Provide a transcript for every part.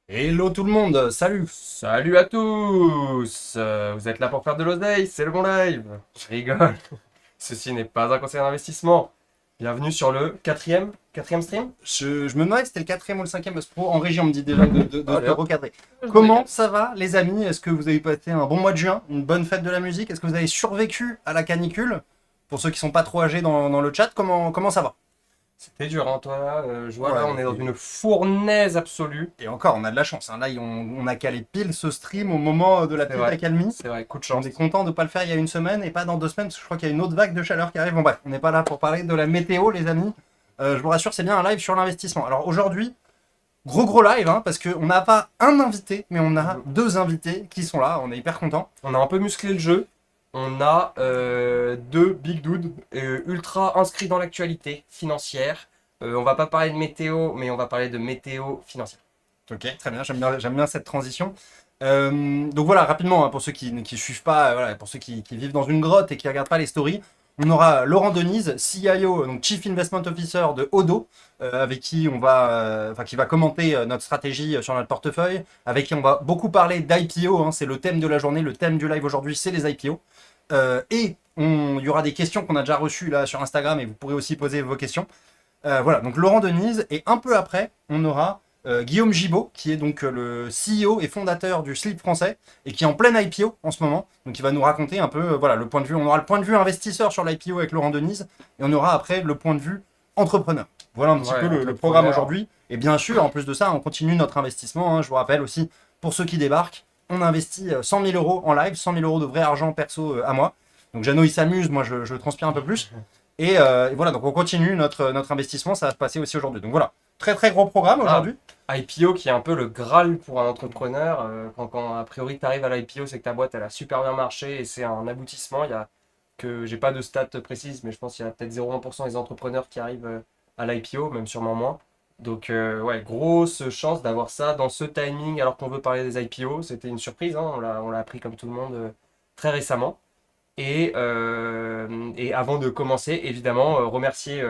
Hello tout le monde, salut! Salut à tous! Vous êtes là pour faire de l'oseille, c'est le bon live! Je rigole. Ceci n'est pas un conseil d'investissement. Bienvenue sur le quatrième stream? Je me demandais si c'était le quatrième ou le cinquième, parce qu'en régie on me dit déjà de Allez hop, recadrer. je Comment décale. ça va les amis? Est-ce que vous avez passé un bon mois de juin, une bonne fête de la musique? Est-ce que vous avez survécu à la canicule? Pour ceux qui sont pas trop âgés dans le chat, comment ça va? C'était dur, hein, toi, là. Je vois, là, Ouais, on est dans une fournaise absolue. et encore, on a de la chance, hein. Là, on a calé pile ce stream au moment de la petite accalmie. C'est vrai, coup de On chance. est content de ne pas le faire il y a une semaine et pas dans 2 semaines, parce que je crois qu'il y a une autre vague de chaleur qui arrive. Bon bref, on n'est pas là pour parler de la météo, les amis. Je vous rassure, c'est bien un live sur l'investissement. Alors aujourd'hui, gros live, hein, parce qu'on n'a pas un invité, mais on a Mhm. deux invités qui sont là. On est hyper contents. On a un peu musclé le jeu. On a deux big dudes ultra inscrits dans l'actualité financière. On va pas parler de météo, mais on va parler de météo financière. Ok, très bien, j'aime bien cette transition. Donc voilà, rapidement, hein, pour ceux qui ne suivent pas, voilà, pour ceux qui vivent dans une grotte et qui ne regardent pas les stories, on aura Laurent Denise, CIO, donc Chief Investment Officer de Odo, avec qui on va, qui va commenter notre stratégie sur notre portefeuille, avec qui on va beaucoup parler d'IPO, hein, c'est le thème de la journée, le thème du live aujourd'hui, c'est les IPO. Il y aura des questions qu'on a déjà reçues là sur Instagram et vous pourrez aussi poser vos questions. Voilà, donc Laurent Denise, et un peu après, on aura Guillaume Gibaud, qui est donc le CEO et fondateur du Slip français, et qui est en pleine IPO en ce moment. Donc il va nous raconter un peu voilà, le point de vue. On aura le point de vue investisseur sur l'IPO avec Laurent Denise, et on aura après le point de vue entrepreneur. Voilà un petit peu Ouais, le programme entrepreneur. aujourd'hui. Et bien sûr, en plus de ça, on continue notre investissement, hein. Je vous rappelle aussi, pour ceux qui débarquent, on investit 100 000 euros en live, 100 000 euros de vrai argent perso à moi. Donc Jeannot, il s'amuse, moi je transpire un peu plus. Et voilà, donc on continue notre investissement, ça va se passer aussi aujourd'hui. Donc voilà, très gros programme Ah, aujourd'hui. IPO qui est un peu le Graal pour un entrepreneur. Quand a priori tu arrives à l'IPO, c'est que ta boîte elle a super bien marché et c'est un aboutissement. Il y a que j'ai pas de stats précises, mais je pense qu'il y a peut-être 0,1% des entrepreneurs qui arrivent à l'IPO, même sûrement moins. Donc ouais, grosse chance d'avoir ça dans ce timing alors qu'on veut parler des IPO. C'était une surprise, hein, on l'a appris comme tout le monde très récemment. Et avant de commencer, évidemment, remercier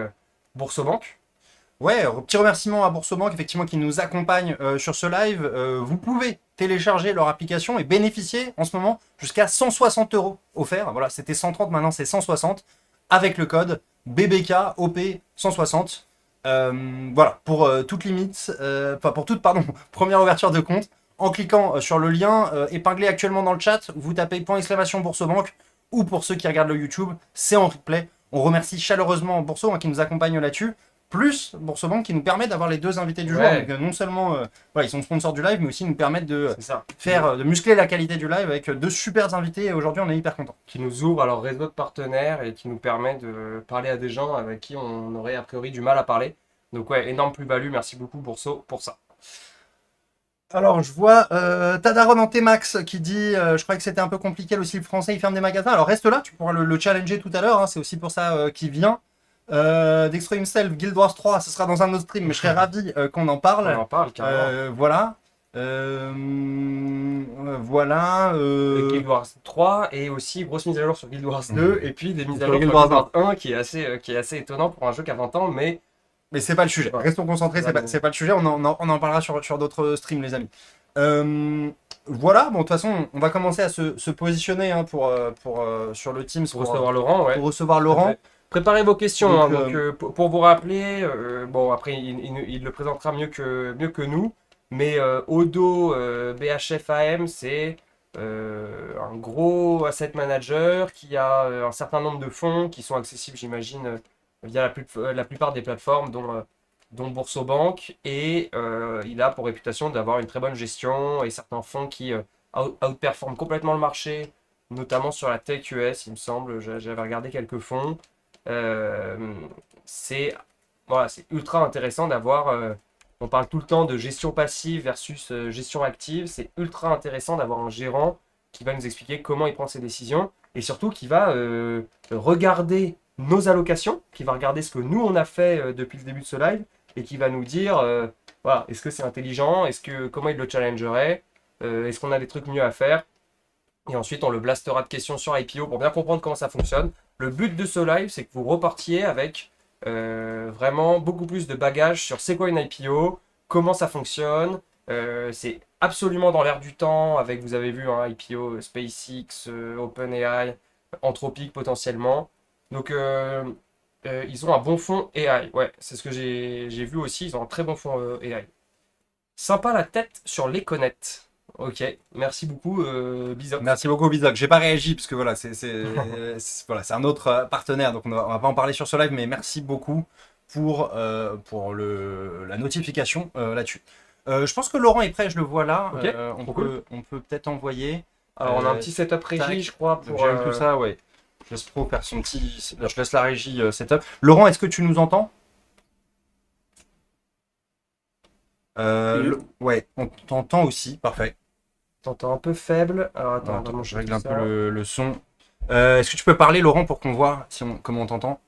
Boursobank. Ouais, petit remerciement à Boursobank, effectivement, qui nous accompagne sur ce live. Vous pouvez télécharger leur application et bénéficier en ce moment jusqu'à 160 euros offerts. Voilà, c'était 130, maintenant c'est 160, avec le code BBKOP 160. Voilà, pour toute limite, enfin pour toute, pardon, première ouverture de compte, en cliquant sur le lien épinglé actuellement dans le chat, vous tapez point exclamation Boursobank, ou pour ceux qui regardent le YouTube, c'est en replay. On remercie chaleureusement Bourso hein, qui nous accompagne là-dessus, plus Boursobank qui nous permet d'avoir les deux invités du jour. Donc Ouais, non seulement voilà, ils sont sponsors du live, mais aussi nous permettent de c'est ça. faire, de muscler la qualité du live avec deux super invités. Et aujourd'hui, on est hyper content. Qui nous ouvre à leur réseau de partenaires et qui nous permet de parler à des gens avec qui on aurait a priori du mal à parler. Donc ouais, énorme plus-value, merci beaucoup Bourso pour ça. Alors, je vois Tadaron en T-Max qui dit je croyais que c'était un peu compliqué, le français, il ferme des magasins. Alors, reste là, tu pourras le challenger tout à l'heure. Hein, c'est aussi pour ça qu'il vient. Dextro himself, Guild Wars 3, ce sera dans un autre stream, mais je serais ravi qu'on en On parle. en parle carrément. Voilà. Voilà. Guild Wars 3 et aussi grosse mise à jour sur Guild Wars 2 et puis des mises à Sur jour Guild sur Guild Wars Wars 1 qui est assez étonnant pour un jeu qui a 20 ans, mais Mais c'est pas le sujet. voilà. Restons concentrés, c'est pas le sujet. On en parlera sur d'autres streams, les amis. Euh, voilà, bon, de toute façon, on va commencer à se positionner hein, sur le Teams Pour recevoir Laurent, pour ouais. recevoir Tout à Laurent. fait. Préparez vos questions, Donc, hein, donc pour vous rappeler, bon après il le présentera mieux que nous, mais Odo BHFAM c'est un gros asset manager qui a un certain nombre de fonds qui sont accessibles j'imagine via la plupart des plateformes dont Boursobank et il a pour réputation d'avoir une très bonne gestion et certains fonds qui outperforment complètement le marché, notamment sur la tech US il me semble, j'avais regardé quelques fonds. Euh, c'est voilà, c'est ultra intéressant d'avoir. On parle tout le temps de gestion passive versus gestion active. C'est ultra intéressant d'avoir un gérant qui va nous expliquer comment il prend ses décisions et surtout qui va regarder nos allocations, qui va regarder ce que nous on a fait depuis le début de ce live et qui va nous dire voilà, est-ce que c'est intelligent, comment il le challengerait, est-ce qu'on a des trucs mieux à faire. Et ensuite, on le blastera de questions sur IPO pour bien comprendre comment ça fonctionne. Le but de ce live, c'est que vous repartiez avec vraiment beaucoup plus de bagages sur c'est quoi une IPO, comment ça fonctionne, C'est absolument dans l'air du temps, avec, vous avez vu, hein, IPO, SpaceX, OpenAI, Anthropic potentiellement. Donc, ils ont un bon fond AI. Ouais, c'est ce que j'ai vu aussi. Ils ont un très bon fond AI. Sympa la tête sur l'Econet. Ok, merci beaucoup, Bizoc. Merci beaucoup, Bizoc. J'ai pas réagi parce que voilà, voilà, c'est un autre partenaire, donc on va pas en parler sur ce live, mais merci beaucoup pour la notification là-dessus. Je pense que Laurent est prêt, je le vois là. Ok, trop cool. On peut peut-être envoyer. Alors, on a un petit setup régie, Tac. je crois, Donc pour. j'aime tout ça, ouais. Je laisse Pro faire son petit. Je laisse la régie setup. Laurent, est-ce que tu nous entends? Oui. Ouais, on t'entend aussi, parfait. T'entends un peu faible. Alors, attends, Voilà, on va attends, je monter règle tout un peu ça. le son. Est-ce que tu peux parler, Laurent, pour qu'on voit comment on t'entend?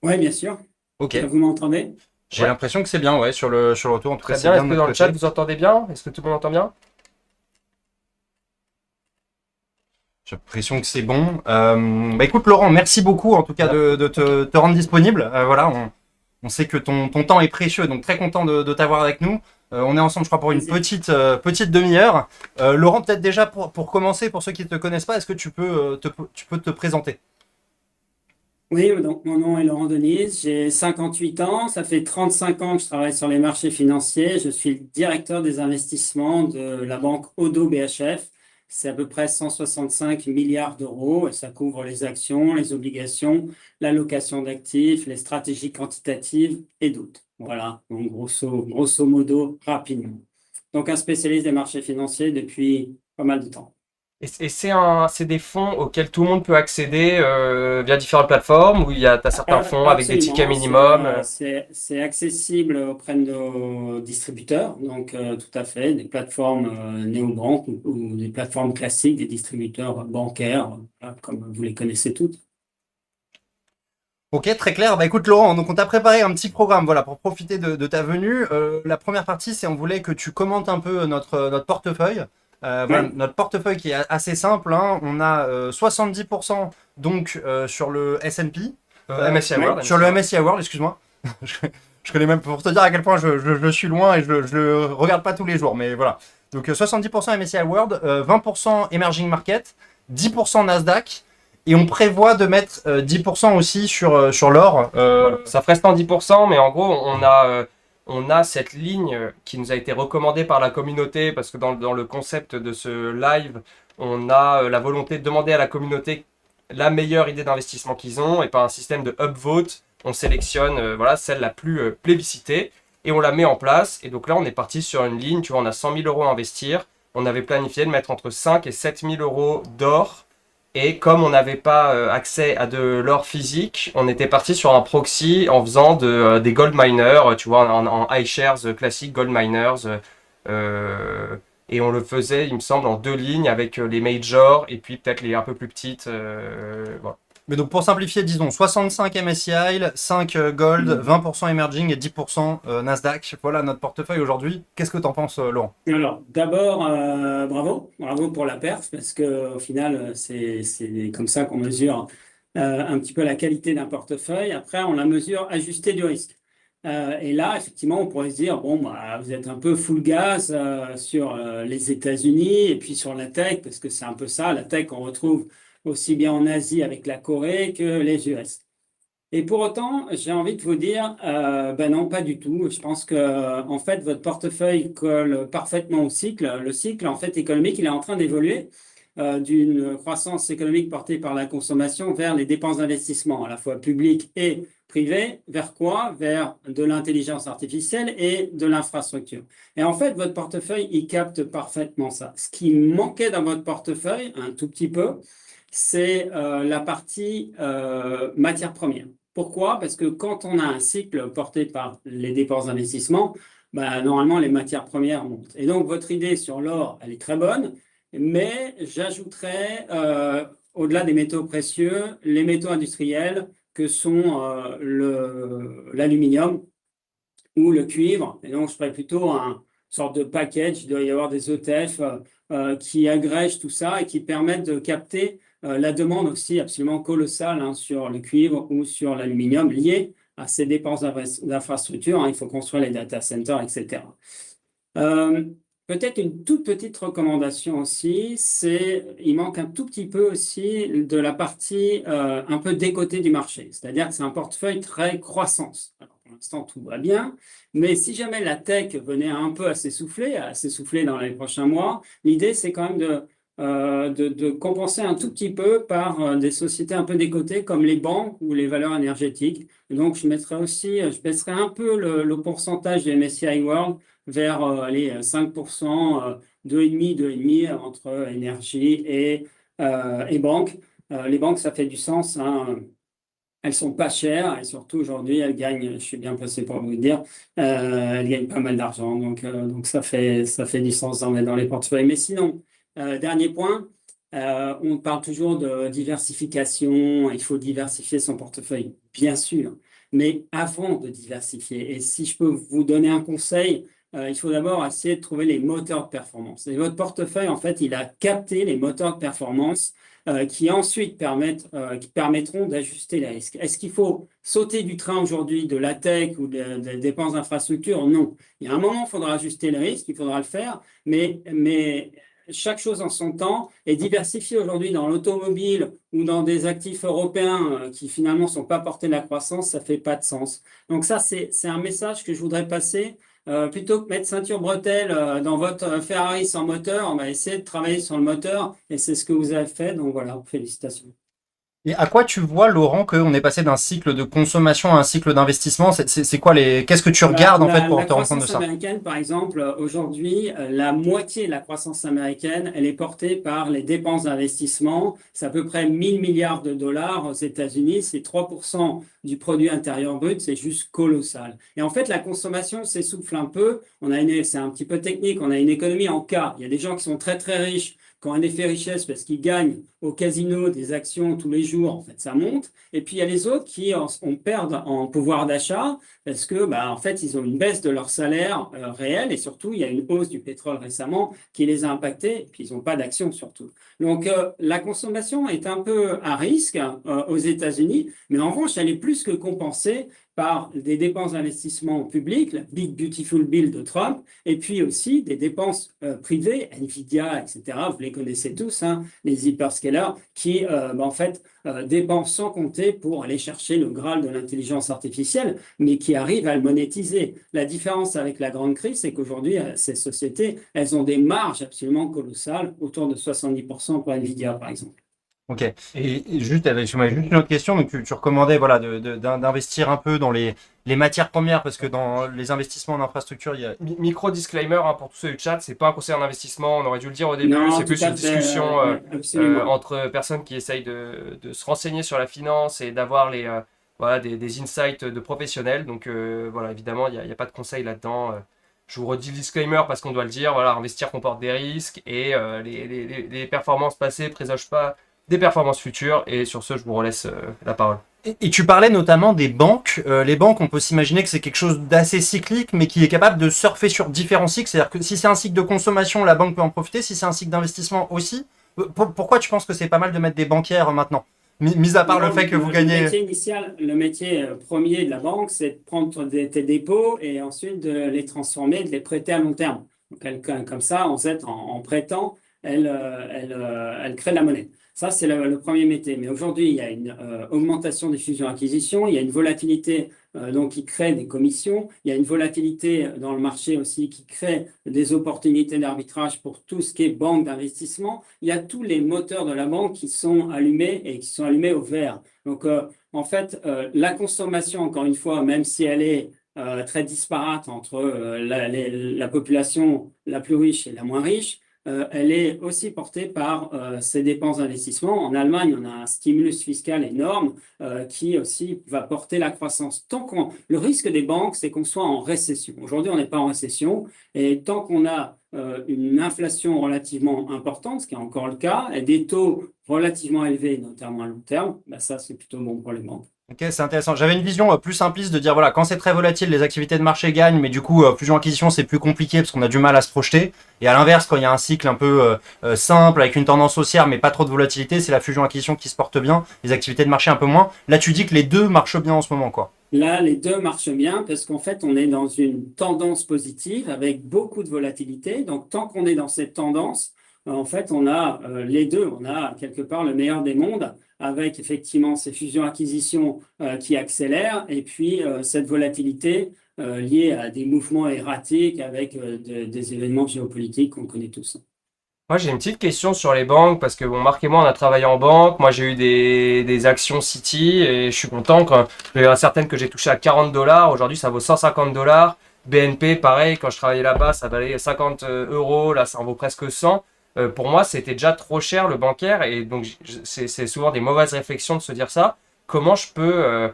Ouais, bien sûr. Ok. Vous m'entendez? J'ai Ouais, l'impression que c'est bien, ouais, sur le retour. En tout cas, très c'est bien. bien Est-ce de que notre dans le chat, côté. vous entendez bien? Est-ce que tout le monde entend bien? J'ai l'impression que c'est bon. Bah écoute, Laurent, merci beaucoup en tout cas Là. de Ok. te rendre disponible. Voilà, on sait que ton temps est précieux, donc très content de t'avoir avec nous. On est ensemble, je crois, pour une Plaisir. petite demi-heure. Laurent, peut-être déjà pour commencer, pour ceux qui ne te connaissent pas, est-ce que tu peux te présenter? Oui, donc mon nom est Laurent Denise, j'ai 58 ans, ça fait 35 ans que je travaille sur les marchés financiers. Je suis le directeur des investissements de la banque Oddo BHF. C'est à peu près 165 milliards d'euros et ça couvre les actions, les obligations, l'allocation d'actifs, les stratégies quantitatives et d'autres. Voilà, donc grosso modo, rapidement. Donc un spécialiste des marchés financiers depuis pas mal de temps. Et c'est des fonds auxquels tout le monde peut accéder via différentes plateformes où t'as certains fonds avec des tickets Absolument, minimum. c'est accessible auprès de nos distributeurs, donc tout à fait, des plateformes néobanques ou des plateformes classiques, des distributeurs bancaires, comme vous les connaissez toutes. Ok, très clair. Bah écoute Laurent, donc on t'a préparé un petit programme, voilà, pour profiter de ta venue. La première partie, c'est on voulait que tu commentes un peu notre portefeuille. Voilà, Oui, notre portefeuille qui est assez simple, hein. On a 70% donc sur le S&P, MSCI oui, World, sur MSCI le World. MSCI World, excuse-moi. je, je connais même pour te dire à quel point je suis loin et je le regarde pas tous les jours, mais voilà. Donc 70% MSCI World, 20% Emerging Market, 10% Nasdaq. Et on prévoit de mettre 10% aussi sur l'or. Voilà. Ça ferait 110%, mais en gros, on a cette ligne qui nous a été recommandée par la communauté, parce que dans le concept de ce live, on a la volonté de demander à la communauté la meilleure idée d'investissement qu'ils ont, et par un système de upvote, on sélectionne voilà, celle la plus plébiscitée, et on la met en place. Et donc là, on est parti sur une ligne, tu vois, on a 100 000 euros à investir, on avait planifié de mettre entre 5 et 7 000 euros d'or. Et comme on n'avait pas accès à de l'or physique, on était parti sur un proxy en faisant des gold miners, tu vois, en iShares classique gold miners. Euh, et on le faisait, il me semble, en deux lignes avec les majors et puis peut-être les un peu plus petites. Voilà. Mais donc pour simplifier, disons 65 MSCI, 5 Gold, 20% Emerging et 10% Nasdaq. Voilà notre portefeuille aujourd'hui. Qu'est-ce que t'en penses, Laurent? alors d'abord, bravo pour la perf, parce que au final, c'est comme ça qu'on mesure un petit peu la qualité d'un portefeuille. Après, on la mesure ajustée du risque. Et là, effectivement, on pourrait se dire, bon, bah, vous êtes un peu full gas sur les États-Unis et puis sur la tech, parce que c'est un peu ça, la tech qu'on retrouve aussi bien en Asie avec la Corée que les US. Et pour autant, j'ai envie de vous dire, ben non, pas du tout. Je pense que, en fait, votre portefeuille colle parfaitement au cycle. Le cycle, en fait, économique, il est en train d'évoluer d'une croissance économique portée par la consommation vers les dépenses d'investissement, à la fois publiques et privées. Vers quoi? Vers de l'intelligence artificielle et de l'infrastructure. Et en fait, votre portefeuille, il capte parfaitement ça. Ce qui manquait dans votre portefeuille, un tout petit peu, c'est la partie matière première. Pourquoi? Parce que quand on a un cycle porté par les dépenses d'investissement, bah, normalement les matières premières montent. Et donc votre idée sur l'or, elle est très bonne, mais j'ajouterais, au-delà des métaux précieux, les métaux industriels que sont l'aluminium ou le cuivre. Et donc je ferais plutôt un sorte de package. Il doit y avoir des ETF qui agrègent tout ça et qui permettent de capter la demande aussi absolument colossale hein, sur le cuivre ou sur l'aluminium liée à ces dépenses d'infrastructure. Hein. Il faut construire les data centers, etc. Euh, Peut-être une toute petite recommandation aussi, il manque un tout petit peu aussi de la partie un peu décotée du marché. C'est-à-dire que c'est un portefeuille très croissance. Alors, pour l'instant, tout va bien, mais si jamais la tech venait un peu à s'essouffler dans les prochains mois, l'idée, c'est quand même de compenser un tout petit peu par des sociétés un peu décotées comme les banques ou les valeurs énergétiques. Et donc, je baisserais un peu le pourcentage des MSCI World vers allez, 5%, 2,5 entre énergie et banque. Les banques, ça fait du sens, hein. Elles sont pas chères et surtout aujourd'hui, elles gagnent, je suis bien placé pour vous le dire, elles gagnent pas mal d'argent. Donc ça fait du sens dans les portefeuilles. Mais sinon, dernier point, on parle toujours de diversification, il faut diversifier son portefeuille, bien sûr. Mais avant de diversifier, et si je peux vous donner un conseil, il faut d'abord essayer de trouver les moteurs de performance. Et votre portefeuille, en fait, il a capté les moteurs de performance qui ensuite qui permettront d'ajuster les risques. Est-ce qu'il faut sauter du train aujourd'hui de la tech ou des dépenses d'infrastructure? Non. Il y a un moment, il faudra ajuster les risques, il faudra le faire, mais chaque chose en son temps est diversifiée aujourd'hui dans l'automobile ou dans des actifs européens qui finalement ne sont pas portés de la croissance, ça ne fait pas de sens. Donc ça, c'est un message que je voudrais passer. Plutôt que mettre ceinture bretelle dans votre Ferrari sans moteur, on va essayer de travailler sur le moteur et c'est ce que vous avez fait. Donc voilà, félicitations. Et à quoi tu vois, Laurent, qu'on est passé d'un cycle de consommation à un cycle d'investissement? C'est quoi qu'est-ce que tu regardes en fait pour La te rendre compte de croissance ça? américaine, par exemple, aujourd'hui, la moitié de la croissance américaine, elle est portée par les dépenses d'investissement. C'est à peu près 1000 milliards de dollars aux États-Unis. C'est 3% du produit intérieur brut. C'est juste colossal. Et en fait, la consommation s'essouffle un peu. C'est un petit peu technique. On a une économie en K. Il y a des gens qui sont très, très riches, qui ont un effet richesse parce qu'ils gagnent au casino des actions tous les jours. En fait, ça monte. Et puis, il y a les autres qui perdent en pouvoir d'achat parce que, en fait, ils ont une baisse de leur salaire réel et surtout, il y a une hausse du pétrole récemment qui les a impactés et puis ils n'ont pas d'action surtout. Donc, la consommation est un peu à risque aux États-Unis, mais en revanche, elle est plus que compensée par des dépenses d'investissement public, la Big Beautiful Bill de Trump, et puis aussi des dépenses privées, Nvidia, etc. Vous les connaissez tous, hein, les hyperscalers, qui en fait dépensent sans compter pour aller chercher le Graal de l'intelligence artificielle, mais qui arrivent à le monétiser. La différence avec la grande crise, c'est qu'aujourd'hui, ces sociétés, elles ont des marges absolument colossales, autour de 70% pour Nvidia, par exemple. Ok. Et juste, juste une autre question. Donc, tu recommandais voilà, d'investir un peu dans les matières premières parce que dans les investissements en infrastructure, il y a. Micro disclaimer hein, pour tous ceux du chat, c'est pas un conseil en investissement, on aurait dû le dire au début, Non, c'est plus tout à une fait, discussion absolument. entre personnes qui essayent de se renseigner sur la finance et d'avoir voilà, des insights de professionnels. Donc voilà, évidemment, il n'y a pas de conseil là-dedans. Je vous redis le disclaimer parce qu'on doit le dire, voilà, investir comporte des risques et les performances passées présagent pas des performances futures. Et sur ce, je vous relaisse la parole. Et tu parlais notamment des banques. Les banques, on peut s'imaginer que c'est quelque chose d'assez cyclique, mais qui est capable de surfer sur différents cycles. C'est-à-dire que si c'est un cycle de consommation, la banque peut en profiter. Si c'est un cycle d'investissement aussi. Pourquoi tu penses que c'est pas mal de mettre des banquières maintenant? Mis à part le fait que vous gagnez. Le métier premier de la banque, c'est de prendre tes dépôts et ensuite de les transformer, de les prêter à long terme. Donc, comme ça, en fait, en prêtant, elle crée de la monnaie. Ça, c'est le premier métier. Mais aujourd'hui, il y a une augmentation des fusions-acquisitions, il y a une volatilité donc qui crée des commissions, il y a une volatilité dans le marché aussi qui crée des opportunités d'arbitrage pour tout ce qui est banque d'investissement. Il y a tous les moteurs de la banque qui sont allumés et qui sont allumés au vert. Donc, en fait, la consommation, encore une fois, même si elle est très disparate entre la population la plus riche et la moins riche, elle est aussi portée par ces dépenses d'investissement. En Allemagne, on a un stimulus fiscal énorme qui aussi va porter la croissance. Le risque des banques, c'est qu'on soit en récession. Aujourd'hui, on n'est pas en récession et tant qu'on a une inflation relativement importante, ce qui est encore le cas, et des taux relativement élevés, notamment à long terme, ça, c'est plutôt bon pour les banques. Ok, c'est intéressant. J'avais une vision plus simpliste de dire voilà, quand c'est très volatile, les activités de marché gagnent, mais du coup, fusion-acquisition, c'est plus compliqué parce qu'on a du mal à se projeter. Et à l'inverse, quand il y a un cycle un peu simple, avec une tendance haussière, mais pas trop de volatilité, c'est la fusion-acquisition qui se porte bien, les activités de marché un peu moins. Là, tu dis que les deux marchent bien en ce moment, quoi. Là, les deux marchent bien parce qu'en fait, on est dans une tendance positive avec beaucoup de volatilité. Donc, tant qu'on est dans cette tendance, en fait, on a les deux. On a quelque part le meilleur des mondes avec effectivement ces fusions-acquisitions qui accélèrent et puis cette volatilité liée à des mouvements erratiques avec des événements géopolitiques qu'on connaît tous. Moi, j'ai une petite question sur les banques parce que bon, Marc et moi, on a travaillé en banque. Moi, j'ai eu des actions Citi et je suis content quand il y en a certaines que j'ai touchées à 40 dollars. Aujourd'hui, ça vaut 150 dollars. BNP, pareil, quand je travaillais là-bas, ça valait 50 euros. Là, ça en vaut presque 100. Pour moi, c'était déjà trop cher le bancaire et donc c'est souvent des mauvaises réflexions de se dire ça. Comment je peux,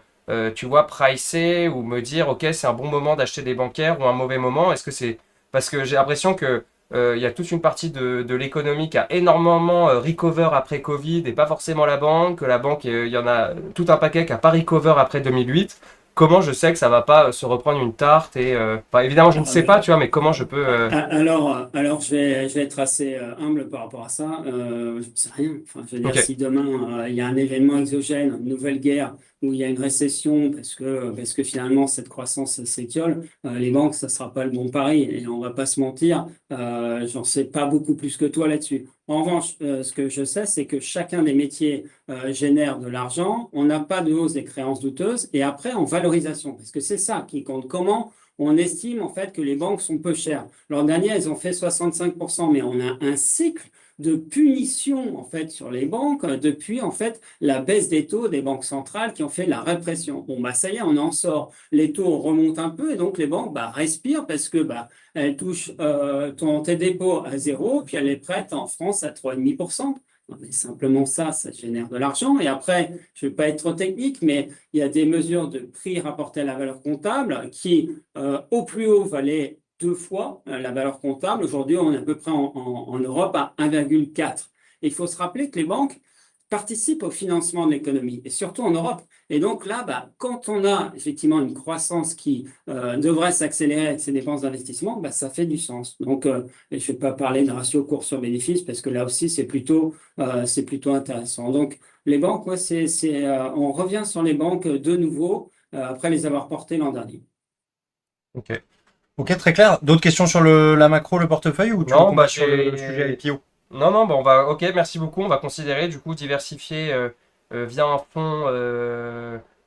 tu vois, pricer ou me dire, ok, c'est un bon moment d'acheter des bancaires ou un mauvais moment? Est-ce que c'est parce que j'ai l'impression que il y a toute une partie de l'économie qui a énormément recover après Covid et pas forcément la banque. Que la banque, il y en a tout un paquet qui a pas recover après 2008. Comment je sais que ça va pas se reprendre une tarte et enfin, évidemment je ne sais pas, tu vois, mais comment je peux Alors je vais être assez humble par rapport à ça. Je ne sais rien. Enfin, je veux dire, Ok. si demain il y a un événement exogène, une nouvelle guerre, où il y a une récession parce que finalement cette croissance s'étiole, les banques, ça ne sera pas le bon pari. Et on ne va pas se mentir, j'en sais pas beaucoup plus que toi là-dessus. En revanche, ce que je sais, c'est que chacun des métiers génère de l'argent. On n'a pas de hausse des créances douteuses et après en valorisation, parce que c'est ça qui compte. Comment on estime en fait que les banques sont peu chères. L'an dernier, elles ont fait 65%, mais on a un cycle de punition en fait sur les banques depuis en fait la baisse des taux des banques centrales qui ont fait la répression. Bon bah ça y est, on en sort, les taux remontent un peu et donc les banques bah, respirent parce que bah elles touchent tes dépôts à zéro puis elles les prêtent en France à 3,5%. Non, mais simplement ça génère de l'argent. Et après, je ne vais pas être trop technique, mais il y a des mesures de prix rapporté à la valeur comptable qui, au plus haut, valaient deux fois la valeur comptable. Aujourd'hui, on est à peu près en Europe à 1,4. Et il faut se rappeler que les banques participent au financement de l'économie, et surtout en Europe. Et donc là, bah, quand on a effectivement une croissance qui devrait s'accélérer avec ces dépenses d'investissement, bah, ça fait du sens. Donc, et je ne vais pas parler de ratio cours sur bénéfice, parce que là aussi, c'est plutôt intéressant. Donc, les banques, ouais, on revient sur les banques de nouveau après les avoir portées l'an dernier. Ok. Ok, très clair. D'autres questions sur la macro, le portefeuille, ou tu veux Non, qu'on bah passe sur le sujet j'ai IPO? non, bah on va. Ok, merci beaucoup. On va considérer du coup diversifier via un fonds,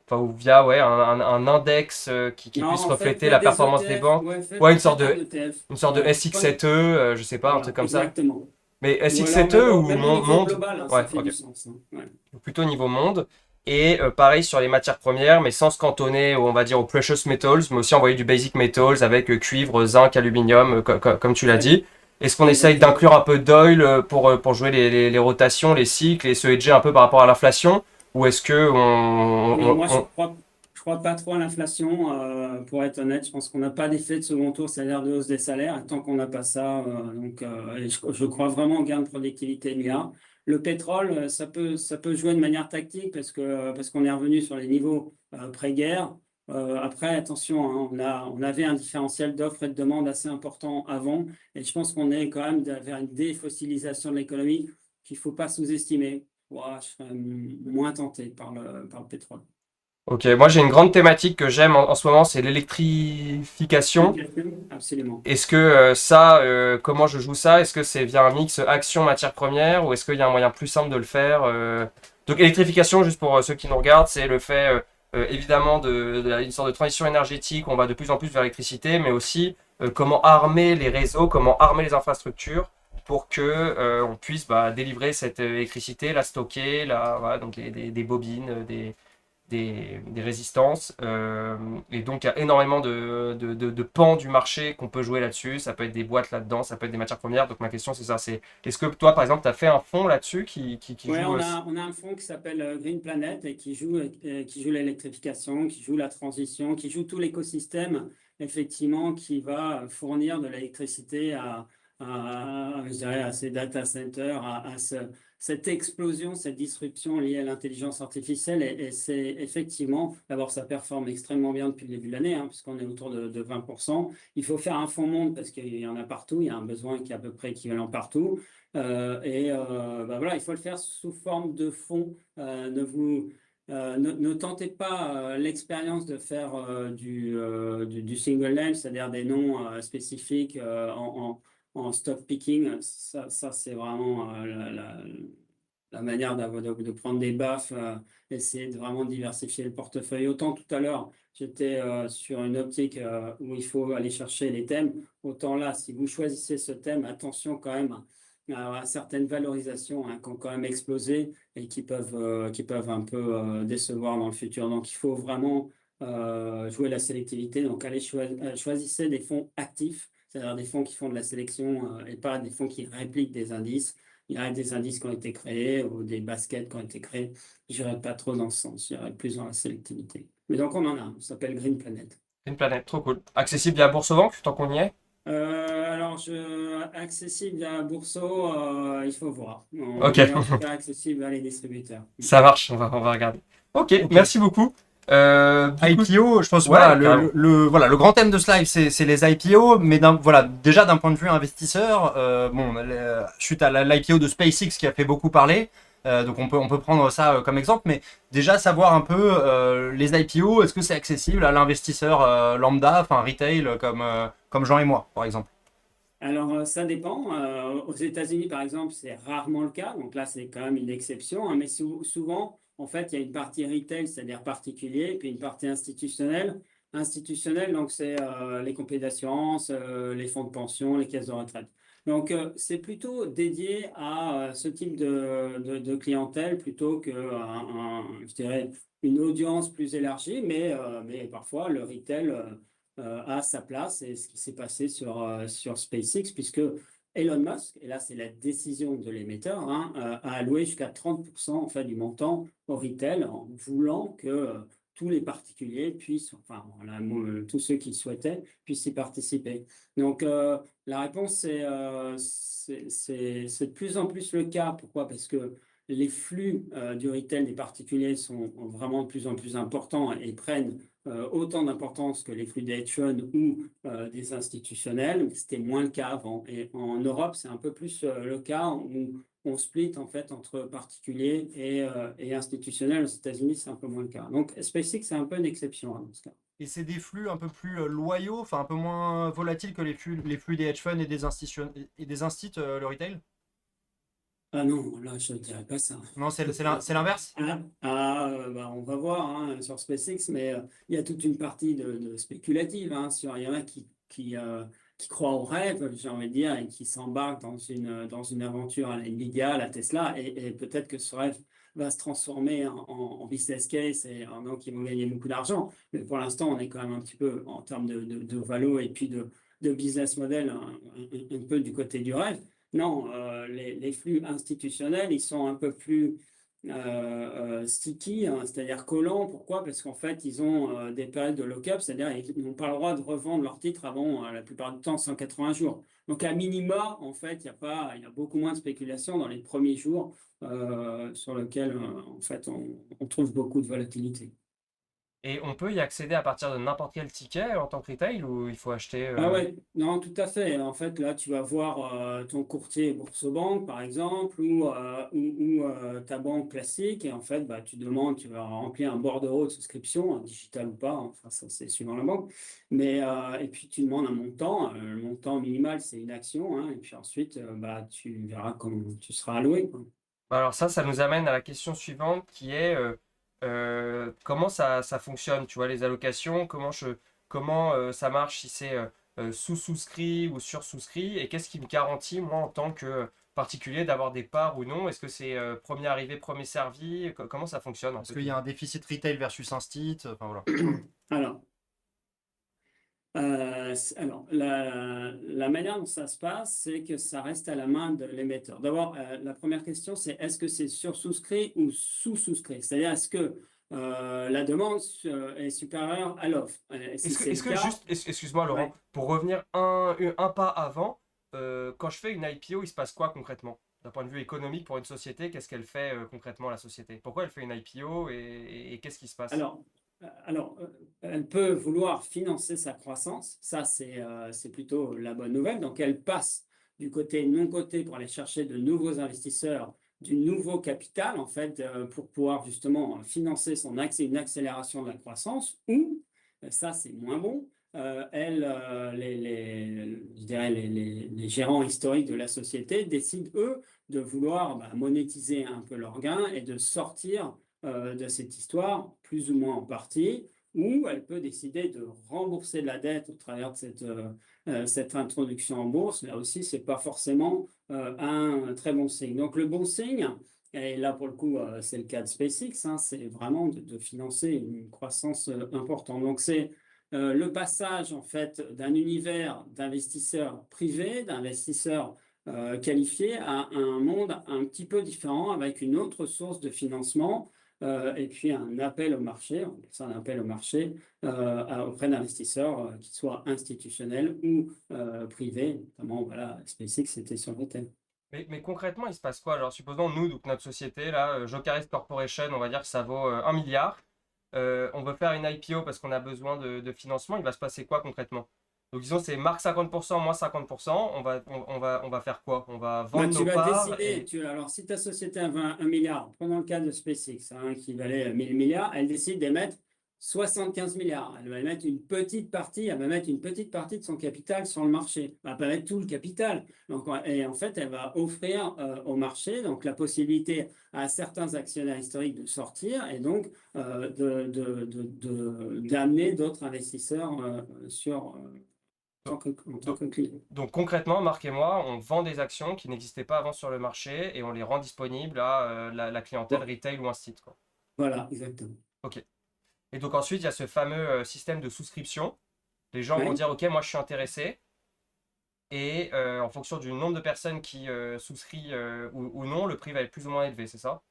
enfin ou via ouais un index qui puisse Non, refléter la faites des performance des ETF, banques. ouais, Ouais, faites un ETF. une sorte de Ouais, SX7E, je sais pas, un voilà, truc comme ça. exactement. Mais Ou alors même, SX7E ou même au niveau monde? global, hein, ça Ouais, fait du ok. sens, hein. Ouais. Plutôt niveau monde. Et pareil sur les matières premières, mais sans se cantonner, on va dire, aux precious metals, mais aussi envoyer du basic metals avec cuivre, zinc, aluminium, comme tu l'as dit. Est-ce qu'on essaye Exactement. d'inclure un peu d'oil pour jouer les rotations, les cycles et se hedger un peu par rapport à l'inflation? Ou est-ce que Non, moi, je crois pas trop à l'inflation. Pour être honnête, je pense qu'on n'a pas d'effet de second tour, c'est-à-dire de hausse des salaires. Et tant qu'on n'a pas ça, et je crois vraiment au gain de productivité immédiat. Le pétrole, ça peut jouer de manière tactique parce qu'on est revenu sur les niveaux pré-guerre. Après, attention, hein, on avait un différentiel d'offres et de demande assez important avant. Et je pense qu'on est quand même vers une défossilisation de l'économie qu'il ne faut pas sous-estimer. Ouais, je serais moins tenté par le pétrole. Ok, moi j'ai une grande thématique que j'aime en ce moment, c'est l'électrification. Absolument. Est-ce que ça, comment je joue ça? Est-ce que c'est via un mix action-matière première ou est-ce qu'il y a un moyen plus simple de le faire? Donc électrification, juste pour ceux qui nous regardent, c'est le fait évidemment une sorte de transition énergétique, on va de plus en plus vers l'électricité, mais aussi comment armer les réseaux, comment armer les infrastructures pour que on puisse bah, délivrer cette électricité, la stocker, voilà, donc des bobines, des résistances. Et donc, il y a énormément de pans du marché qu'on peut jouer là-dessus. Ça peut être des boîtes là-dedans, ça peut être des matières premières. Donc, ma question, c'est ça. C'est, est-ce que toi, par exemple, tu as fait un fonds là-dessus qui Ouais, joue... on a un fonds qui s'appelle Green Planet et qui joue l'électrification, qui joue la transition, qui joue tout l'écosystème, effectivement, qui va fournir de l'électricité je dirais, à ces data centers, cette explosion, cette disruption liée à l'intelligence artificielle. Et c'est effectivement, d'abord, ça performe extrêmement bien depuis le début de l'année, hein, puisqu'on est autour de 20%. Il faut faire un fonds monde parce qu'il y en a partout, il y a un besoin qui est à peu près équivalent partout. Bah voilà, il faut le faire sous forme de fonds. Ne tentez pas l'expérience de faire du single name, c'est-à-dire des noms spécifiques en stock picking. Ça c'est vraiment la manière de prendre des baffes, essayer de vraiment diversifier le portefeuille. Autant tout à l'heure, j'étais sur une optique où il faut aller chercher les thèmes. Autant là, si vous choisissez ce thème, attention quand même à certaines valorisations qui ont quand même explosé et qui peuvent un peu décevoir dans le futur. Donc, il faut vraiment jouer la sélectivité. Donc, choisissez des fonds actifs, c'est-à-dire des fonds qui font de la sélection et pas des fonds qui répliquent des indices. Il y a des indices qui ont été créés ou des baskets qui ont été créés. Je n'irai pas trop dans ce sens, j'irai plus dans la sélectivité. Mais donc, on en a un, ça s'appelle Green Planet. Une planète, trop cool. Accessible via Bourse-Banque, tant qu'on y est. Alors, accessible à Bourseau, il faut voir. Ok, Mais en tout cas, accessible à les distributeurs. ça marche, on va regarder. Ok, Ok. merci beaucoup. Du coup, IPO, je pense Ouais, voilà, carrément. voilà, le grand thème de ce live, c'est les IPO, mais voilà, déjà d'un point de vue investisseur, suite à l'IPO de SpaceX qui a fait beaucoup parler, donc on peut prendre ça comme exemple, mais déjà savoir un peu les IPO, est-ce que c'est accessible à l'investisseur lambda, enfin retail, comme Jean et moi, par exemple. Alors, ça dépend. Aux États-Unis, par exemple, c'est rarement le cas. Donc là, c'est quand même une exception, hein. Mais souvent, en fait, il y a une partie retail, c'est-à-dire particulier, et puis une partie institutionnelle. Institutionnelle, donc c'est les compagnies d'assurance, les fonds de pension, les caisses de retraite. Donc, c'est plutôt dédié à ce type de clientèle plutôt que, je dirais, une audience plus élargie. Mais parfois, le retail a sa place et ce qui s'est passé sur SpaceX, puisque Elon Musk, et là c'est la décision de l'émetteur, hein, a alloué jusqu'à 30% en fait, du montant au retail en voulant que tous les particuliers puissent, enfin voilà, tous ceux qui le souhaitaient, puissent y participer. Donc la réponse c'est de plus en plus le cas. Pourquoi? Parce que les flux du retail des particuliers sont vraiment de plus en plus importants et prennent autant d'importance que les flux des hedge funds ou des institutionnels. C'était moins le cas avant. Et en Europe, c'est un peu plus le cas où on split en fait entre particuliers et institutionnels. Aux États-Unis, c'est un peu moins le cas. Donc SpaceX, c'est un peu une exception dans ce cas. Et c'est des flux un peu plus loyaux, enfin un peu moins volatiles que les flux des hedge funds et et des instituts, le retail? Ah non, là, je ne dirais pas ça. Non, c'est l'inverse? Bah, on va voir hein, sur SpaceX, mais il y a toute une partie de spéculative. Hein, il y en a qui croient au rêve, j'ai envie de dire, et qui s'embarquent dans une aventure à la Nvidia, à la Tesla, et peut-être que ce rêve va se transformer en business case et donc ils vont gagner beaucoup d'argent. Mais pour l'instant, on est quand même un petit peu en termes de valo et puis de business model un peu du côté du rêve. Non, les flux institutionnels, ils sont un peu plus sticky, hein, c'est-à-dire collants. Pourquoi? Parce qu'en fait, ils ont des périodes de lock-up, c'est-à-dire ils n'ont pas le droit de revendre leurs titres avant, la plupart du temps, 180 jours. Donc, à minima, en fait, il y a beaucoup moins de spéculation dans les premiers jours sur lesquels, en fait, on trouve beaucoup de volatilité. et on peut y accéder à partir de n'importe quel ticket en tant que retail ou il faut acheter Ah ouais, non, tout à fait. En fait, là, tu vas voir ton courtier Boursorama, par exemple, ou ta banque classique, et en fait, bah, tu demandes, tu vas remplir un bordereau de souscription, digital ou pas, hein, enfin, ça c'est suivant la banque, et puis tu demandes un montant. Le montant minimal, c'est une action, hein, et puis ensuite, bah, tu verras comment tu seras alloué, quoi. Alors ça nous amène à la question suivante qui est comment ça fonctionne, tu vois, les allocations, comment ça marche si c'est sous-souscrit ou sur-souscrit, et qu'est-ce qui me garantit, moi, en tant que particulier, d'avoir des parts ou non? Est-ce que c'est premier arrivé, premier servi? Comment ça fonctionne en Parce fait? qu'il y a un déficit retail versus instit, enfin voilà. Alors, la manière dont ça se passe, c'est que ça reste à la main de l'émetteur. D'abord, la première question, c'est est-ce que c'est sur-souscrit ou sous-souscrit? C'est-à-dire, est-ce que la demande est supérieure à l'offre? Et si c'est le cas, Excuse-moi Laurent, ouais. pour revenir un pas avant, quand je fais une IPO, il se passe quoi concrètement? D'un point de vue économique pour une société, qu'est-ce qu'elle fait concrètement la société? Pourquoi elle fait une IPO et qu'est-ce qui se passe? Alors, elle peut vouloir financer sa croissance. Ça, c'est plutôt la bonne nouvelle. Donc, elle passe du côté non coté pour aller chercher de nouveaux investisseurs du nouveau capital, en fait, pour pouvoir justement financer une accélération de la croissance, ou, ça c'est moins bon, je dirais les gérants historiques de la société décident, eux, de vouloir monétiser un peu leurs gains et de sortir de cette histoire, plus ou moins en partie, ou elle peut décider de rembourser de la dette au travers de cette introduction en bourse. Là aussi, ce n'est pas forcément un très bon signe. Donc le bon signe, et là pour le coup, c'est le cas de SpaceX, hein, c'est vraiment de financer une croissance importante. Donc c'est le passage en fait d'un univers d'investisseurs privés, d'investisseurs qualifiés à un monde un petit peu différent avec une autre source de financement et puis un appel au marché, on appelle ça un appel au marché auprès d'investisseurs qui soient institutionnels ou privés, notamment voilà, SpaceX c'était sur le thème. Mais concrètement, il se passe quoi? Alors, supposons, nous, donc notre société, là, Jocaris Corporation, on va dire que ça vaut 1 milliard. On veut faire une IPO parce qu'on a besoin de financement. Il va se passer quoi concrètement? Donc, disons, c'est marque 50%, moins 50%. On va faire quoi? On va Bah, vendre tu nos vas parts décider, et. alors si ta société a 1 milliard, prenons le cas de SpaceX, hein, qui valait 1000 milliards, elle décide d'émettre 75 milliards. Elle va mettre une petite partie, elle va mettre une petite partie de son capital sur le marché. Elle va pas mettre tout le capital. Donc, et en fait, elle va offrir au marché donc, la possibilité à certains actionnaires historiques de sortir et donc d'amener d'autres investisseurs en tant Donc, que client. donc, concrètement, Marc et moi, on vend des actions qui n'existaient pas avant sur le marché et on les rend disponibles à la clientèle Bon, retail ou institut, quoi. voilà, exactement. Ok. Et donc ensuite, il y a ce fameux système de souscription. Les gens vont Oui. dire, OK, moi je suis intéressé. Et en fonction du nombre de personnes qui souscrit ou non, le prix va être plus ou moins élevé, c'est ça?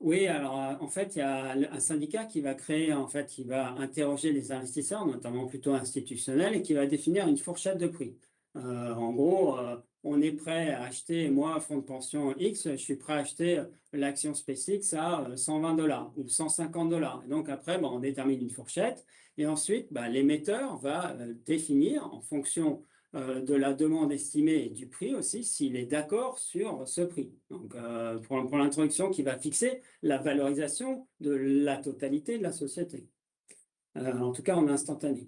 Oui, alors en fait, il y a un syndicat qui va créer, en fait, qui va interroger les investisseurs, notamment plutôt institutionnels, et qui va définir une fourchette de prix. En gros, on est prêt à acheter, moi, fonds de pension X, je suis prêt à acheter l'action SpaceX à 120 dollars ou 150 dollars. Et donc après, bon, on détermine une fourchette, et ensuite, l'émetteur va définir en fonction de la demande estimée et du prix aussi, s'il est d'accord sur ce prix. Donc, pour l'introduction qui va fixer la valorisation de la totalité de la société, en tout cas en instantané.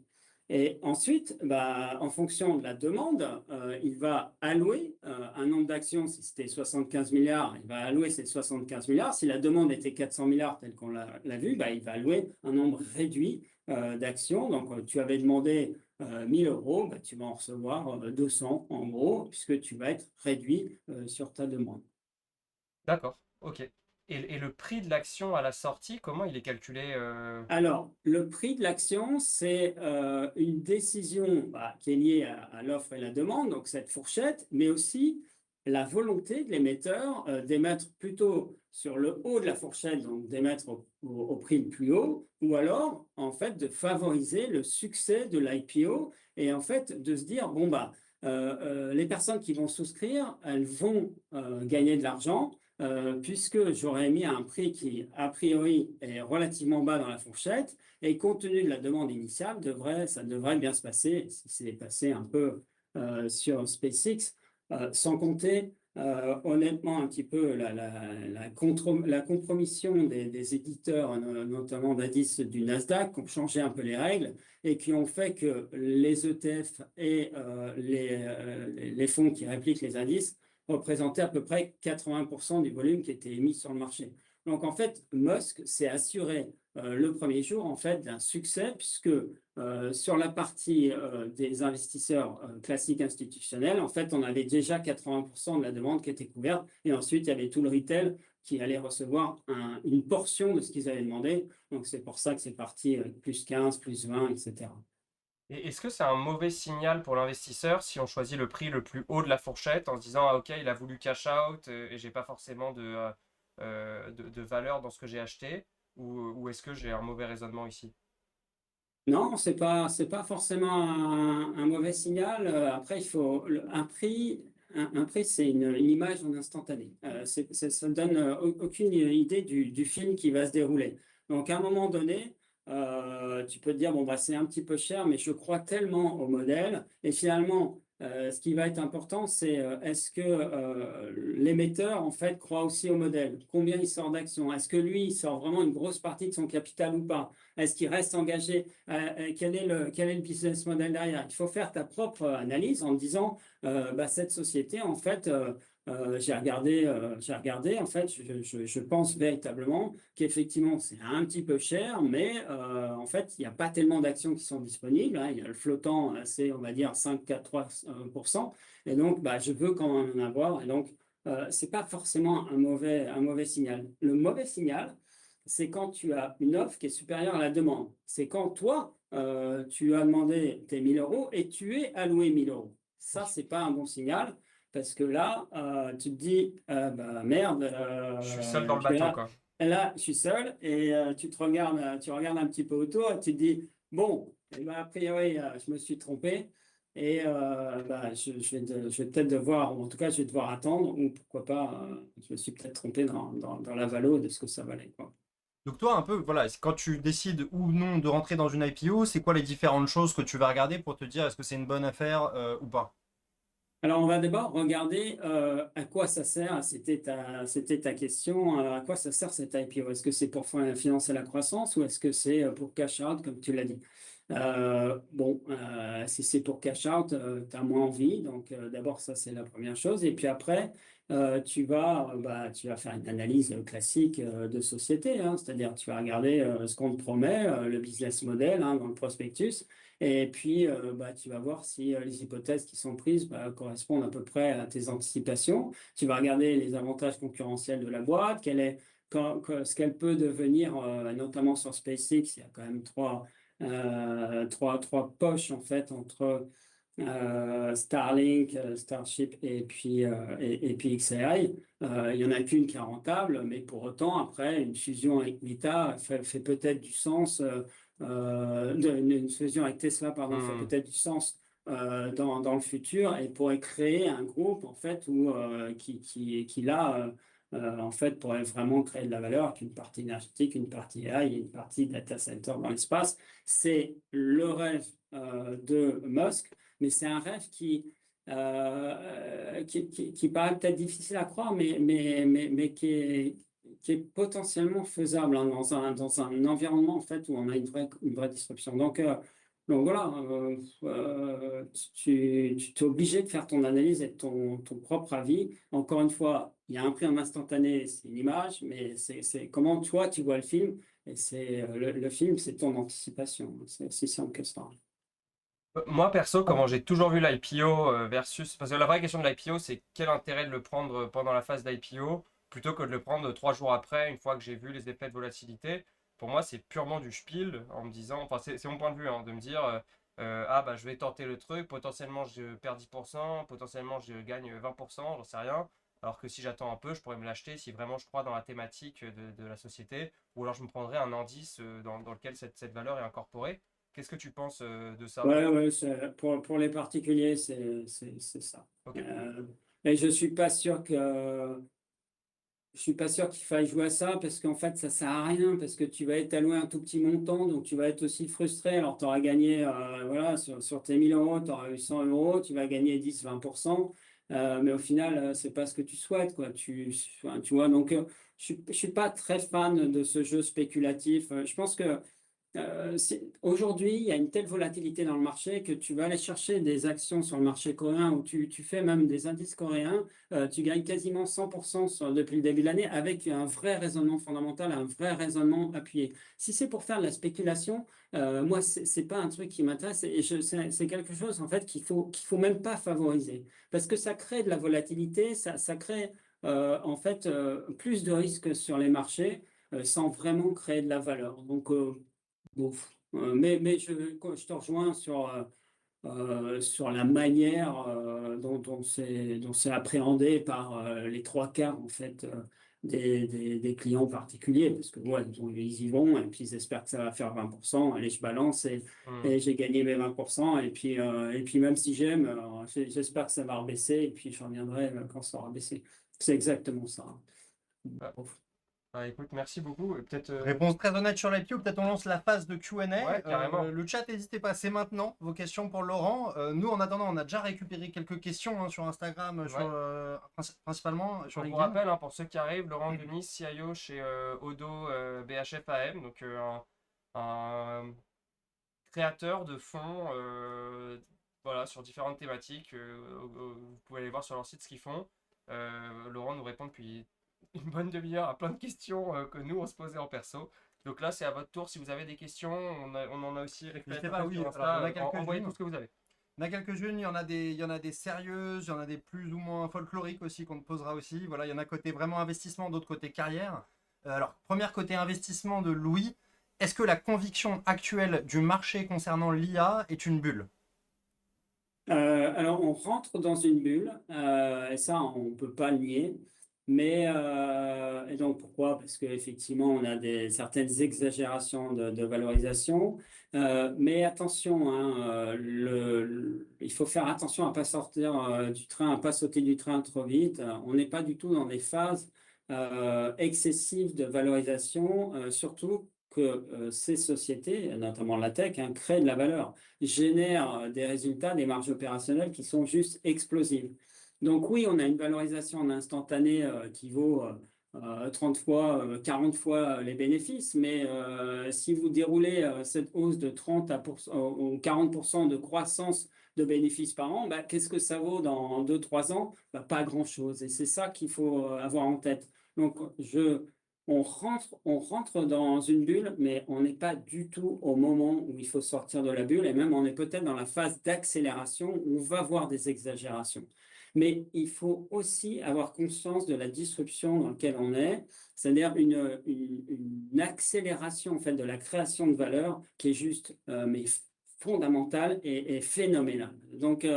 Et ensuite, en fonction de la demande, il va allouer un nombre d'actions. Si c'était 75 milliards, il va allouer ces 75 milliards. Si la demande était 400 milliards, tel qu'on l'a vu, il va allouer un nombre réduit d'actions. Donc, tu avais demandé 1000 euros, tu vas en recevoir 200 en gros, puisque tu vas être réduit sur ta demande. D'accord, ok. Et le prix de l'action à la sortie, comment il est calculé Alors, le prix de l'action, c'est une décision qui est liée à l'offre et la demande, donc cette fourchette, mais aussi la volonté de l'émetteur d'émettre plutôt sur le haut de la fourchette, donc d'émettre au prix le plus haut, ou alors, en fait, de favoriser le succès de l'IPO et en fait de se dire, bon, les personnes qui vont souscrire, elles vont gagner de l'argent puisque j'aurais mis un prix qui, a priori, est relativement bas dans la fourchette, et compte tenu de la demande initiale, ça devrait bien se passer, si c'est passé un peu sur SpaceX, sans compter honnêtement un petit peu la compromission des éditeurs, notamment d'indices du Nasdaq, qui ont changé un peu les règles et qui ont fait que les ETF et les fonds qui répliquent les indices représentait à peu près 80% du volume qui était émis sur le marché. Donc en fait, Musk s'est assuré le premier jour en fait d'un succès puisque sur la partie des investisseurs classiques institutionnels, en fait, on avait déjà 80% de la demande qui était couverte et ensuite il y avait tout le retail qui allait recevoir une portion de ce qu'ils avaient demandé. Donc c'est pour ça que c'est parti plus 15, plus 20, etc. Et est-ce que c'est un mauvais signal pour l'investisseur si on choisit le prix le plus haut de la fourchette en se disant, ah ok, il a voulu cash out et j'ai pas forcément de valeur dans ce que j'ai acheté, ou est-ce que j'ai un mauvais raisonnement ici? Non, c'est pas forcément un mauvais signal. Après, il faut un prix, c'est une image en instantané. Ça ne donne aucune idée du film qui va se dérouler. Donc, à un moment donné, tu peux te dire, bon, c'est un petit peu cher, mais je crois tellement au modèle. Et finalement, Ce qui va être important, c'est est-ce que l'émetteur, en fait, croit aussi au modèle? Combien il sort d'actions? Est-ce que lui, il sort vraiment une grosse partie de son capital ou pas? Est-ce qu'il reste engagé? Quel est le business model derrière? Il faut faire ta propre analyse en te disant, bah, cette société, en fait, en fait, je pense véritablement qu'effectivement, c'est un petit peu cher, mais en fait, il n'y a pas tellement d'actions qui sont disponibles, hein. Il y a le flottant, c'est, on va dire, 5, 4, 3%. Et donc, bah, je veux quand même en avoir. Et donc, c'est pas forcément un mauvais signal. Le mauvais signal, c'est quand tu as une offre qui est supérieure à la demande. C'est quand toi, tu as demandé tes 1000 euros et tu es alloué 1000 euros. Ça, c'est pas un bon signal. Parce que là, tu te dis, bah, merde, Je suis seul dans le je vais bateau, là, quoi. et là, je suis seul, et tu regardes un petit peu autour, et tu te dis, bon, eh ben, a priori, je me suis trompé, et bah, je vais peut-être devoir, ou en tout cas, je vais devoir attendre, ou pourquoi pas, je me suis peut-être trompé dans la valo de ce que ça valait, quoi. Donc toi, un peu, voilà, quand tu décides ou non de rentrer dans une IPO, c'est quoi les différentes choses que tu vas regarder pour te dire est-ce que c'est une bonne affaire ou pas? Alors, on va d'abord regarder à quoi ça sert. C'était ta question. À quoi ça sert cette IPO? Est-ce que c'est pour financer la croissance ou est-ce que c'est pour cash out, comme tu l'as dit? Bon, si c'est pour cash out, tu as moins envie. Donc, d'abord, ça, c'est la première chose. Et puis après, tu vas faire une analyse classique de société, hein. C'est-à-dire, tu vas regarder ce qu'on te promet, le business model, hein, dans le prospectus. Et puis, tu vas voir si les hypothèses qui sont prises correspondent à peu près à tes anticipations. Tu vas regarder les avantages concurrentiels de la boîte, ce qu'elle peut devenir, notamment sur SpaceX. Il y a quand même trois poches en fait entre Starlink, Starship et puis XAI. Il y en a qu'une qui est rentable, mais pour autant, après, une fusion avec Meta fait peut-être du sens. Une fusion avec Tesla, pardon, fait Hmm. peut-être du sens dans le futur et pourrait créer un groupe en fait qui là en fait pourrait vraiment créer de la valeur avec une partie énergétique, une partie AI et une partie data center dans l'espace. C'est le rêve de Musk, mais c'est un rêve qui paraît peut-être difficile à croire, mais qui est potentiellement faisable, hein, dans un environnement en fait où on a une vraie disruption. Donc voilà, tu es obligé de faire ton analyse et ton propre avis. Encore une fois, il y a un prix en instantané, c'est une image, mais c'est comment toi tu vois le film. Et c'est le film, c'est ton anticipation. C'est aussi simple que ça. Moi, perso, comment j'ai toujours vu l'IPO versus... Parce que la vraie question de l'IPO, c'est quel intérêt de le prendre pendant la phase d'IPO plutôt que de le prendre 3 jours après, une fois que j'ai vu les effets de volatilité. Pour moi, c'est purement du spiel en me disant... Enfin, c'est mon point de vue, hein, de me dire... ah, bah, je vais tenter le truc, potentiellement je perds 10%, potentiellement je gagne 20%, j'en sais rien. Alors que si j'attends un peu, je pourrais me l'acheter si vraiment je crois dans la thématique de la société, ou alors je me prendrais un indice dans lequel cette valeur est incorporée. Qu'est-ce que tu penses de ça? Ouais, ouais, pour les particuliers, c'est ça. Ok. Euh, et je suis pas sûr qu'il faille jouer à ça parce qu'en fait, ça sert à rien parce que tu vas être alloué un tout petit montant, donc tu vas être aussi frustré. Alors, tu auras gagné, voilà, sur tes 1000 euros, tu auras eu 100 euros, tu vas gagner 10-20%. Mais au final, c'est pas ce que tu souhaites, quoi. Enfin, tu vois, donc, je suis pas très fan de ce jeu spéculatif. Je pense que aujourd'hui, il y a une telle volatilité dans le marché que tu vas aller chercher des actions sur le marché coréen ou tu fais même des indices coréens, tu gagnes quasiment 100% depuis le début de l'année avec un vrai raisonnement fondamental, un vrai raisonnement appuyé. Si c'est pour faire de la spéculation, moi, c'est pas un truc qui m'intéresse et c'est quelque chose en fait qu'il faut même pas favoriser parce que ça crée de la volatilité, ça crée en fait plus de risques sur les marchés sans vraiment créer de la valeur. Donc, bon, mais je te rejoins sur la manière dont c'est appréhendé par les trois quarts en fait des clients particuliers, parce que ouais, ils y vont et puis ils espèrent que ça va faire 20%. Allez, je balance Hmm. et j'ai gagné mes 20%. Et puis même si j'aime, j'espère que ça va rebaisser et puis je reviendrai quand ça aura baissé. C'est exactement ça. Ah. Ah, écoute, merci beaucoup. Et peut-être. Réponse très honnête sur l'IPO, peut-être on lance la phase de Q&A. Ouais, carrément. Le chat, n'hésitez pas, c'est maintenant vos questions pour Laurent. Nous, en attendant, on a déjà récupéré quelques questions sur Instagram, Ouais. principalement sur On vous LinkedIn. rappelle, hein, pour ceux qui arrivent, Laurent Denis, CIO chez Odo BHFAM, donc un créateur de fonds voilà, sur différentes thématiques. Vous pouvez aller voir sur leur site ce qu'ils font. Laurent nous répond depuis une bonne demi-heure à plein de questions que nous, on se posait en perso. Donc là, c'est à votre tour. Si vous avez des questions, on en a aussi récupéré N'hésitez pas, oui, sur alors, Insta. on a quelques-unes. Envoyez tout ce que vous avez. Il y en a quelques-unes, il y en a des sérieuses, il y en a des plus ou moins folkloriques aussi qu'on te posera aussi. Voilà, il y en a côté vraiment investissement, d'autres côté carrière. Alors, première côté investissement de Louis, est-ce que la conviction actuelle du marché concernant l'IA est une bulle? Alors, on rentre dans une bulle, et ça, on ne peut pas le nier. Mais, et donc, pourquoi? Parce qu'effectivement, on a certaines exagérations de valorisation. Mais attention, hein, il faut faire attention à ne pas sortir du train, à ne pas sauter du train trop vite. On n'est pas du tout dans des phases excessives de valorisation, surtout que ces sociétés, notamment la tech, hein, créent de la valeur, génèrent des résultats, des marges opérationnelles qui sont juste explosives. Donc oui, on a une valorisation en instantané qui vaut 30 fois, 40 fois les bénéfices, mais si vous déroulez cette hausse de 30 ou 40% de croissance de bénéfices par an, bah, qu'est-ce que ça vaut dans 2, 3 ans? Bah, pas grand-chose. Et c'est ça qu'il faut avoir en tête. Donc, on rentre dans une bulle, mais on n'est pas du tout au moment où il faut sortir de la bulle, et même on est peut-être dans la phase d'accélération où on va voir des exagérations. Mais il faut aussi avoir conscience de la disruption dans laquelle on est, c'est-à-dire une accélération en fait de la création de valeur qui est juste mais fondamentale et phénoménale. Donc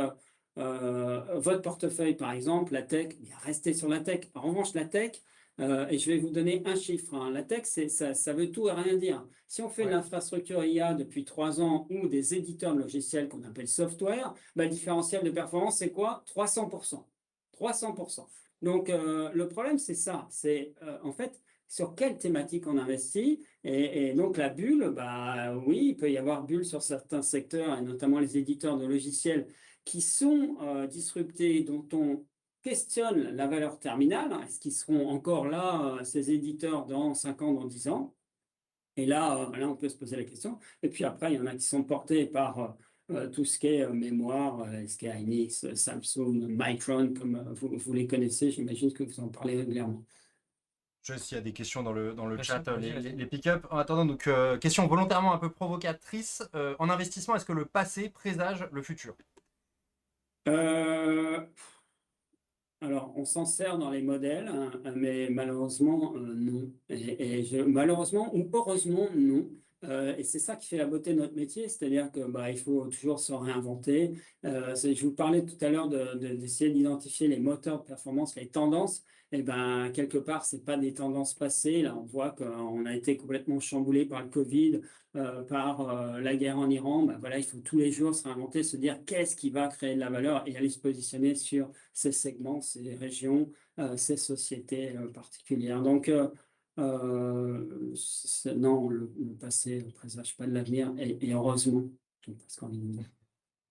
votre portefeuille, par exemple, la tech, restez sur la tech. En revanche, la tech, et je vais vous donner un chiffre, hein. La tech, ça veut tout et rien dire. Si on fait de Ouais. l'infrastructure IA depuis 3 ans ou des éditeurs de logiciels qu'on appelle software, bah, le différentiel de performance, c'est quoi? 300%. 300%. Donc, le problème, c'est ça. C'est en fait sur quelle thématique on investit. Et donc, la bulle, bah, oui, il peut y avoir bulle sur certains secteurs, et notamment les éditeurs de logiciels qui sont disruptés, dont on questionne la valeur terminale. Est-ce qu'ils seront encore là, ces éditeurs, dans 5 ans, dans 10 ans? Et là, on peut se poser la question. Et puis après, il y en a qui sont portés par tout ce qui est mémoire, SK Hynix, Samsung, Micron, comme vous les connaissez. J'imagine que vous en parlez régulièrement. Je sais s'il y a des questions dans le Bien chat, sûr, vas-y, vas-y. les pick-up. En attendant, donc, question volontairement un peu provocatrice. En investissement, est-ce que le passé présage le futur? Euh, Alors, on s'en sert dans les modèles, hein, mais malheureusement, non. Malheureusement ou heureusement, non. Et c'est ça qui fait la beauté de notre métier, c'est-à-dire que bah, il faut toujours se réinventer. Je vous parlais tout à l'heure d'essayer d'identifier les moteurs de performance, les tendances. Et ben quelque part, c'est pas des tendances passées. Là, on voit qu'on a été complètement chamboulé par le Covid, par la guerre en Iran. Ben, voilà, il faut tous les jours se réinventer, se dire qu'est-ce qui va créer de la valeur et aller se positionner sur ces segments, ces régions, ces sociétés particulières. Donc, non, le passé ne présage pas de l'avenir, et heureusement, parce qu'on est.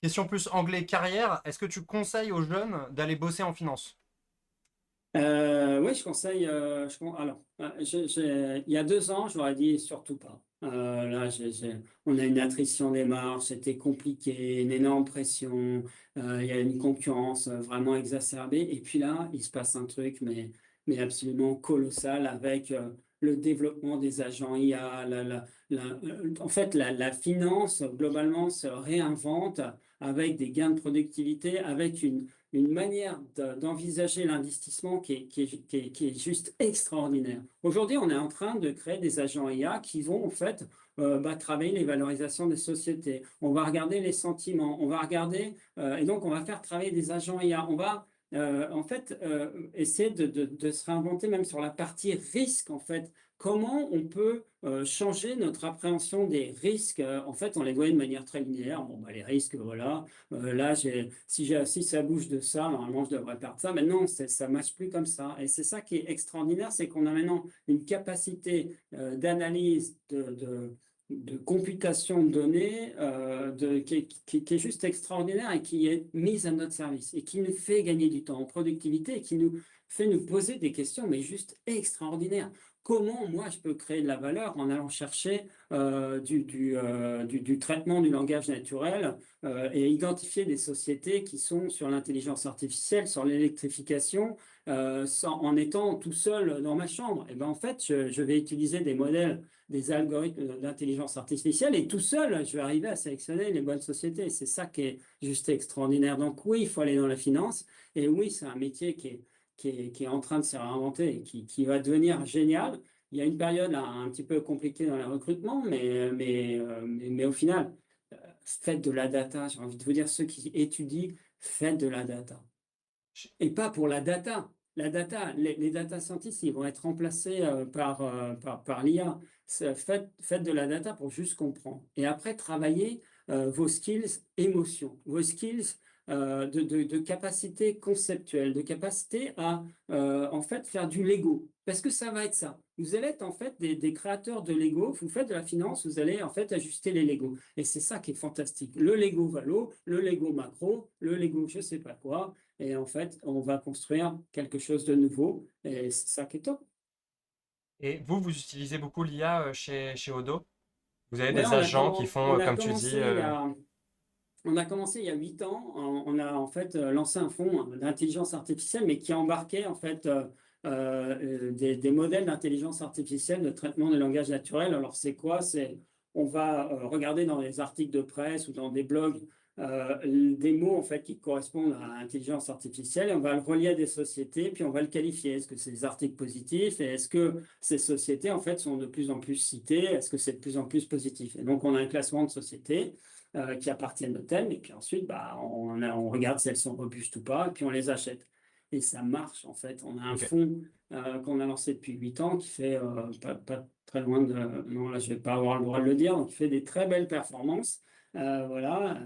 Question plus anglais carrière. Est-ce que tu conseilles aux jeunes d'aller bosser en finance? Oui, je conseille. Alors, il y a 2 ans, j'aurais dit surtout pas. Là, on a une attrition des marges, c'était compliqué, une énorme pression, il y a une concurrence vraiment exacerbée. Et puis là, il se passe un truc, mais absolument colossal avec le développement des agents IA. En fait, la finance, globalement, se réinvente avec des gains de productivité, avec une manière d'envisager l'investissement qui est juste extraordinaire. Aujourd'hui, on est en train de créer des agents IA qui vont en fait bah, travailler les valorisations des sociétés. On va regarder les sentiments, on va regarder, et donc on va faire travailler des agents IA. On va en fait essayer de se réinventer même sur la partie risque en fait comment on peut changer notre appréhension des risques. En fait, on les voyait de manière très linéaire. Bon, bah, les risques, voilà. Là, si ça bouge de ça, normalement, je devrais perdre ça. Mais non, ça marche plus comme ça. Et c'est ça qui est extraordinaire, c'est qu'on a maintenant une capacité d'analyse, de computation de données qui est juste extraordinaire et qui est mise à notre service et qui nous fait gagner du temps en productivité et qui nous fait nous poser des questions, mais juste extraordinaires. Comment moi je peux créer de la valeur en allant chercher du traitement du langage naturel et identifier des sociétés qui sont sur l'intelligence artificielle, sur l'électrification, en étant tout seul dans ma chambre. Et ben en fait, je vais utiliser des modèles, des algorithmes d'intelligence artificielle et tout seul, je vais arriver à sélectionner les bonnes sociétés. C'est ça qui est juste extraordinaire. Donc oui, il faut aller dans la finance et oui, c'est un métier qui est en train de se réinventer et qui va devenir génial. Il y a une période là, un petit peu compliquée dans le recrutement, mais au final, faites de la data. J'ai envie de vous dire, ceux qui étudient, faites de la data. Et pas pour la data. La data, les data scientists, ils vont être remplacés par l'IA. Faites de la data pour juste comprendre. Et après, travaillez vos skills émotion, vos skills de capacité conceptuelle, de capacité à en fait faire du Lego. Parce que ça va être ça. Vous allez être en fait des créateurs de Lego. Vous faites de la finance, vous allez en fait ajuster les Lego. Et c'est ça qui est fantastique. Le Lego Valo, le Lego macro, le Lego je sais pas quoi. Et en fait, on va construire quelque chose de nouveau. Et c'est ça qui est top. Et vous utilisez beaucoup l'IA chez Odo? Vous avez Ouais, des agents qui font, on a comme tu dis, commencé on a commencé il y a 8 ans. On a en fait lancé un fonds d'intelligence artificielle, mais qui embarquait en fait des modèles d'intelligence artificielle de traitement des langages naturels. Alors c'est quoi? On va regarder dans les articles de presse ou dans des blogs des mots en fait qui correspondent à l'intelligence artificielle et on va le relier à des sociétés puis on va le qualifier. Est-ce que c'est des articles positifs et est-ce que ces sociétés en fait sont de plus en plus citées? Est-ce que c'est de plus en plus positif? Et donc on a un classement de sociétés qui appartiennent au thème et puis ensuite bah, on regarde si elles sont robustes ou pas et puis on les achète. Et ça marche en fait. On a un ok. fonds qu'on a lancé depuis 8 ans qui fait pas très loin de... Non, là je vais pas avoir le droit de le dire. Donc, qui fait des très belles performances. Voilà,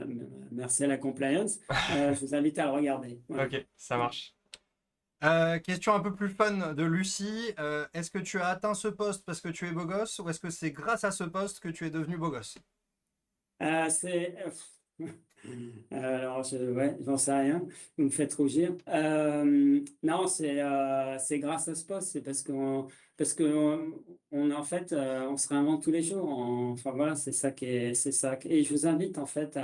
merci à la compliance. Je vous invite à le regarder. Voilà. Ok, ça marche. Question un peu plus fun de Lucie. Est-ce que tu as atteint ce poste parce que tu es beau gosse ou est-ce que c'est grâce à ce poste que tu es devenu beau gosse? C'est. Alors, ouais, j'en sais rien. Vous me faites rougir. Non, c'est grâce à ce poste. C'est parce que en fait, on se réinvente tous les jours. Enfin voilà, c'est ça. Et je vous invite en fait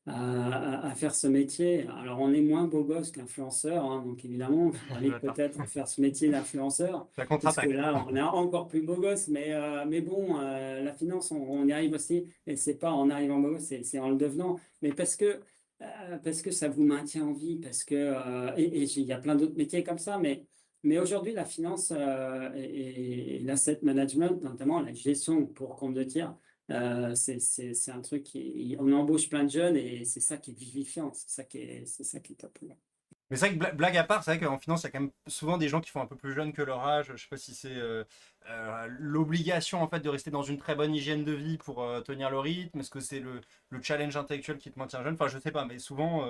à faire ce métier. Alors, on est moins beau gosse qu'influenceur, hein, donc évidemment, je vous invite D'accord. peut-être à faire ce métier d'influenceur. La Parce que contre-attaque. là, on est encore plus beau gosse, mais bon, la finance, on y arrive aussi, et c'est pas en arrivant beau gosse, c'est en le devenant, mais parce que ça vous maintient en vie, parce que, et il y a plein d'autres métiers comme ça, mais aujourd'hui, la finance et l'asset management, notamment la gestion pour compte de tiers, c'est un truc on embauche plein de jeunes et c'est ça qui est vivifiant, c'est ça qui est top. Mais c'est vrai que blague à part, c'est vrai qu'en finance, il y a quand même souvent des gens qui font un peu plus jeunes que leur âge. Je sais pas si c'est l'obligation en fait de rester dans une très bonne hygiène de vie pour tenir le rythme. Est-ce que c'est le challenge intellectuel qui te maintient jeune? Enfin, je sais pas, mais souvent,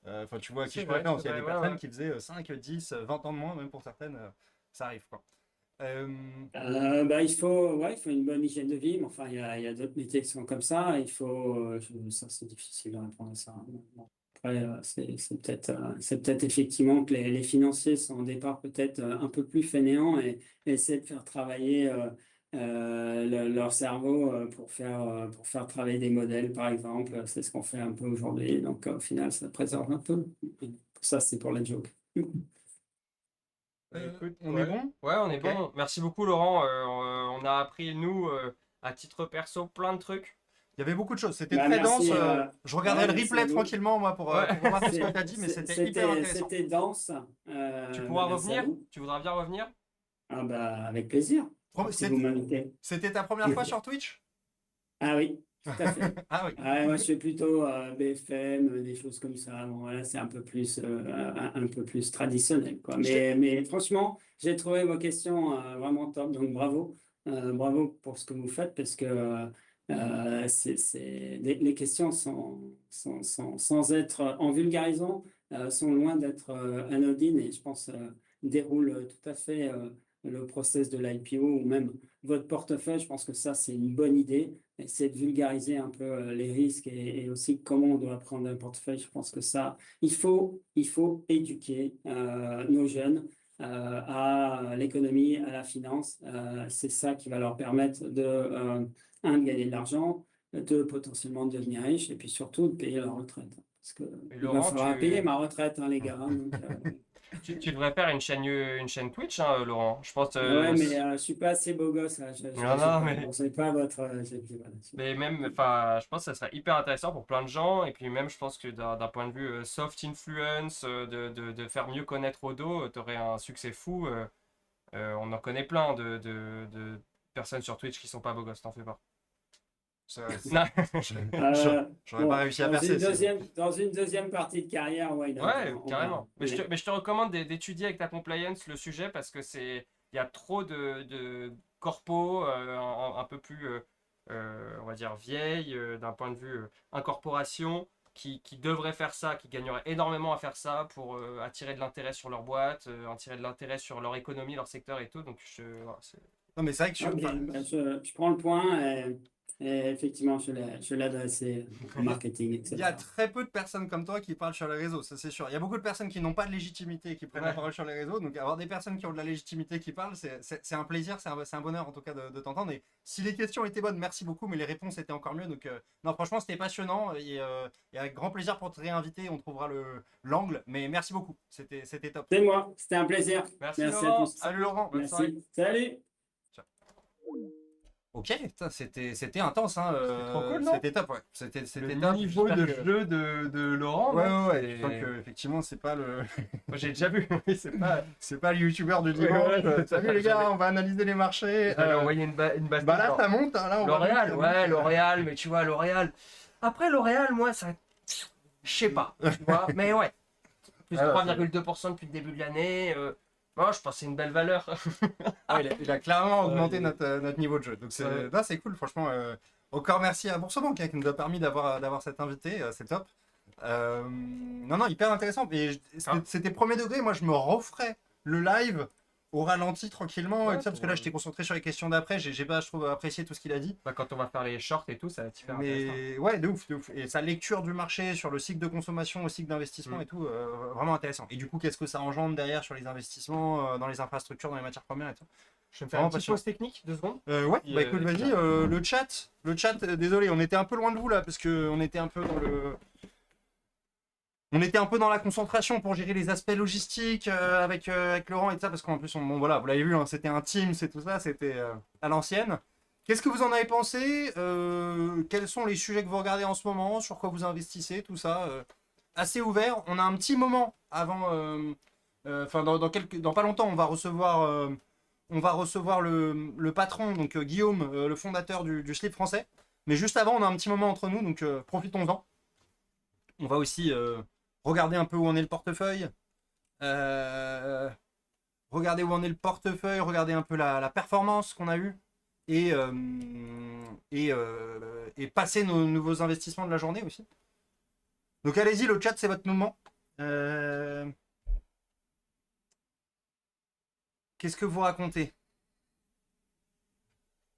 enfin, tu vois à qui je fais référence. Il y a des Ouais, personnes ouais. qui faisaient 5, 10, 20 ans de moins, même pour certaines, ça arrive quoi. Euh, Bah, il faut une bonne hygiène de vie, mais enfin, il y a d'autres métiers qui sont comme ça. Ça, c'est difficile de répondre à ça. Bon. Après, c'est peut-être effectivement que les financiers sont au départ peut-être un peu plus fainéants et essaient de faire travailler leur cerveau pour faire travailler des modèles, par exemple. C'est ce qu'on fait un peu aujourd'hui. Donc, au final, ça préserve un peu. Ça, c'est pour la joke. Bah, écoute, on est ouais. bon? Ouais, on est Ok. bon. Merci beaucoup, Laurent. On a appris, nous, à titre perso, plein de trucs. Il y avait beaucoup de choses. C'était Bah, très dense. merci. Je regarderai Ouais, le merci à replay vous. tranquillement, moi, Ouais. pour remarquer ce que tu as dit, mais c'était hyper intéressant. C'était dense. Tu Bah, pourras merci à revenir? vous. Tu voudras bien revenir? Ah bah, avec plaisir, si vous C'était m'invitez. c'était ta première fois sur Twitch? Ah oui, tout à fait. Ah oui. Ah, moi, je fais plutôt BFM, des choses comme ça. Bon, voilà, c'est un peu plus traditionnel, quoi. Je t'ai- Mais franchement, j'ai trouvé vos questions vraiment top, donc bravo. bravo pour ce que vous faites parce que les questions sans être en vulgarisant, sont loin d'être anodines et je pense déroulent tout à fait le process de l'IPO ou même votre portefeuille. Je pense que ça, c'est une bonne idée. C'est de vulgariser un peu les risques et aussi comment on doit prendre un portefeuille. Je pense que ça, il faut éduquer nos jeunes à l'économie, à la finance. C'est ça qui va leur permettre de gagner de l'argent, de potentiellement devenir riche et puis surtout de payer leur retraite. Parce que Et il va Laurent, falloir payer ma retraite, hein, les gars. Hein, donc, tu devrais faire une chaîne Twitch, hein, Laurent. Je pense. ouais, mais je suis pas assez beau gosse. Là. Non, non, mais. Bon, c'est pas votre. J'ai pas là-dessus. Mais même, enfin, je pense que ça serait hyper intéressant pour plein de gens. Et puis même, je pense que d'un point de vue soft influence, de faire mieux connaître Odo, tu aurais un succès fou. On en connaît plein de personnes sur Twitch qui sont pas beaux gosses, t'en fais pas. Non. J'aurais pas réussi à percer. Dans une deuxième partie de carrière, ouais, Ouais, on carrément. verra. Mais je te recommande d'étudier avec ta compliance le sujet parce que il y a trop de corpos un peu plus, on va dire, vieilles d'un point de vue incorporation qui devraient faire ça, qui gagneraient énormément à faire ça pour attirer de l'intérêt sur leur boîte, attirer de l'intérêt sur leur économie, leur secteur et tout. Donc, voilà, Non, mais c'est vrai que Ok, bah, je prends le point et effectivement, je l'ai adressé au marketing, il y a etc. très peu de personnes comme toi qui parlent sur les réseaux, ça c'est sûr. Il y a beaucoup de personnes qui n'ont pas de légitimité et qui prennent la Ouais. parole sur les réseaux. Donc avoir des personnes qui ont de la légitimité qui parlent, c'est un plaisir, c'est un bonheur en tout cas de t'entendre. Et si les questions étaient bonnes, merci beaucoup, mais les réponses étaient encore mieux. Donc non, franchement, c'était passionnant et avec grand plaisir pour te réinviter, on trouvera l'angle. Mais merci beaucoup, c'était top. C'est moi, c'était un plaisir. Merci Merci à Laurent. tous. Salut Laurent, Bonne soirée. Merci. Salut. ciao. Ok, putain, c'était intense, hein. Trop cool, non? C'était top, ouais. C'était Le top. niveau de J'espère que- jeu de Laurent, Ouais, mec, ouais, ouais. Je sens c'est- que effectivement, c'est pas le. Moi, j'ai déjà vu, mais C'est pas le youtubeur du Ouais, dimanche. ouais, Salut les gars, j'avais- on va analyser les marchés. j'avais envoyé une base. Bah là, ça monte. Hein, là, on va L'Oréal, monter, ouais, L'Oréal, mais tu vois, L'Oréal. Après, L'Oréal, moi, ça. Je sais pas, tu vois, mais ouais. Plus Alors, 3,2% depuis le début de l'année. Moi, je pense que c'est une belle valeur. Ouais, il a clairement Ouais, augmenté il- notre niveau de jeu. Donc c'est Ouais. là, c'est cool, franchement. Encore merci à Boursorama qui nous a permis d'avoir cet invité. C'est top. Non, non, hyper intéressant. Et Ah. c'était premier degré. Moi, je me referais le live au ralenti tranquillement Ouais, et tout ça, parce que là, j'étais concentré sur les questions d'après. J'ai pas, je trouve, apprécié tout ce qu'il a dit. Bah, quand on va faire les shorts et tout, ça va être super intéressant. Mais ouais, de ouf, de ouf. Et sa lecture du marché sur le cycle de consommation, le cycle d'investissement Mm. et tout, vraiment intéressant. Et du coup, qu'est-ce que ça engendre derrière sur les investissements, dans les infrastructures, dans les matières premières et tout. Je vais me faire une Vraiment petite passionnant. pause technique, 2 secondes. Ouais, Et, bah écoute, vas-y, tiens. le chat, désolé, on était un peu loin de vous là, parce que on était un peu dans le. On était un peu dans la concentration pour gérer les aspects logistiques avec Laurent et tout ça, parce qu'en plus, bon voilà, vous l'avez vu, hein, c'était un team, c'est tout ça, c'était à l'ancienne. Qu'est-ce que vous en avez pensé? Quels sont les sujets que vous regardez en ce moment? Sur quoi vous investissez? Tout ça. Assez ouvert. On a un petit moment avant. Enfin, dans pas longtemps, on va recevoir le patron, donc Guillaume, le fondateur du slip français. Mais juste avant, on a un petit moment entre nous, donc profitons-en. On va aussi regarder un peu où en est le portefeuille. Regarder où en est le portefeuille, regarder un peu la performance qu'on a eue. Et passer nos nouveaux investissements de la journée aussi. Donc allez-y, le chat, c'est votre moment. Qu'est-ce que vous racontez?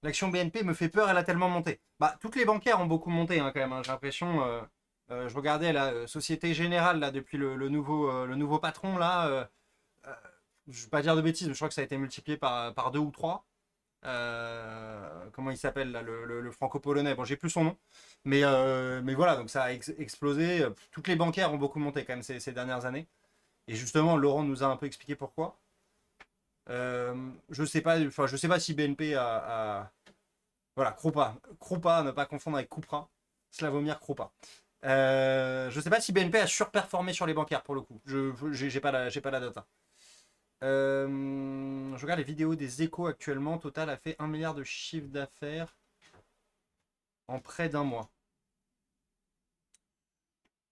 L'action BNP me fait peur, elle a tellement monté. Bah, toutes les bancaires ont beaucoup monté hein, quand même. Hein, j'ai l'impression. Je regardais la Société Générale là depuis le nouveau patron là. Je vais pas dire de bêtises, mais je crois que ça a été multiplié par 2 ou 3. Comment il s'appelle là, le franco-polonais. Bon, j'ai plus son nom. Mais voilà, donc ça a explosé. Toutes les bancaires ont beaucoup monté quand même ces dernières années. Et justement, Laurent nous a un peu expliqué pourquoi. Je sais pas si BNP voilà, Krupa, ne pas confondre avec Cupra, Slavomir Krupa. Je sais pas si BNP a surperformé sur les bancaires pour le coup. J'ai pas la data. Je regarde les vidéos des Échos actuellement. Total a fait 1 milliard de chiffre d'affaires en près d'un mois.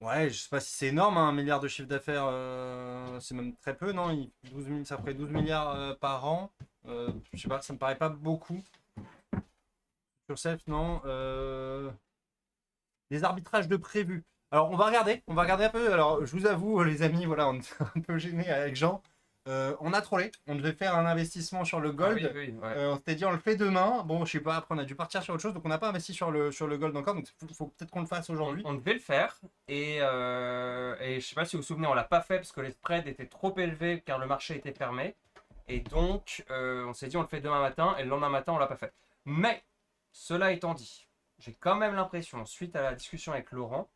Ouais, je sais pas si c'est énorme, hein, 1 milliard de chiffre d'affaires, c'est même très peu, non? 12 000, ça ferait 12 milliards par an. Je sais pas, ça me paraît pas beaucoup. Sur Self, non. Des arbitrages de prévus. Alors, on va regarder un peu. Alors, je vous avoue, les amis, voilà, on est un peu gênés avec Jean. On a trollé. On devait faire un investissement sur le Ah oui, gold. oui, ouais. On s'était dit, on le fait demain. Bon, je sais pas, après, on a dû partir sur autre chose. Donc, on n'a pas investi sur le gold encore. Donc, faut peut-être qu'on le fasse aujourd'hui. On devait le faire et je sais pas si vous vous souvenez, on l'a pas fait parce que les spreads étaient trop élevés car le marché était fermé. Et donc, on s'est dit on le fait demain matin et le lendemain matin on l'a pas fait. Mais, cela étant dit, j'ai quand même l'impression, suite à la discussion avec Laurent,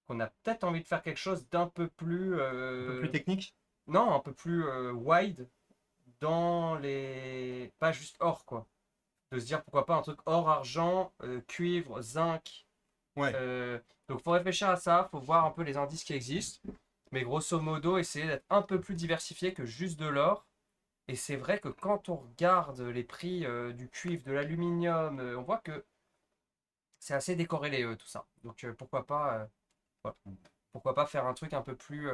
qu'on a peut-être envie de faire quelque chose d'un peu plus, Un peu plus technique. non, un peu plus wide dans les, pas juste or quoi. De se dire pourquoi pas un truc or, argent, cuivre, zinc. Ouais. Donc faut réfléchir à ça, faut voir un peu les indices qui existent. Mais grosso modo, essayer d'être un peu plus diversifié que juste de l'or. Et c'est vrai que quand on regarde les prix du cuivre, de l'aluminium, on voit que c'est assez décorrélé tout ça. Donc voilà. Pourquoi pas faire un truc un peu plus,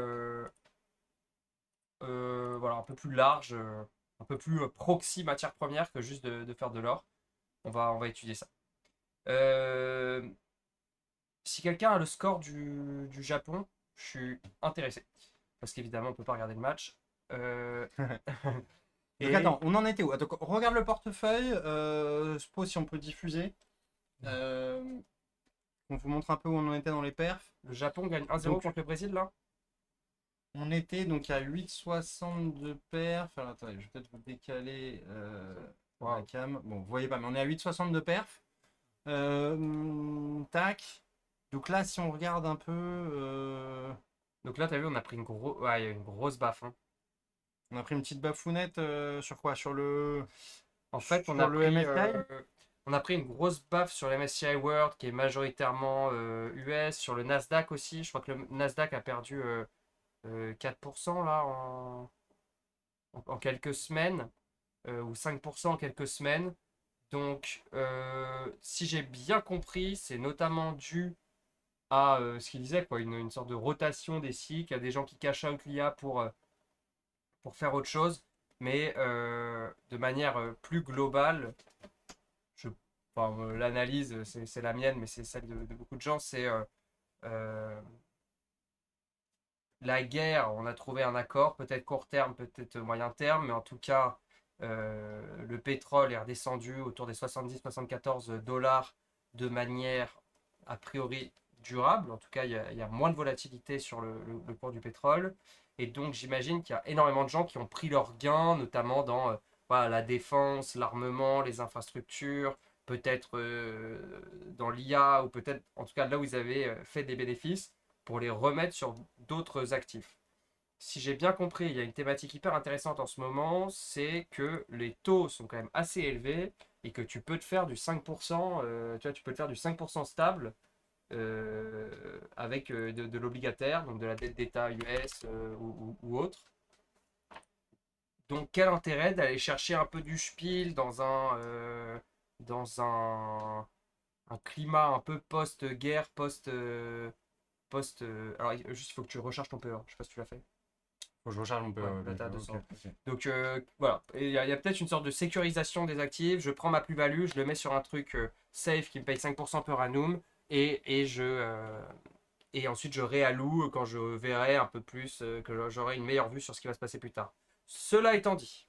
voilà, un peu plus large, un peu plus proxy matière première que juste de faire de l'or. On va étudier ça. Euh, Si quelqu'un a le score du Japon, je suis intéressé. Parce qu'évidemment, on peut pas regarder le match. Euh, Donc, et attends, on en était où? Attends, on regarde le portefeuille. Spo, si on peut diffuser. On vous montre un peu où on en était dans les perfs. le Japon gagne 1-0 Donc, contre le Brésil, là. on était donc à 8,60 de perf. Alors attendez, je vais peut-être vous décaler la Wow. cam. Bon, vous voyez pas, mais on est à 8,60 de perf. Tac. Donc là, si on regarde un peu, Donc là, t'as vu, on a pris ouais, il y a une grosse baffe, hein. on a pris une petite bafounette sur quoi? En fait, Sur le MSCI? on a pris une grosse baffe sur le MSCI World, qui est majoritairement US, sur le Nasdaq aussi. Je crois que le Nasdaq a perdu 4% là en quelques semaines, ou 5% en quelques semaines. Donc, si j'ai bien compris, c'est notamment dû à ce qu'il disait, quoi, une sorte de rotation des cycles. Il y a des gens qui cash out l'IA pour faire autre chose, mais de manière plus globale, je, enfin, l'analyse, c'est la mienne, mais c'est celle de beaucoup de gens, c'est euh, la guerre, on a trouvé un accord, peut-être court terme, peut-être moyen terme, mais en tout cas, le pétrole est redescendu autour des 70-74 dollars de manière a priori durable. En tout cas, il y a moins de volatilité sur le cours du pétrole. Et donc, j'imagine qu'il y a énormément de gens qui ont pris leurs gains, notamment dans voilà, la défense, l'armement, les infrastructures, peut-être dans l'IA, ou peut-être en tout cas là où ils avaient fait des bénéfices pour les remettre sur d'autres actifs. Si j'ai bien compris, il y a une thématique hyper intéressante en ce moment, c'est que les taux sont quand même assez élevés et que tu peux te faire du 5%, tu vois, tu peux te faire du 5% stable avec de l'obligataire, donc de la dette d'État US ou autre. Donc quel intérêt d'aller chercher un peu du spiel dans un climat un peu post-guerre, alors, juste, il faut que tu recharges ton PE. Je sais pas si tu l'as fait. Faut que je recharge mon peu. Ouais, Ouais, là, ok, t'as ok, 200. ok. Donc, voilà. Et il y a peut-être une sorte de sécurisation des actifs. Je prends ma plus-value, je le mets sur un truc safe qui me paye 5% per annum. Et ensuite, je réalloue quand je verrai un peu plus, que j'aurai une meilleure vue sur ce qui va se passer plus tard. Cela étant dit,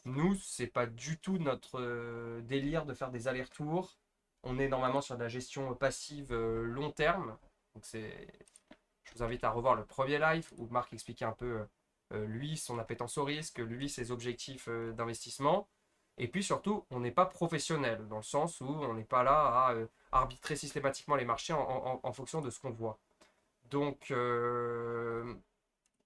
nous, c'est pas du tout notre délire de faire des allers-retours. On est normalement sur de la gestion passive long terme. Donc, je vous invite à revoir le premier live où Marc expliquait un peu, lui, son appétence au risque, lui, ses objectifs d'investissement. Et puis surtout, on n'est pas professionnel, dans le sens où on n'est pas là à arbitrer systématiquement les marchés en fonction de ce qu'on voit. Donc,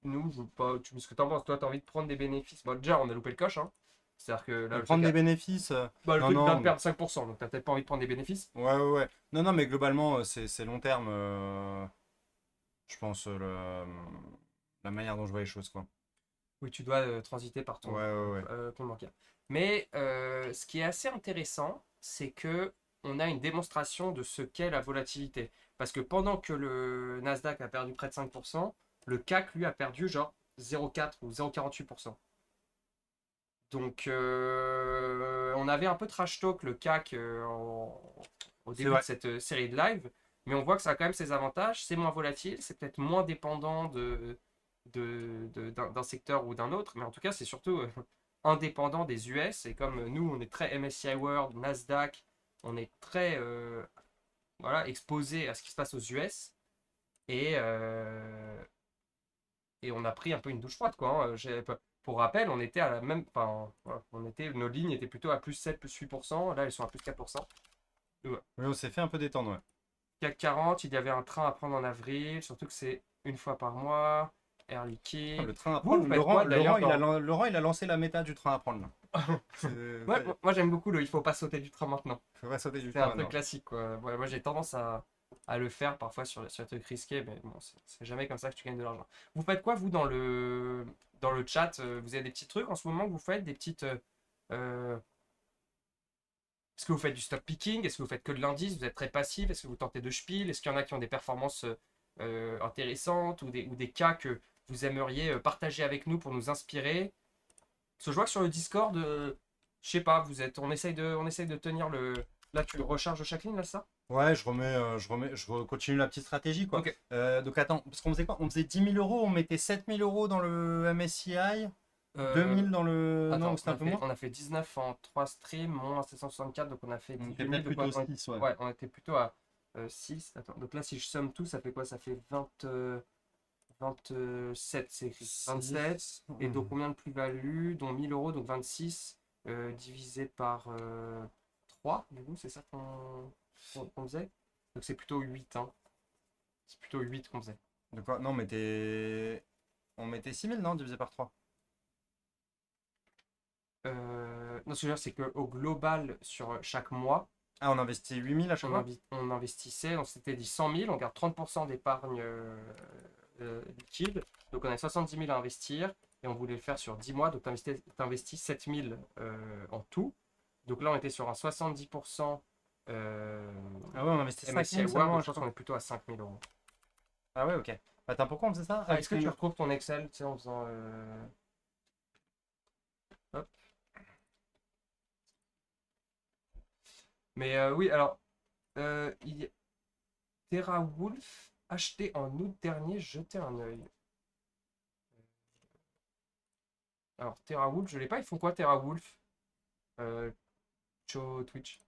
nous, je veux pas, tu me dis ce que tu en penses. Toi, tu as envie de prendre des bénéfices. Bon, déjà, on a loupé le coche, hein. C'est-à-dire que là, De prendre des bénéfices. le Non, truc vient de non. perdre 5%, donc tu n'as peut-être pas envie de prendre des bénéfices. Ouais, ouais, ouais. Non, non, mais globalement, c'est long terme. Je pense la manière dont je vois les choses, quoi. Oui, tu dois transiter par Ouais, ton ouais, ouais. compte bancaire. Mais ce qui est assez intéressant, c'est que on a une démonstration de ce qu'est la volatilité. Parce que pendant que le Nasdaq a perdu près de 5%, le CAC, lui, a perdu genre 0,4 ou 0,48%. Donc, on avait un peu trash talk le CAC au C'est début vrai. de cette série de live, mais on voit que ça a quand même ses avantages. C'est moins volatile, c'est peut-être moins dépendant d'un secteur ou d'un autre, mais en tout cas, c'est surtout indépendant des US. Et comme nous, on est très MSCI World, Nasdaq, on est très voilà, exposé à ce qui se passe aux US. Et, et on a pris un peu une douche froide, quoi. Hein. Pour rappel, on était à la même. Enfin, voilà, nos lignes étaient plutôt à plus 7, plus 8%. Là, elles sont à plus 4%. Ouais. Oui, on s'est fait un peu détendre, ouais. CAC 40, il y avait un train à prendre en avril, surtout que c'est une fois par mois. Air Ah, Liquide. le train à Vous, prendre. vous faites quoi d'ailleurs Laurent, il a lancé la méta du train à prendre, là. Ouais, Ça y est, moi j'aime beaucoup le il faut pas sauter du train maintenant. faut pas sauter du C'est train un truc maintenant. classique, quoi. Ouais, moi j'ai tendance à le faire parfois sur les trucs risqués, mais bon, c'est jamais comme ça que tu gagnes de l'argent. Vous faites quoi, vous, dans le chat? Vous avez des petits trucs en ce moment que vous faites? Des petites. Euh, Est-ce que vous faites du stock picking? Est-ce que vous faites que de l'indice? Vous êtes très passif? Est-ce que vous tentez de spiel? Est-ce qu'il y en a qui ont des performances intéressantes ou des cas que vous aimeriez partager avec nous pour nous inspirer? Parce que je vois que sur le Discord, je sais pas, on essaye de tenir le. Là, tu le recharges chaque ligne, là, ça? Ouais, continue la petite stratégie, quoi. Ok. Donc attends, parce qu'on faisait quoi? On faisait 10 000 euros, on mettait 7 000 euros dans le MSCI, 2000 dans le. Non, Attends, c'était un peu moins. on a fait 19 en 3 streams, moins 764, donc on a fait On 18 était 000. peut-être plutôt 6, ouais. Ouais, on était plutôt à 6. Attends, donc là, si je somme tout, ça fait quoi? Ça fait 20, 27, c'est écrit. 27. 6. Et donc, combien de plus-value? Dont 1000 euros, donc 26, divisé par 3, du coup, c'est ça qu'on faisait? Donc, c'est plutôt 8, hein. C'est plutôt 8 qu'on faisait. De quoi? Non, on mettait 6 000, non, divisé par 3. Non, ce que je veux dire, c'est qu'au global, sur chaque mois, Ah, on investit 8 000 à chaque fois? on investissait, on s'était dit 100 000, on garde 30% d'épargne liquide. Donc on a 70 000 à investir et on voulait le faire sur 10 mois. Donc tu investis 7 000 en tout. Donc là, on était sur un 70% Ah ouais, on investit 5 MSCI 000 World, seulement donc à je pense chaque qu'on fois. est plutôt à 5 000 euros. Ah ouais, ok. Attends, pourquoi on faisait ça? Ah, parce Est-ce que tu retrouves ton Excel, tu sais, en faisant. Hop. Mais oui, alors, il Terra Wolf, acheté en août dernier, jetez un œil. Alors, Terra Wolf, je l'ai pas, ils font quoi Terra Wolf? Euh, Twitch.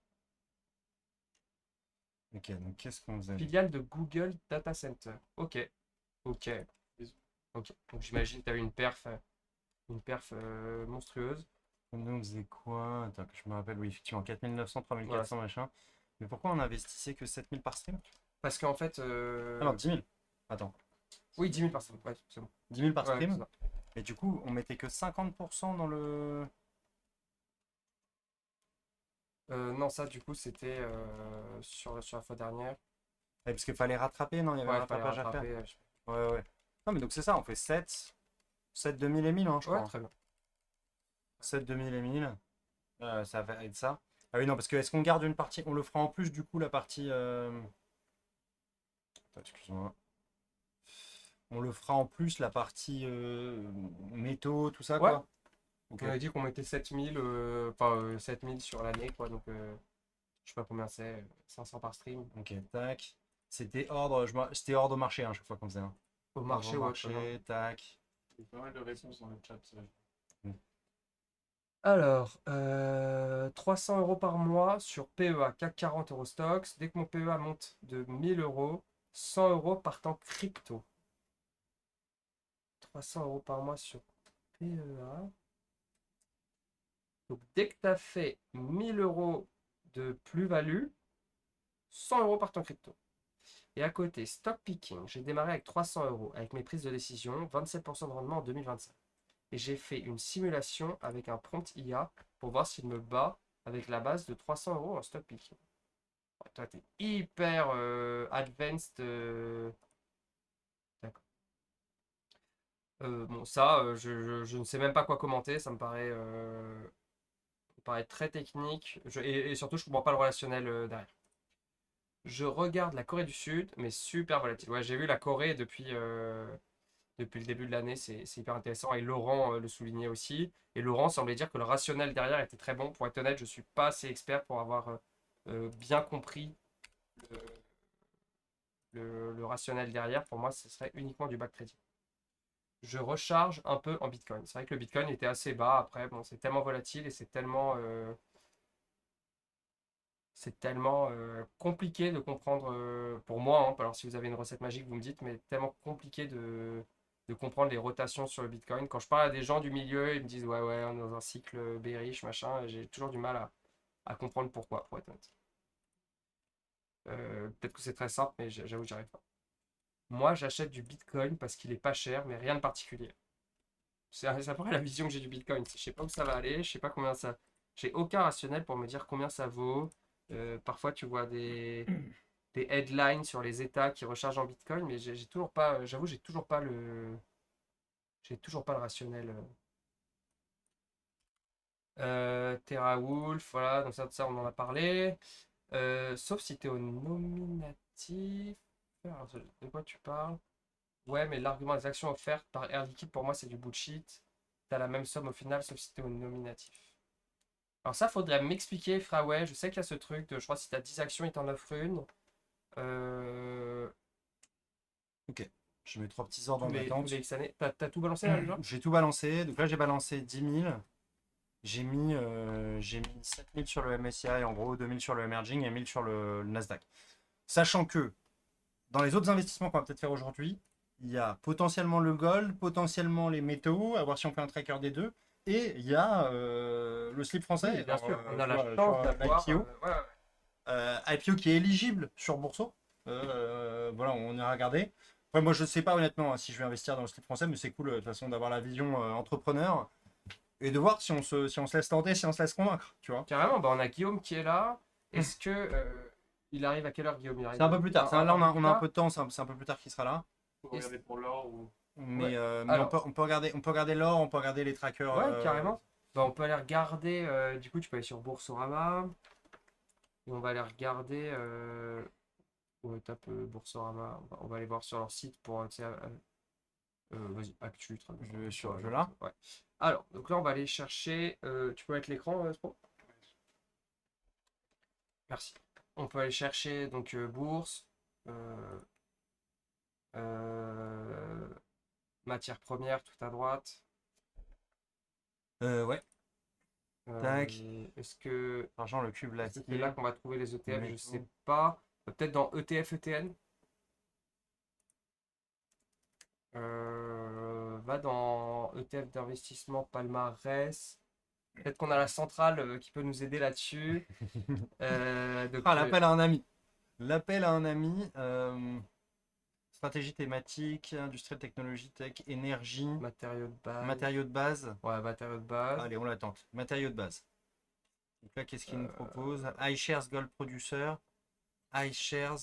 Ok, donc qu'est-ce qu'on faisait? Filiale de Google Data Center. Ok, ok. Ok. Donc j'imagine que tu as eu une perf monstrueuse. Nous, on faisait quoi? Attends, que je me rappelle, oui, effectivement, 4900, Voilà. 3400, machin. Mais pourquoi on investissait que 7 000 par stream? Parce qu'en fait. Ah non, 10 000. Attends, Oui, 10 000 par stream. Ouais, c'est bon. 10 000 par Ouais, c'est stream. ça. Et du coup, on mettait que 50% dans le. Non, ça, du coup, c'était sur la fois dernière. Parce qu'il fallait rattraper, non? Il y avait un Ouais, il fallait rattrapage à faire. rattraper. Ouais, ouais. Non, mais donc c'est ça, on fait 7, 2000 et 1000, hein, je Ouais, crois. très bien. 7, 2000 et 1000. Ça va être ça. Ah oui, non, parce que est-ce qu'on garde une partie? On le fera en plus, du coup, la partie. Attends, excuse-moi. On le fera en plus, la partie métaux, tout ça, Ouais, quoi. Ok. on avait dit qu'on mettait 7000, enfin 7000 sur l'année, quoi. Donc, je sais pas combien c'est, 500 par stream. Ok, tac. C'était ordre au marché, hein, chaque fois qu'on faisait un. Au Ordre marché, au ouais, très bien. marché, tac. Il y a pas mal de réponses dans le chat. Alors, 300 euros par mois sur PEA, CAC 40 Eurostox. Dès que mon PEA monte de 1000 euros, 100 euros partant crypto. 300 euros par mois sur PEA. Donc, dès que tu as fait 1000 euros de plus-value, 100 euros partant crypto. Et à côté, stock picking, j'ai démarré avec 300 euros avec mes prises de décision, 27% de rendement en 2025. Et j'ai fait une simulation avec un prompt IA pour voir s'il me bat avec la base de 300 euros en stock picking. Toi, t'es hyper advanced. D'accord. Bon, ça, je ne sais même pas quoi commenter. Ça me paraît très technique. Et surtout, je comprends pas le relationnel derrière. Je regarde la Corée du Sud, mais super volatile. Ouais, j'ai vu la Corée depuis depuis le début de l'année, c'est hyper intéressant. Et Laurent le soulignait aussi. Et Laurent semblait dire que le rationnel derrière était très bon. Pour être honnête, je ne suis pas assez expert pour avoir bien compris le rationnel derrière. Pour moi, ce serait uniquement du backtrading. Je recharge un peu en Bitcoin. C'est vrai que le Bitcoin était assez bas. Après, bon, c'est tellement volatile et c'est tellement compliqué de comprendre, pour moi, hein. Alors si vous avez une recette magique, vous me dites, mais tellement compliqué de comprendre les rotations sur le Bitcoin. Quand je parle à des gens du milieu, ils me disent, ouais, ouais, on est dans un cycle bearish, machin, et j'ai toujours du mal à comprendre pourquoi, pour être honnête. Peut-être que c'est très simple, mais j'avoue que j'y arrive pas. Moi, j'achète du Bitcoin parce qu'il est pas cher, mais rien de particulier. C'est à peu près la vision que j'ai du Bitcoin. Je sais pas où ça va aller, je sais pas combien ça. J'ai aucun rationnel pour me dire combien ça vaut. Parfois, tu vois des headlines sur les États qui rechargent en Bitcoin, mais j'ai toujours pas. J'avoue, j'ai toujours pas le rationnel. TeraWulf, voilà, donc ça, on en a parlé. Sauf si tu es au nominatif. Alors, de quoi tu parles? Ouais, mais l'argument des actions offertes par Air Liquide, pour moi, c'est du bullshit. T'as la même somme au final, sauf si t'es au nominatif. Alors ça, faudrait m'expliquer, frère. Ouais, je sais qu'il y a ce truc de, je crois, si t'as 10 actions, il t'en offre une. Euh, Ok. Je mets 3 petits ordres tous en les, tous attente. les X années. T'as tout balancé là déjà? J'ai tout balancé. Donc là, j'ai balancé 10 000. J'ai mis 7 000 sur le MSCI, en gros 2 000 sur le Emerging et 1 000 sur le Nasdaq. Sachant que dans les autres investissements qu'on va peut-être faire aujourd'hui, il y a potentiellement le gold, potentiellement les métaux, à voir si on fait un tracker des deux, et il y a le slip français. Oui, bien Alors, sûr. On a tu la vois, chance sur d'avoir. l'IPO. Ouais, ouais. IPO qui est éligible sur Bourseau. Voilà, on ira regarder. Après, moi, je ne sais pas honnêtement, hein, si je vais investir dans le slip français, mais c'est cool de toute façon d'avoir la vision entrepreneur et de voir si on se laisse tenter, si on se laisse convaincre, tu vois. Carrément, bah, on a Guillaume qui est là. Est-ce que il arrive à quelle heure, Guillaume? Il arrive C'est un peu plus tard. Là, on a, peu plus on a un tard. peu de temps, c'est un peu plus tard qu'il sera là. Faut regarder pour l'or ou. Mais, Ouais. mais Alors. on peut regarder l'or, on peut regarder les trackers. Ouais, carrément. Bah, on peut aller regarder. Du coup, tu peux aller sur Boursorama. Et on va aller regarder. Ouais, tape Boursorama. On va aller voir sur leur site pour. Tu sais, vas-y, Actu. Je vais sur je là. Ouais. Alors, donc là, on va aller chercher. Tu peux mettre l'écran, Spro? Merci. On peut aller chercher donc bourse. euh, euh, Matières premières tout à droite. Ouais. Tac. Est-ce que Argent, le cube, c'est l'acier. là qu'on va trouver les ETF? Je Métaux. sais pas. Peut-être dans ETF ETN. Va dans ETF d'investissement palmarès. Peut-être qu'on a la centrale qui peut nous aider là-dessus. Donc, L'appel à un ami. L'appel à un ami. Stratégie thématique, industrielle, technologie, tech, énergie, matériaux de base. matériaux de base. Ouais, matériaux de base. Allez, on l'attend. Matériaux de base. Donc là, qu'est-ce qu'il nous propose? iShares Gold Producer. iShares.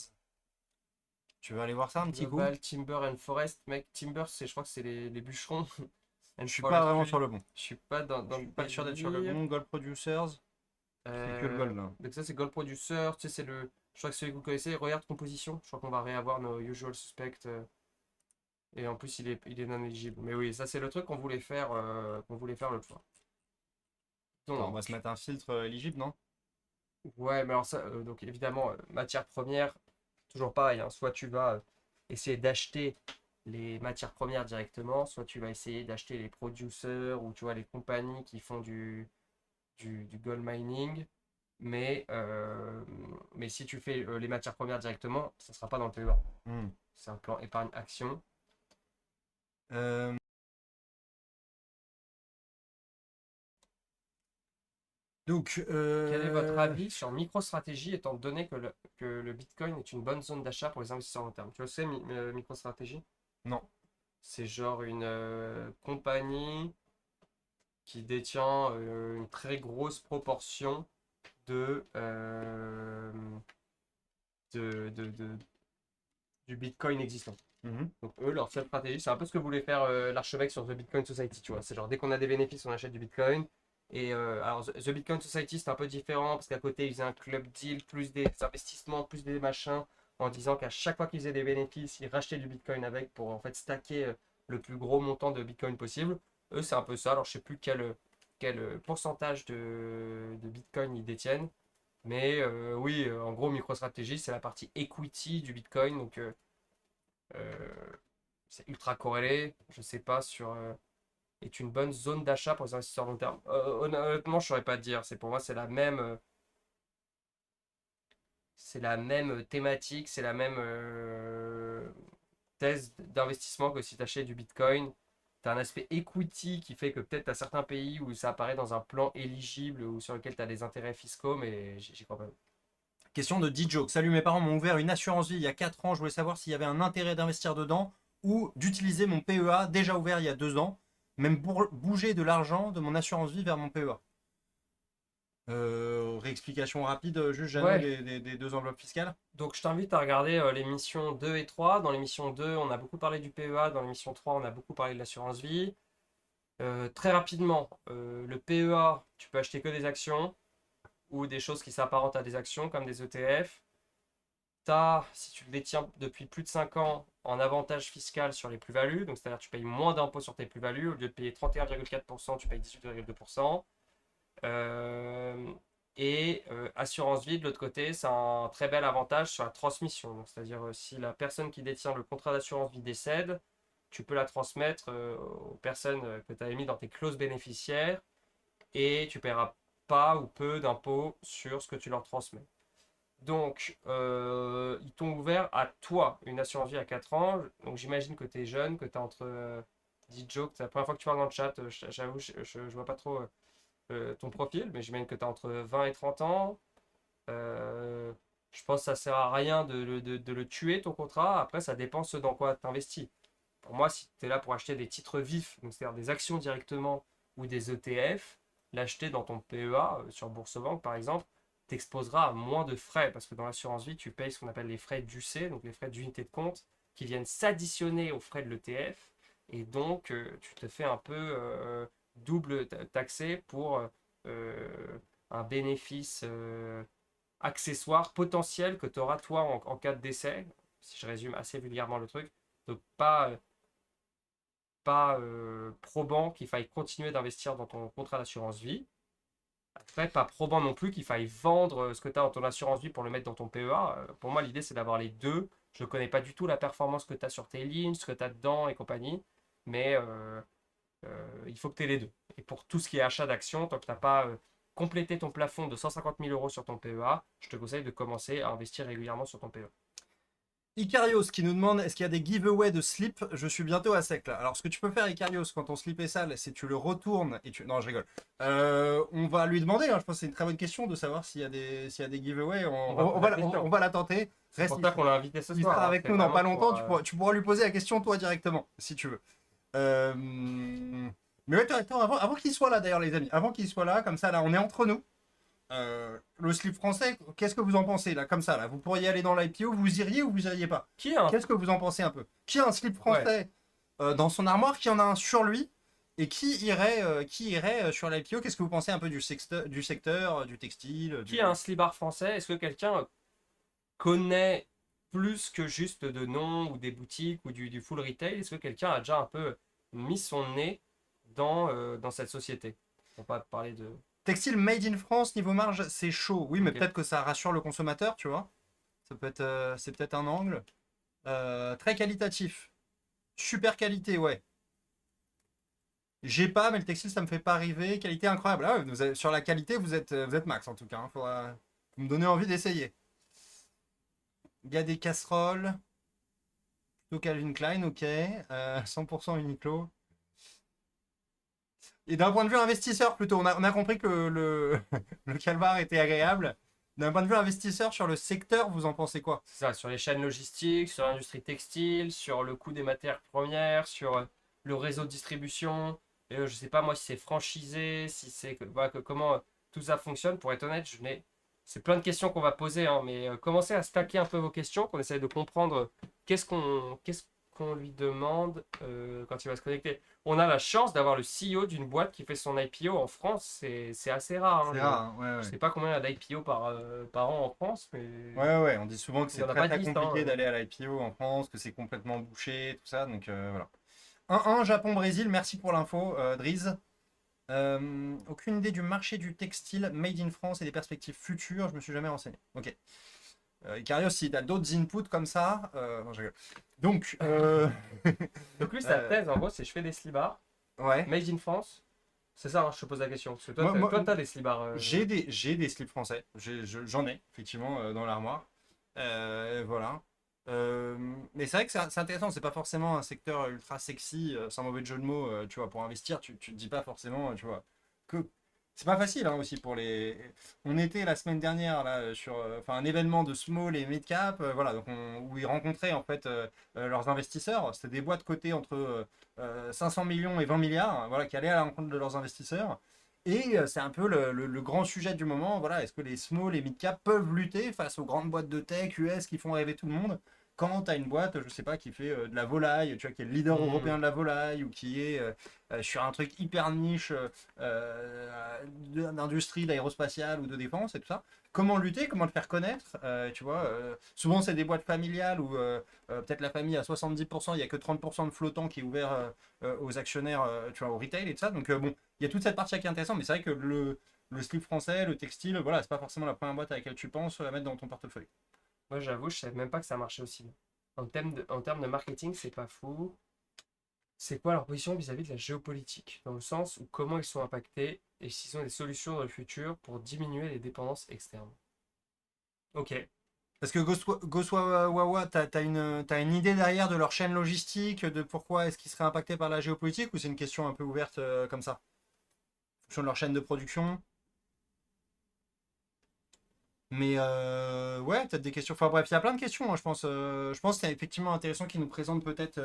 Tu veux aller voir ça un petit coup? Global, Timber and Forest. Mec, Timber, je crois que c'est les bûcherons. Je suis pas vraiment sur le bon. Je suis pas dans Je suis le pas sûr d'être sur le délire. bon. Gold Producers. C'est que le gold là. Donc ça, c'est Gold Producer. Tu sais, c'est le. Je crois que celui que vous connaissez. Regarde composition. Je crois qu'on va réavoir nos usual suspects. Et en plus, il est non éligible. Mais oui, ça, c'est le truc qu'on voulait faire l'autre fois. Donc, On va se mettre un filtre éligible, non? ouais, mais alors ça, donc évidemment, matières premières, toujours pareil, hein. Soit tu vas essayer d'acheter les matières premières directement, soit tu vas essayer d'acheter les producers ou tu vois les compagnies qui font du gold mining. Mais si tu fais les matières premières directement, ça ne sera pas dans le PEA. C'est un plan épargne action. Euh, Donc, Quel est votre avis sur MicroStrategy étant donné que le Bitcoin est une bonne zone d'achat pour les investisseurs long terme? Tu le sais, MicroStrategy? Non. C'est genre une compagnie qui détient une très grosse proportion de, du Bitcoin existant. Donc eux, leur seule stratégie, c'est un peu ce que voulait faire l'archevêque sur The Bitcoin Society, tu vois. C'est genre dès qu'on a des bénéfices, on achète du Bitcoin. Et alors The Bitcoin Society, c'est un peu différent parce qu'à côté, ils faisaient un club deal, plus des investissements, plus des machins, en disant qu'à chaque fois qu'ils faisaient des bénéfices, ils rachetaient du Bitcoin avec pour en fait stacker le plus gros montant de Bitcoin possible. Eux, c'est un peu ça. Alors, je sais plus quel pourcentage de Bitcoin ils détiennent. Mais oui, en gros, MicroStrategy, c'est la partie equity du Bitcoin. Donc, euh, c'est ultra corrélé. Je sais pas sur est une bonne zone d'achat pour les investisseurs long terme. Honnêtement, je saurais pas te dire. C'est pour moi, c'est la même thématique, c'est la même thèse d'investissement que si tu achètes du Bitcoin. Tu as un aspect equity qui fait que peut-être tu as certains pays où ça apparaît dans un plan éligible ou sur lequel tu as des intérêts fiscaux, mais j'y crois pas. Question de D-Joke. Salut, mes parents m'ont ouvert une assurance vie il y a 4 ans. Je voulais savoir s'il y avait un intérêt d'investir dedans ou d'utiliser mon PEA déjà ouvert il y a 2 ans, même pour bouger de l'argent de mon assurance vie vers mon PEA. Réexplication rapide, juste Jeannot, Ouais. des 2 enveloppes fiscales. Donc je t'invite à regarder l'émission 2 et 3. Dans l'émission 2, on a beaucoup parlé du PEA. Dans l'émission 3, on a beaucoup parlé de l'assurance vie. Très rapidement, le PEA, tu peux acheter que des actions ou des choses qui s'apparentent à des actions comme des ETF. Si tu le détiens depuis plus de 5 ans, en avantage fiscal sur les plus-values. Donc c'est-à-dire que tu payes moins d'impôts sur tes plus-values. Au lieu de payer 31,4%, tu payes 18,2%. Euh, assurance vie, de l'autre côté, c'est un très bel avantage sur la transmission. Donc, c'est-à-dire, si la personne qui détient le contrat d'assurance vie décède, tu peux la transmettre aux personnes que tu as mis dans tes clauses bénéficiaires et tu paieras pas ou peu d'impôts sur ce que tu leur transmets. Donc, ils t'ont ouvert à toi une assurance vie à 4 ans. Donc, j'imagine que tu es jeune, que tu as entre 10 jokes. C'est la première fois que tu parles dans le chat. J'avoue, je vois pas trop ton profil, mais j'imagine que tu as entre 20 et 30 ans. Euh, je pense que ça sert à rien de le tuer, ton contrat. Après, ça dépend ce dans quoi tu investis. Pour moi, si tu es là pour acheter des titres vifs, donc c'est-à-dire des actions directement ou des ETF, l'acheter dans ton PEA, sur Boursorama par exemple, t'exposera à moins de frais parce que dans l'assurance vie, tu payes ce qu'on appelle les frais d'UC, donc les frais d'unité de compte, qui viennent s'additionner aux frais de l'ETF. Et donc, tu te fais un peu double taxé pour un bénéfice accessoire potentiel que tu auras toi en cas de décès, si je résume assez vulgairement le truc. Donc, pas probant qu'il faille continuer d'investir dans ton contrat d'assurance vie. Après, pas probant non plus qu'il faille vendre ce que tu as dans ton assurance vie pour le mettre dans ton PEA. Pour moi, l'idée, c'est d'avoir les deux. Je ne connais pas du tout la performance que tu as sur tes lignes, ce que tu as dedans et compagnie, mais il faut que tu aies les deux. Et pour tout ce qui est achat d'actions, tant que tu n'as pas complété ton plafond de 150 000 euros sur ton PEA, je te conseille de commencer à investir régulièrement sur ton PEA. Icarios qui nous demande est-ce qu'il y a des giveaways de slip. Je suis bientôt à sec là. Alors ce que tu peux faire Icarios quand ton slip est sale, c'est tu le retournes et tu... Non, je rigole. On va lui demander, hein, je pense que c'est une très bonne question de savoir s'il y a des giveaways. On va la tenter. C'est pour ça qu'on l'a invité ce Il soir. sera hein, avec c'est nous dans pas vraiment longtemps. pour, Tu pourras lui poser la question toi directement, si tu veux. Mais ouais, attends, avant qu'il soit là d'ailleurs les amis, avant qu'il soit là, comme ça là on est entre nous. Le slip français, qu'est-ce que vous en pensez là, comme ça là? Vous pourriez aller dans l'IPO, vous iriez ou vous iriez pas? Qui a un... Qu'est-ce que vous en pensez un peu? Qui a un slip français dans son armoire, qui en a un sur lui, et qui irait sur l'IPO? Qu'est-ce que vous pensez un peu du secteur, du textile, Qui a un slibard français? Est-ce que quelqu'un connaît plus que juste de noms ou des boutiques ou du full retail? Est-ce que quelqu'un a déjà un peu mis son nez dans cette société? On va pas parler de... textile made in France niveau marge, c'est chaud. Oui, mais Ok. peut-être que ça rassure le consommateur, tu vois. Ça peut être, c'est peut-être un angle. Très qualitatif. Super qualité, ouais. J'ai pas, mais le textile, ça me fait pas rêver. Qualité incroyable. Ah ouais, sur la qualité, vous êtes max en tout cas. Hein. Faudra me donner envie d'essayer. Il y a des casseroles. Plutôt Calvin Klein, ok. 100% Uniqlo. Et d'un point de vue investisseur, plutôt, on a compris que le calvaire était agréable. D'un point de vue investisseur, sur le secteur, vous en pensez quoi? C'est ça, sur les chaînes logistiques, sur l'industrie textile, sur le coût des matières premières, sur le réseau de distribution. Et, je sais pas moi si c'est franchisé, si c'est voilà, comment tout ça fonctionne. Pour être honnête, c'est plein de questions qu'on va poser, hein, mais commencez à stacker un peu vos questions, qu'on essaye de comprendre qu'est-ce qu'on lui demande quand il va se connecter. On a la chance d'avoir le CEO d'une boîte qui fait son IPO en France, c'est assez rare. Hein, C'est rare, hein. Ouais, je ouais. sais pas combien il y a d'IPO par an en France, mais Ouais, on dit souvent que il y c'est en a très pas très 10, compliqué hein. d'aller à l'IPO en France, que c'est complètement bouché, tout ça, donc voilà. 1-1 Japon-Brésil, merci pour l'info, Driz. Aucune idée du marché du textile made in France et des perspectives futures, je me suis jamais renseigné. Ok. Ikarios, si t'as d'autres inputs comme ça, non, je rigole. Donc, Donc lui, sa thèse, en gros, c'est je fais des slibards, ouais. made in France. C'est ça, hein, je te pose la question. Parce que toi, Moi, toi, t'as des slibards. j'ai des slips français. J'en ai, effectivement, dans l'armoire. Voilà. Mais c'est vrai que c'est intéressant. C'est pas forcément un secteur ultra sexy, sans mauvais jeu de mots. Tu vois, pour investir, tu te dis pas forcément, tu vois, que c'est pas facile hein, aussi pour les. On était la semaine dernière là sur, enfin, un événement de small et mid cap, voilà, donc où ils rencontraient en fait leurs investisseurs. C'était des boîtes cotées entre 500 millions et 20 milliards, voilà, qui allaient à la rencontre de leurs investisseurs. Et c'est un peu le grand sujet du moment. Voilà, est-ce que les small et mid cap peuvent lutter face aux grandes boîtes de tech US qui font rêver tout le monde quand tu as une boîte, je sais pas, qui fait de la volaille, tu vois, qui est le leader européen de la volaille ou qui est sur un truc hyper niche d'industrie, d'aérospatiale ou de défense et tout ça. Comment lutter, comment le faire connaître, tu vois. Souvent, c'est des boîtes familiales où peut-être la famille à 70%, il n'y a que 30% de flottant qui est ouvert aux actionnaires, tu vois, au retail et tout ça. Donc, bon, il y a toute cette partie qui est intéressante, mais c'est vrai que le slip français, le textile, voilà, c'est pas forcément la première boîte à laquelle tu penses à mettre dans ton portefeuille. Moi, j'avoue, je savais même pas que ça marchait aussi bien. En termes de marketing, c'est pas fou. C'est quoi leur position vis-à-vis de la géopolitique? Dans le sens où comment ils sont impactés et s'ils ont des solutions dans le futur pour diminuer les dépendances externes. Ok. Parce que Goswa Wawa, t'as une idée derrière de leur chaîne logistique, de pourquoi est-ce qu'ils seraient impactés par la géopolitique, ou c'est une question un peu ouverte comme ça? En fonction de leur chaîne de production. Mais ouais, peut-être des questions. Enfin bref, il y a plein de questions, hein, je pense. Je pense que c'est effectivement intéressant qu'ils nous présentent peut-être.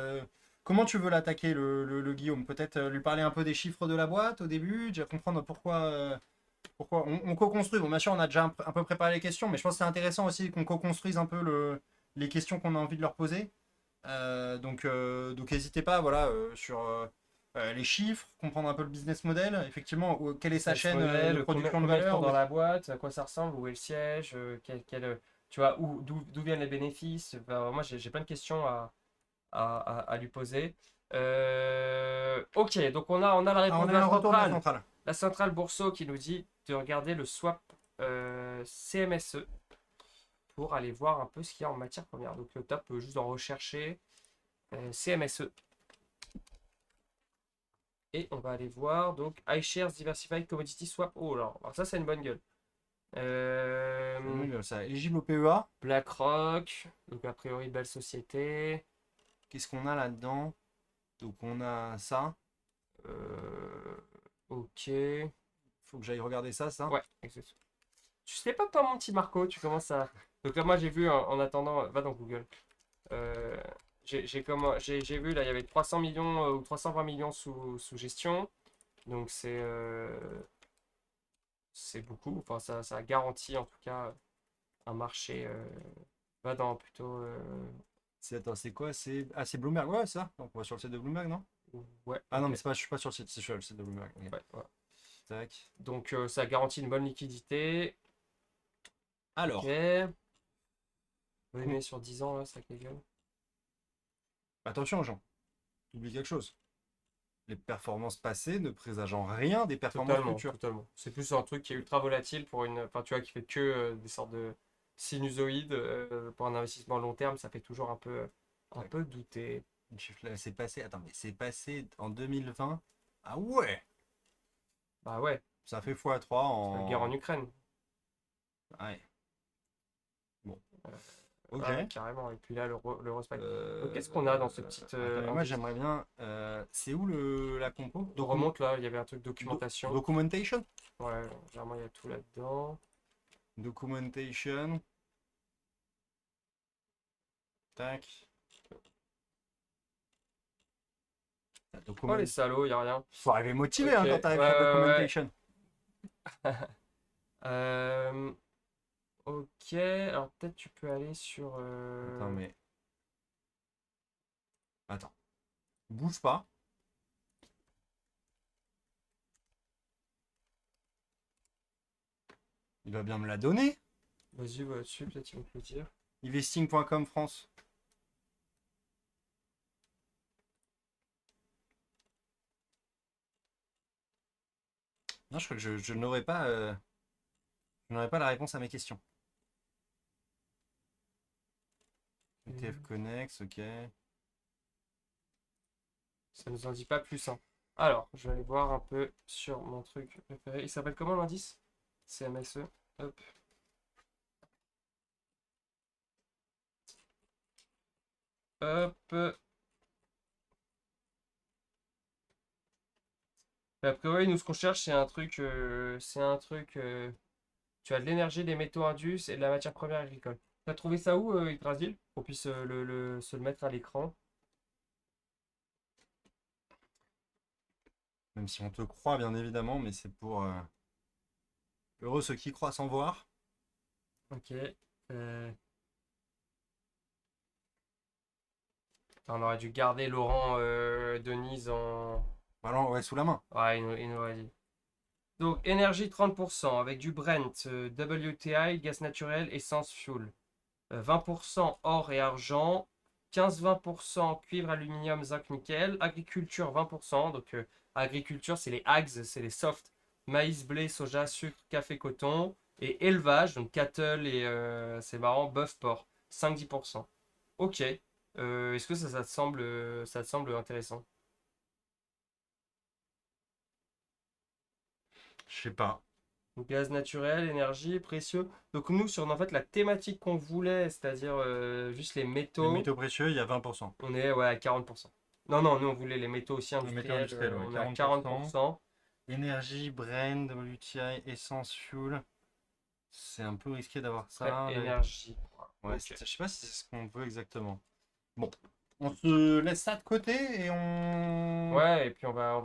Comment tu veux l'attaquer, le Guillaume? Peut-être lui parler un peu des chiffres de la boîte au début, déjà comprendre pourquoi. Pourquoi on co-construit. Bon, bien sûr, on a déjà un peu préparé les questions, mais je pense que c'est intéressant aussi qu'on co-construise un peu les questions qu'on a envie de leur poser. Donc n'hésitez pas, voilà, sur les chiffres, comprendre un peu le business model, effectivement, quelle est sa Business chaîne de model, production de combien ils font valeur. dans la boîte, à quoi ça ressemble, où est le siège, tu vois, d'où viennent les bénéfices. Enfin, moi, j'ai plein de questions à lui poser. Ok, donc on a la Ah, on réponse a de eu la un retour de la centrale. centrale. La centrale Bourseau qui nous dit de regarder le swap CMSE pour aller voir un peu ce qu'il y a en matière première. Donc le top, juste en rechercher CMSE. Et on va aller voir donc iShares Diversified Commodity Swap. Oh là, alors ça c'est une bonne gueule. Ça, éligible au PEA. BlackRock, donc a priori belle société. Qu'est-ce qu'on a là-dedans? Donc on a ça. Ok. Faut que j'aille regarder ça. Ouais, exactement. Tu sais pas, toi, mon petit Marco, tu commences à. Donc là, moi, j'ai vu en attendant, va dans Google. Euh, j'ai vu là, il y avait 300 millions ou 320 millions sous gestion. Donc c'est beaucoup. Enfin, ça garantit en tout cas un marché. Va dans plutôt. Attends, c'est quoi? C'est Bloomberg. Ouais, c'est ça. Donc on va sur le site de Bloomberg, non? Ouais, Ah non, ok. mais je suis pas sur le site, c'est sur le site de Bloomberg. Ok. Ouais, ouais. Tac. Donc ça garantit une bonne liquidité. Alors, Ok. Oui, mais sur 10 ans, là, ça gueule. attention, Jean. Tu oublies quelque chose. Les performances passées ne présageant rien des performances Totalement, futures. totalement. C'est plus un truc qui est ultra volatile pour une. Enfin, tu vois, qui fait que des sortes de sinusoïdes. Pour un investissement long terme, ça fait toujours un peu douter. Une chiffre là, c'est passé. Attends, mais c'est passé en 2020. Ah ouais! Bah ouais, Ça fait x3 la guerre en en. Ukraine. Ouais. Bon. Ok. Ouais, carrément. Et puis là, le respect. Donc, qu'est-ce qu'on a dans ce petit. Attends, mais moi j'aimerais bien. C'est où la compo? On remonte là, il y avait un truc documentation. Documentation? Ouais, généralement, il y a tout là-dedans. Documentation. Tac. Oh les salauds, il n'y a rien. Faut arriver motivé Ok, hein, quand t'arrives ouais, sur ouais, Documentation. Euh, ok, alors peut-être tu peux aller sur. Attends, mais. Attends. Bouge pas. Il va bien me la donner. Vas-y, va dessus, peut-être il va te le dire. Investing.com France. Non, je crois que je n'aurais pas la réponse à mes questions. ETF Connex, ok. Ça nous en dit pas plus, hein. Alors, je vais aller voir un peu sur mon truc préféré. Il s'appelle comment l'indice? CMSE. Hop. Hop. A priori, nous, ce qu'on cherche, tu as de l'énergie, des métaux indus et de la matière première agricole. T'as trouvé ça où, Yggdrasil? Qu'on puisse se le mettre à l'écran. Même si on te croit, bien évidemment, mais c'est pour heureux ceux qui croient sans voir. Ok. Euh, On aurait dû garder Laurent Denise en. Voilà, ouais, sous la main. Ouais, il nous aurait dit. Donc, énergie 30%, avec du Brent, WTI, gaz naturel, essence, fuel. 20% or et argent. 15-20% cuivre, aluminium, zinc, nickel. Agriculture 20%. Donc, agriculture, c'est les ags, c'est les soft. Maïs, blé, soja, sucre, café, coton. Et élevage, donc cattle et c'est marrant, bœuf, porc. 5-10%. Ok. Est-ce que ça te semble intéressant? Je sais pas. Donc, gaz naturel, énergie, précieux. Donc nous, sur en fait la thématique qu'on voulait, c'est-à-dire juste les Les métaux, métaux précieux, il y a 20%. on est ouais, à 40%. Non, non, nous on voulait les métaux aussi Les métaux industriels, industriels, ouais, on est à 40%. 40%. Énergie, Brent, WTI, essence, fuel. C'est un peu risqué d'avoir Après, ça. énergie. Ouais, Ok. je sais pas si c'est ce qu'on veut exactement. Bon, on se laisse ça de côté et on. Ouais, et puis voilà, on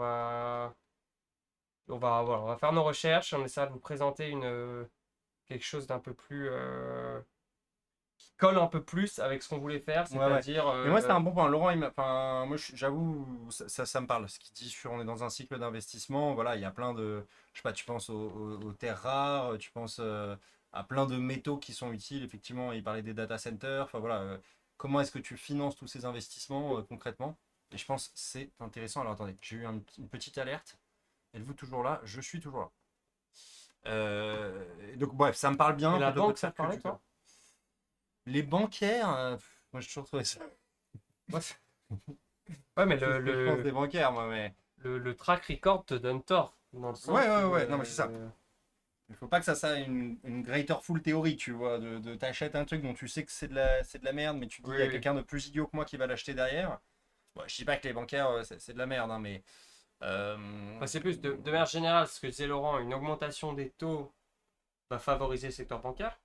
va faire nos recherches, on essaiera de vous présenter quelque chose d'un peu plus qui colle un peu plus avec ce qu'on voulait faire, Ouais, ouais. c'est-à-dire Mais moi, c'est un bon point. Laurent, enfin, moi, j'avoue, ça me parle. Ce qu'il dit sur on est dans un cycle d'investissement. Voilà, il y a plein de. Je sais pas, tu penses aux terres rares, tu penses à plein de métaux qui sont utiles. Effectivement, il parlait des data centers. Enfin, voilà, comment est-ce que tu finances tous ces investissements concrètement? Et je pense que c'est intéressant. Alors, attendez, j'ai eu une petite alerte. Êtes-vous toujours là? Je suis toujours là. Donc, bref, ça me parle bien et la plutôt que de banque, ça faire te que parlait, du code. toi? Les bancaires, moi, j'ai toujours trouvé ça. Ouais, ouais, mais C'est ce que je pense des bancaires, moi, mais. le track record te donne tort, dans le sens Ouais, ouais, où, ouais, non, mais c'est ça. Il faut pas que ça une greater-full théorie, tu vois, de t'achètes un truc dont tu sais que c'est de la merde, mais tu te dis, Oui, il y a oui. quelqu'un de plus idiot que moi qui va l'acheter derrière. Bon, je dis pas que les bancaires, c'est de la merde, hein, mais. Enfin, c'est plus de manière générale, ce que disait Laurent, une augmentation des taux va favoriser le secteur bancaire.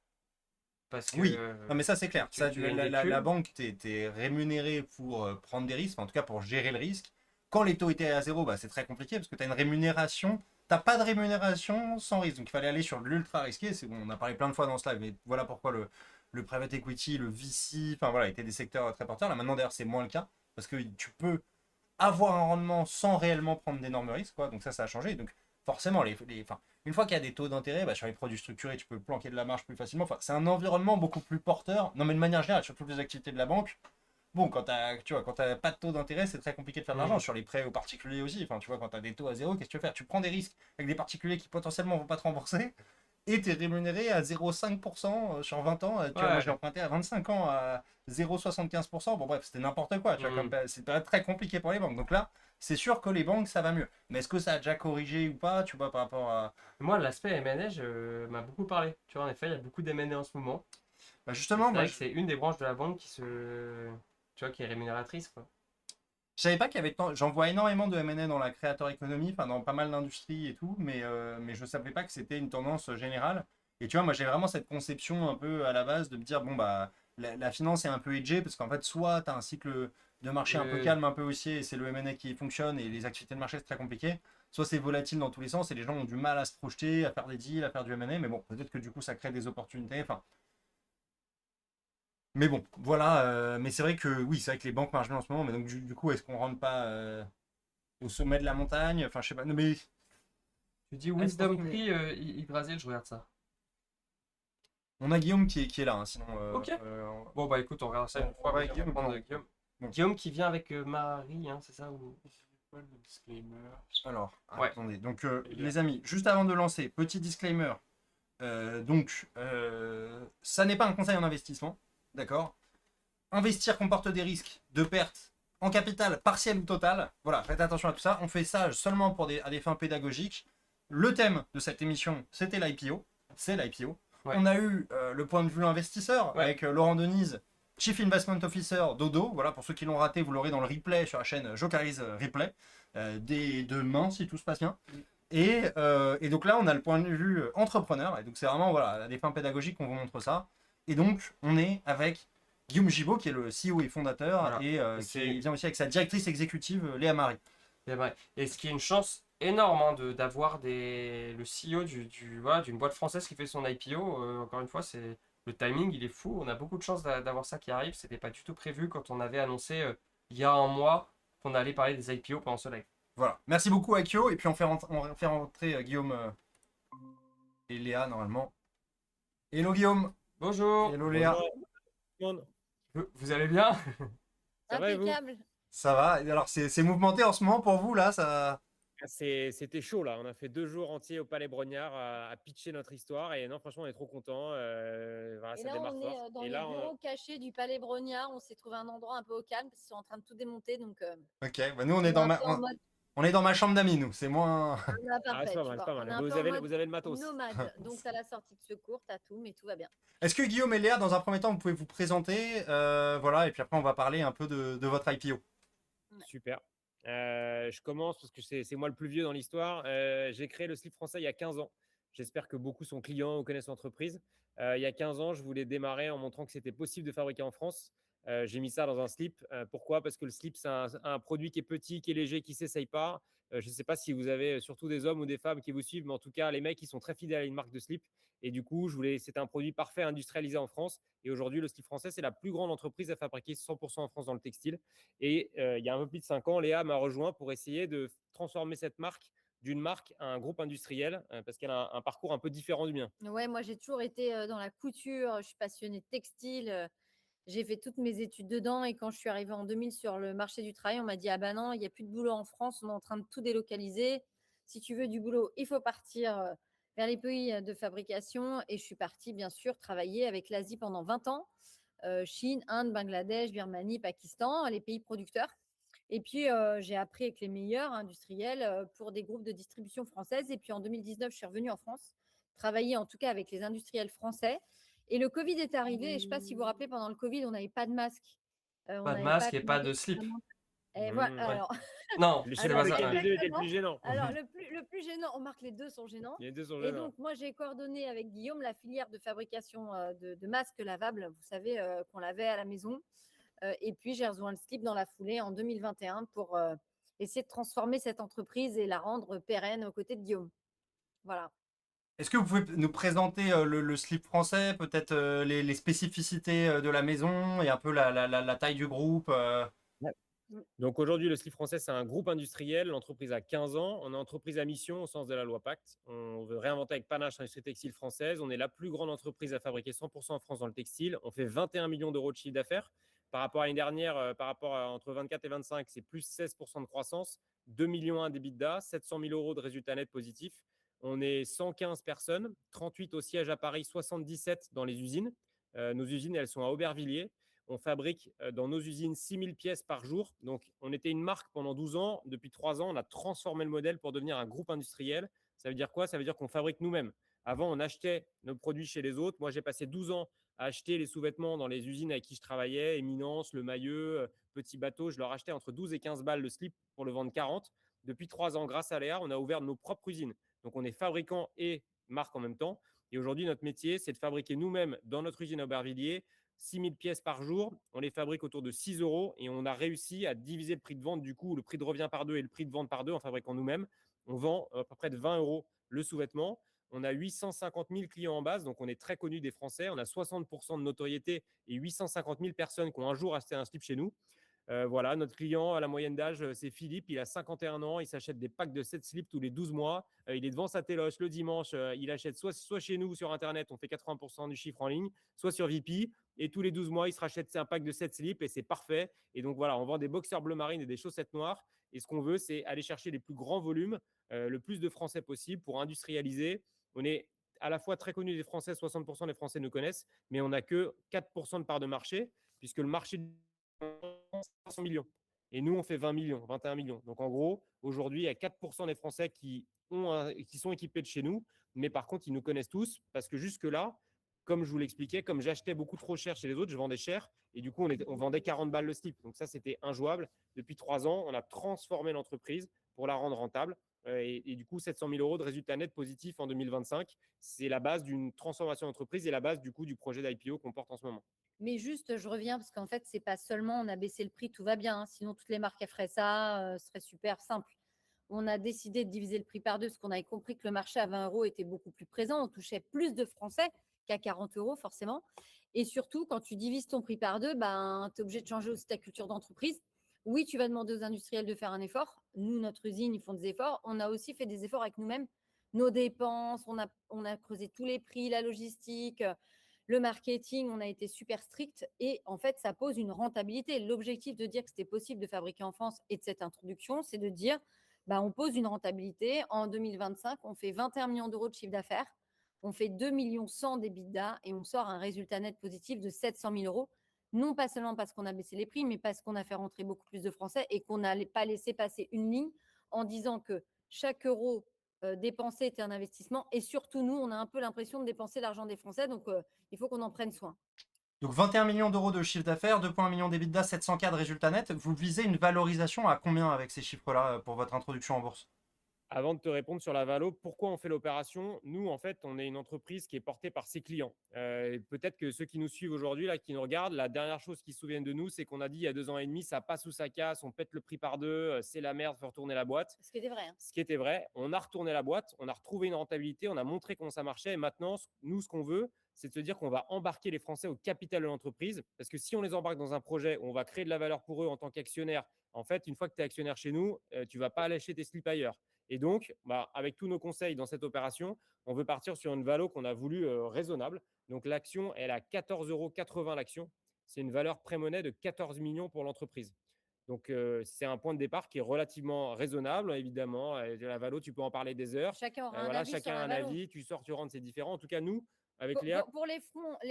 Parce que Oui, non, mais ça, c'est clair. Ça, tu gagnes des la cubes. banque, t'es rémunéré pour prendre des risques, enfin, en tout cas pour gérer le risque. Quand les taux étaient à zéro, bah, c'est très compliqué parce que tu as une rémunération. T'as pas de rémunération sans risque. Donc il fallait aller sur de l'ultra risqué. Bon, on a parlé plein de fois dans ce live, mais voilà pourquoi le private equity, le VC, enfin voilà, étaient des secteurs très porteurs. Là maintenant, d'ailleurs, c'est moins le cas parce que tu peux avoir un rendement sans réellement prendre d'énormes risques, quoi. Donc ça a changé. Donc forcément, enfin, une fois qu'il y a des taux d'intérêt, bah, sur les produits structurés, tu peux planquer de la marge plus facilement. Enfin, c'est un environnement beaucoup plus porteur. Non, mais de manière générale, sur toutes les activités de la banque, bon, tu vois, quand t'as pas de taux d'intérêt, c'est très compliqué de faire de l'argent. Mhm. Sur les prêts aux particuliers aussi, enfin, tu vois, quand tu as des taux à zéro, qu'est-ce que tu veux faire? Tu prends des risques avec des particuliers qui potentiellement vont pas te rembourser et tu es rémunéré à 0,5% sur 20 ans. Tu vois, moi, j'ai Ouais. emprunté à 25 ans à 0,75%. Bon, bref, c'était n'importe quoi. Tu vois, Mhm. c'est une période très compliqué pour les banques. Donc là, c'est sûr que les banques, ça va mieux. Mais est-ce que ça a déjà corrigé ou pas, tu vois, par rapport à. Moi, l'aspect M&A m'a beaucoup parlé. Tu vois, en effet, il y a beaucoup d'M&A en ce moment. Bah, Et justement, c'est moi, vrai que c'est une des branches de la banque qui est rémunératrice, quoi. je savais pas qu'il y avait tant. J'en vois énormément de M&A dans la creator economy, enfin dans pas mal d'industries et tout, mais je savais pas que c'était une tendance générale. Et tu vois, moi j'ai vraiment cette conception un peu à la base de me dire, bon bah, la finance est un peu edgée, parce qu'en fait, soit tu as un cycle de marché un peu Oui, calme, un peu haussier, et c'est le M&A qui fonctionne, et les activités de marché c'est très compliqué, soit c'est volatile dans tous les sens, et les gens ont du mal à se projeter, à faire des deals, à faire du M&A, mais bon, peut-être que du coup ça crée des opportunités, enfin. Mais bon, voilà, mais c'est vrai que oui, c'est vrai que les banques marchent bien en ce moment, mais donc du coup, est-ce qu'on rentre pas au sommet de la montagne? Enfin, je sais pas. Non, mais tu dis est-ce parce Wisdom qu'on Tree, Yggdrasil, je regarde ça. on a Guillaume qui est là, hein, sinon. Ok. Bon, bah écoute, on regarde ça une On fois. va Mais avec on va Guillaume. prendre Bon. Guillaume. Bon. Guillaume qui vient avec Marie, hein, c'est ça ou... quoi le disclaimer? Alors, Ouais. attendez. Donc, les amis, juste avant de lancer, petit disclaimer. Ça n'est pas un conseil en investissement, d'accord? Investir comporte des risques de perte en capital partiel ou total. Voilà, faites attention à tout ça. On fait ça seulement à des fins pédagogiques. Le thème de cette émission, c'était l'IPO. C'est l'IPO. Ouais. On a eu le point de vue investisseur avec Laurent Denise, Chief Investment Officer d'Odo. Voilà, pour ceux qui l'ont raté, vous l'aurez dans le replay sur la chaîne Jokeriz Replay. Dès demain, si tout se passe bien. Et donc là, on a le point de vue entrepreneur. Et donc c'est vraiment voilà, à des fins pédagogiques qu'on vous montre ça. Et donc, on est avec Guillaume Gibaud, qui est le CEO et fondateur, Voilà. et qui vient aussi avec sa directrice exécutive, Léa Marie. C'est vrai. Et ce qui est une chance énorme hein, d'avoir le CEO voilà, d'une boîte française qui fait son IPO. Encore une fois, le timing, il est fou. On a beaucoup de chance d'avoir ça qui arrive. C'était pas du tout prévu quand on avait annoncé il y a un mois qu'on allait parler des IPO pendant ce live. Voilà. Merci beaucoup, Akio. Et puis on fait rentrer Guillaume et Léa, normalement. Hello, Guillaume. Bonjour. Hello, Léa. Bonjour. Vous allez bien? Ça va et vous? Impeccable. Ça va? Alors, c'est mouvementé en ce moment pour vous, là ça... C'était chaud là. On a fait 2 jours entiers au Palais Brognard à pitcher notre histoire. Et non, franchement, on est trop contents. Voilà, Et ça là, démarre on fort. est dans Et les là, bureaux cachés du Palais Brognard. On s'est trouvé un endroit un peu au calme parce qu'ils sont en train de tout démonter. Donc, Ok, bah nous, on on est est dans un peu en mode on est dans ma chambre d'amis, nous. C'est moins... ah, c'est parfait, pas tu mal, c'est vois. pas On est mal. un Vous peu en avez, mode vous avez le matos. nomade. Donc, tu as la sortie de secours, tu as tout, mais tout va bien. Est-ce que Guillaume et Léa, dans un premier temps, vous pouvez vous présenter voilà, et puis après, on va parler un peu de votre IPO. Super. Je commence parce que c'est moi le plus vieux dans l'histoire. J'ai créé le slip français il y a 15 ans. J'espère que beaucoup sont clients ou connaissent l'entreprise. Il y a 15 ans, je voulais démarrer en montrant que c'était possible de fabriquer en France. J'ai mis ça dans un slip. Pourquoi? Parce que le slip, c'est un produit qui est petit, qui est léger, qui ne s'essaye pas. Je ne sais pas si vous avez surtout des hommes ou des femmes qui vous suivent, mais en tout cas, les mecs, ils sont très fidèles à une marque de slip. Et du coup, c'était un produit parfait industrialisé en France. Et aujourd'hui, le slip français, c'est la plus grande entreprise à fabriquer 100% en France dans le textile. Et il y a un peu plus de 5 ans, Léa m'a rejoint pour essayer de transformer cette marque d'une marque à un groupe industriel parce qu'elle a un parcours un peu différent du mien. Ouais, moi, j'ai toujours été dans la couture. Je suis passionnée de textile. J'ai fait toutes mes études dedans. Et quand je suis arrivée en 2000 sur le marché du travail, on m'a dit ah ben non, il n'y a plus de boulot en France. On est en train de tout délocaliser. Si tu veux du boulot, il faut partir vers les pays de fabrication. Et je suis partie, bien sûr, travailler avec l'Asie pendant 20 ans. Chine, Inde, Bangladesh, Birmanie, Pakistan, les pays producteurs. Et puis, j'ai appris avec les meilleurs industriels pour des groupes de distribution françaises. Et puis, en 2019, je suis revenue en France, travailler en tout cas avec les industriels français. Et le Covid est arrivé. Et je ne sais pas si vous vous rappelez, pendant le Covid, on n'avait pas de masque. Pas de masque et pas de slip. Et voilà. Alors, Non, Je c'est sais le pas bazar. lequel des deux était le plus gênant. alors le plus gênant, on remarque les deux sont gênants. Les deux sont Et gênants. donc, moi, j'ai coordonné avec Guillaume la filière de fabrication de masques lavables, vous savez, qu'on lavait à la maison. Et puis, j'ai rejoint le slip dans la foulée en 2021 pour essayer de transformer cette entreprise et la rendre pérenne aux côtés de Guillaume. Voilà. Est-ce que vous pouvez nous présenter le slip français, peut-être les spécificités de la maison et un peu la taille du groupe Donc aujourd'hui, le slip français, c'est un groupe industriel. L'entreprise a 15 ans. On est entreprise à mission au sens de la loi Pacte. On veut réinventer avec panache l'industrie textile française. On est la plus grande entreprise à fabriquer 100% en France dans le textile. On fait 21 millions d'euros de chiffre d'affaires. Par rapport à l'année dernière, par rapport à entre 24 et 25, c'est plus 16% de croissance, 2 millions d'EBITDA, 700 000 euros de résultats nets positifs. On est 115 personnes, 38 au siège à Paris, 77 dans les usines. Nos usines, elles sont à Aubervilliers. On fabrique dans nos usines 6000 pièces par jour. Donc, on était une marque pendant 12 ans. Depuis 3 ans, on a transformé le modèle pour devenir un groupe industriel. Ça veut dire quoi? Ça veut dire qu'on fabrique nous-mêmes. Avant, on achetait nos produits chez les autres. Moi, j'ai passé 12 ans à acheter les sous-vêtements dans les usines avec qui je travaillais, Éminence, Le Mailleux, Petit Bateau. Je leur achetais entre 12 et 15 balles le slip pour le vendre 40. Depuis 3 ans, grâce à Léa, on a ouvert nos propres usines. Donc, on est fabricant et marque en même temps. Et aujourd'hui, notre métier, c'est de fabriquer nous-mêmes dans notre usine à Aubervilliers 6000 pièces par jour. On les fabrique autour de 6 euros et on a réussi à diviser le prix de vente. Du coup, le prix de revient par deux et le prix de vente par deux en fabriquant nous-mêmes. On vend à peu près de 20 euros le sous-vêtement. On a 850 000 clients en base, donc on est très connu des Français. On a 60% de notoriété et 850 000 personnes qui ont un jour acheté un slip chez nous. Voilà, notre client à la moyenne d'âge, c'est Philippe. Il a 51 ans. Il s'achète des packs de 7 slips tous les 12 mois. Il est devant sa téloche le dimanche. Il achète soit chez nous sur Internet, on fait 80% du chiffre en ligne, soit sur VP. Et tous les 12 mois, il se rachète un pack de 7 slips et c'est parfait. Et donc voilà, on vend des boxers bleu marine et des chaussettes noires. Et ce qu'on veut, c'est aller chercher les plus grands volumes, le plus de Français possible pour industrialiser. On est à la fois très connu des Français, 60% des Français nous connaissent, mais on n'a que 4% de part de marché, puisque le marché c'est 500 millions. Et nous, on fait 20 millions, 21 millions. Donc, en gros, aujourd'hui, il y a 4% des Français qui sont équipés de chez nous, mais par contre, ils nous connaissent tous parce que jusque-là, comme je vous l'expliquais, comme j'achetais beaucoup trop cher chez les autres, je vendais cher et du coup, on vendait 40 balles le slip. Donc, ça, c'était injouable. Depuis 3 ans, on a transformé l'entreprise pour la rendre rentable. Et du coup, 700 000 euros de résultats nets positifs en 2025, c'est la base d'une transformation d'entreprise et la base du coup du projet d'IPO qu'on porte en ce moment. Mais juste, je reviens parce qu'en fait, c'est pas seulement on a baissé le prix, tout va bien, hein. Sinon, toutes les marques elles feraient ça, ce serait super simple. On a décidé de diviser le prix par deux parce qu'on avait compris que le marché à 20 euros était beaucoup plus présent. On touchait plus de Français qu'à 40 euros, forcément. Et surtout, quand tu divises ton prix par deux, ben, tu es obligé de changer aussi ta culture d'entreprise. Oui, tu vas demander aux industriels de faire un effort. Nous, notre usine, ils font des efforts. On a aussi fait des efforts avec nous-mêmes. Nos dépenses, on a creusé tous les prix, la logistique, le marketing, on a été super strict. Et en fait, ça pose une rentabilité. L'objectif de dire que c'était possible de fabriquer en France et de cette introduction, c'est de dire bah, on pose une rentabilité. En 2025, on fait 21 millions d'euros de chiffre d'affaires, on fait 2 millions 100 d'EBITDA et on sort un résultat net positif de 700 000 euros. Non pas seulement parce qu'on a baissé les prix, mais parce qu'on a fait rentrer beaucoup plus de Français et qu'on n'a pas laissé passer une ligne en disant que chaque euro dépensé était un investissement. Et surtout, nous, on a un peu l'impression de dépenser l'argent des Français, donc il faut qu'on en prenne soin. Donc 21 millions d'euros de chiffre d'affaires, 2,1 millions d'EBITDA, 700K de résultats nets. Vous visez une valorisation à combien avec ces chiffres-là pour votre introduction en bourse? Avant de te répondre sur la valo, pourquoi on fait l'opération? Nous, en fait, on est une entreprise qui est portée par ses clients. Peut-être que ceux qui nous suivent aujourd'hui, là, qui nous regardent, la dernière chose qu'ils se souviennent de nous, c'est qu'on a dit il y a 2 ans et demi, ça passe ou ça casse, on pète le prix par deux, c'est la merde, faut retourner la boîte. Ce qui était vrai. Hein. Ce qui était vrai, on a retourné la boîte, on a retrouvé une rentabilité, on a montré comment ça marchait. Et maintenant, nous, ce qu'on veut, c'est de se dire qu'on va embarquer les Français au capital de l'entreprise. Parce que si on les embarque dans un projet où on va créer de la valeur pour eux en tant qu'actionnaire, en fait, une fois que tu es actionnaire chez nous, tu ne vas pas lâcher tes slips ailleurs. Et donc, avec tous nos conseils dans cette opération, on veut partir sur une valo qu'on a voulu raisonnable. Donc, l'action, elle a 14,80 € l'action. C'est une valeur pré-monnaie de 14 millions pour l'entreprise. Donc, c'est un point de départ qui est relativement raisonnable, évidemment. La valo, tu peux en parler des heures. Chacun aura un Voilà, avis chacun sur a la un valo. avis. Tu sors, tu rentres, c'est différent. En tout cas, nous, avec Léa. Pour les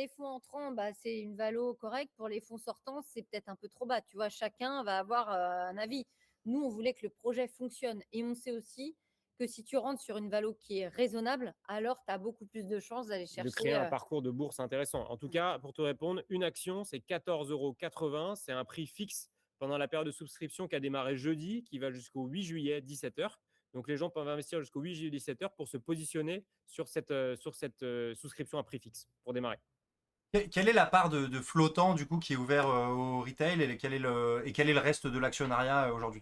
fonds entrants, bah, c'est une valo correcte. Pour les fonds sortants, c'est peut-être un peu trop bas. Tu vois, chacun va avoir un avis. Nous, on voulait que le projet fonctionne. Et on sait aussi que si tu rentres sur une valo qui est raisonnable, alors tu as beaucoup plus de chances d'aller chercher. De créer un parcours de bourse intéressant. En tout cas, pour te répondre, une action, c'est 14,80 €. C'est un prix fixe pendant la période de souscription qui a démarré jeudi, qui va jusqu'au 8 juillet, 17 h. Donc, les gens peuvent investir jusqu'au 8 juillet, 17 h pour se positionner sur cette souscription à prix fixe pour démarrer. Quelle est la part de flottant du coup qui est ouvert au retail et quel est le reste de l'actionnariat aujourd'hui?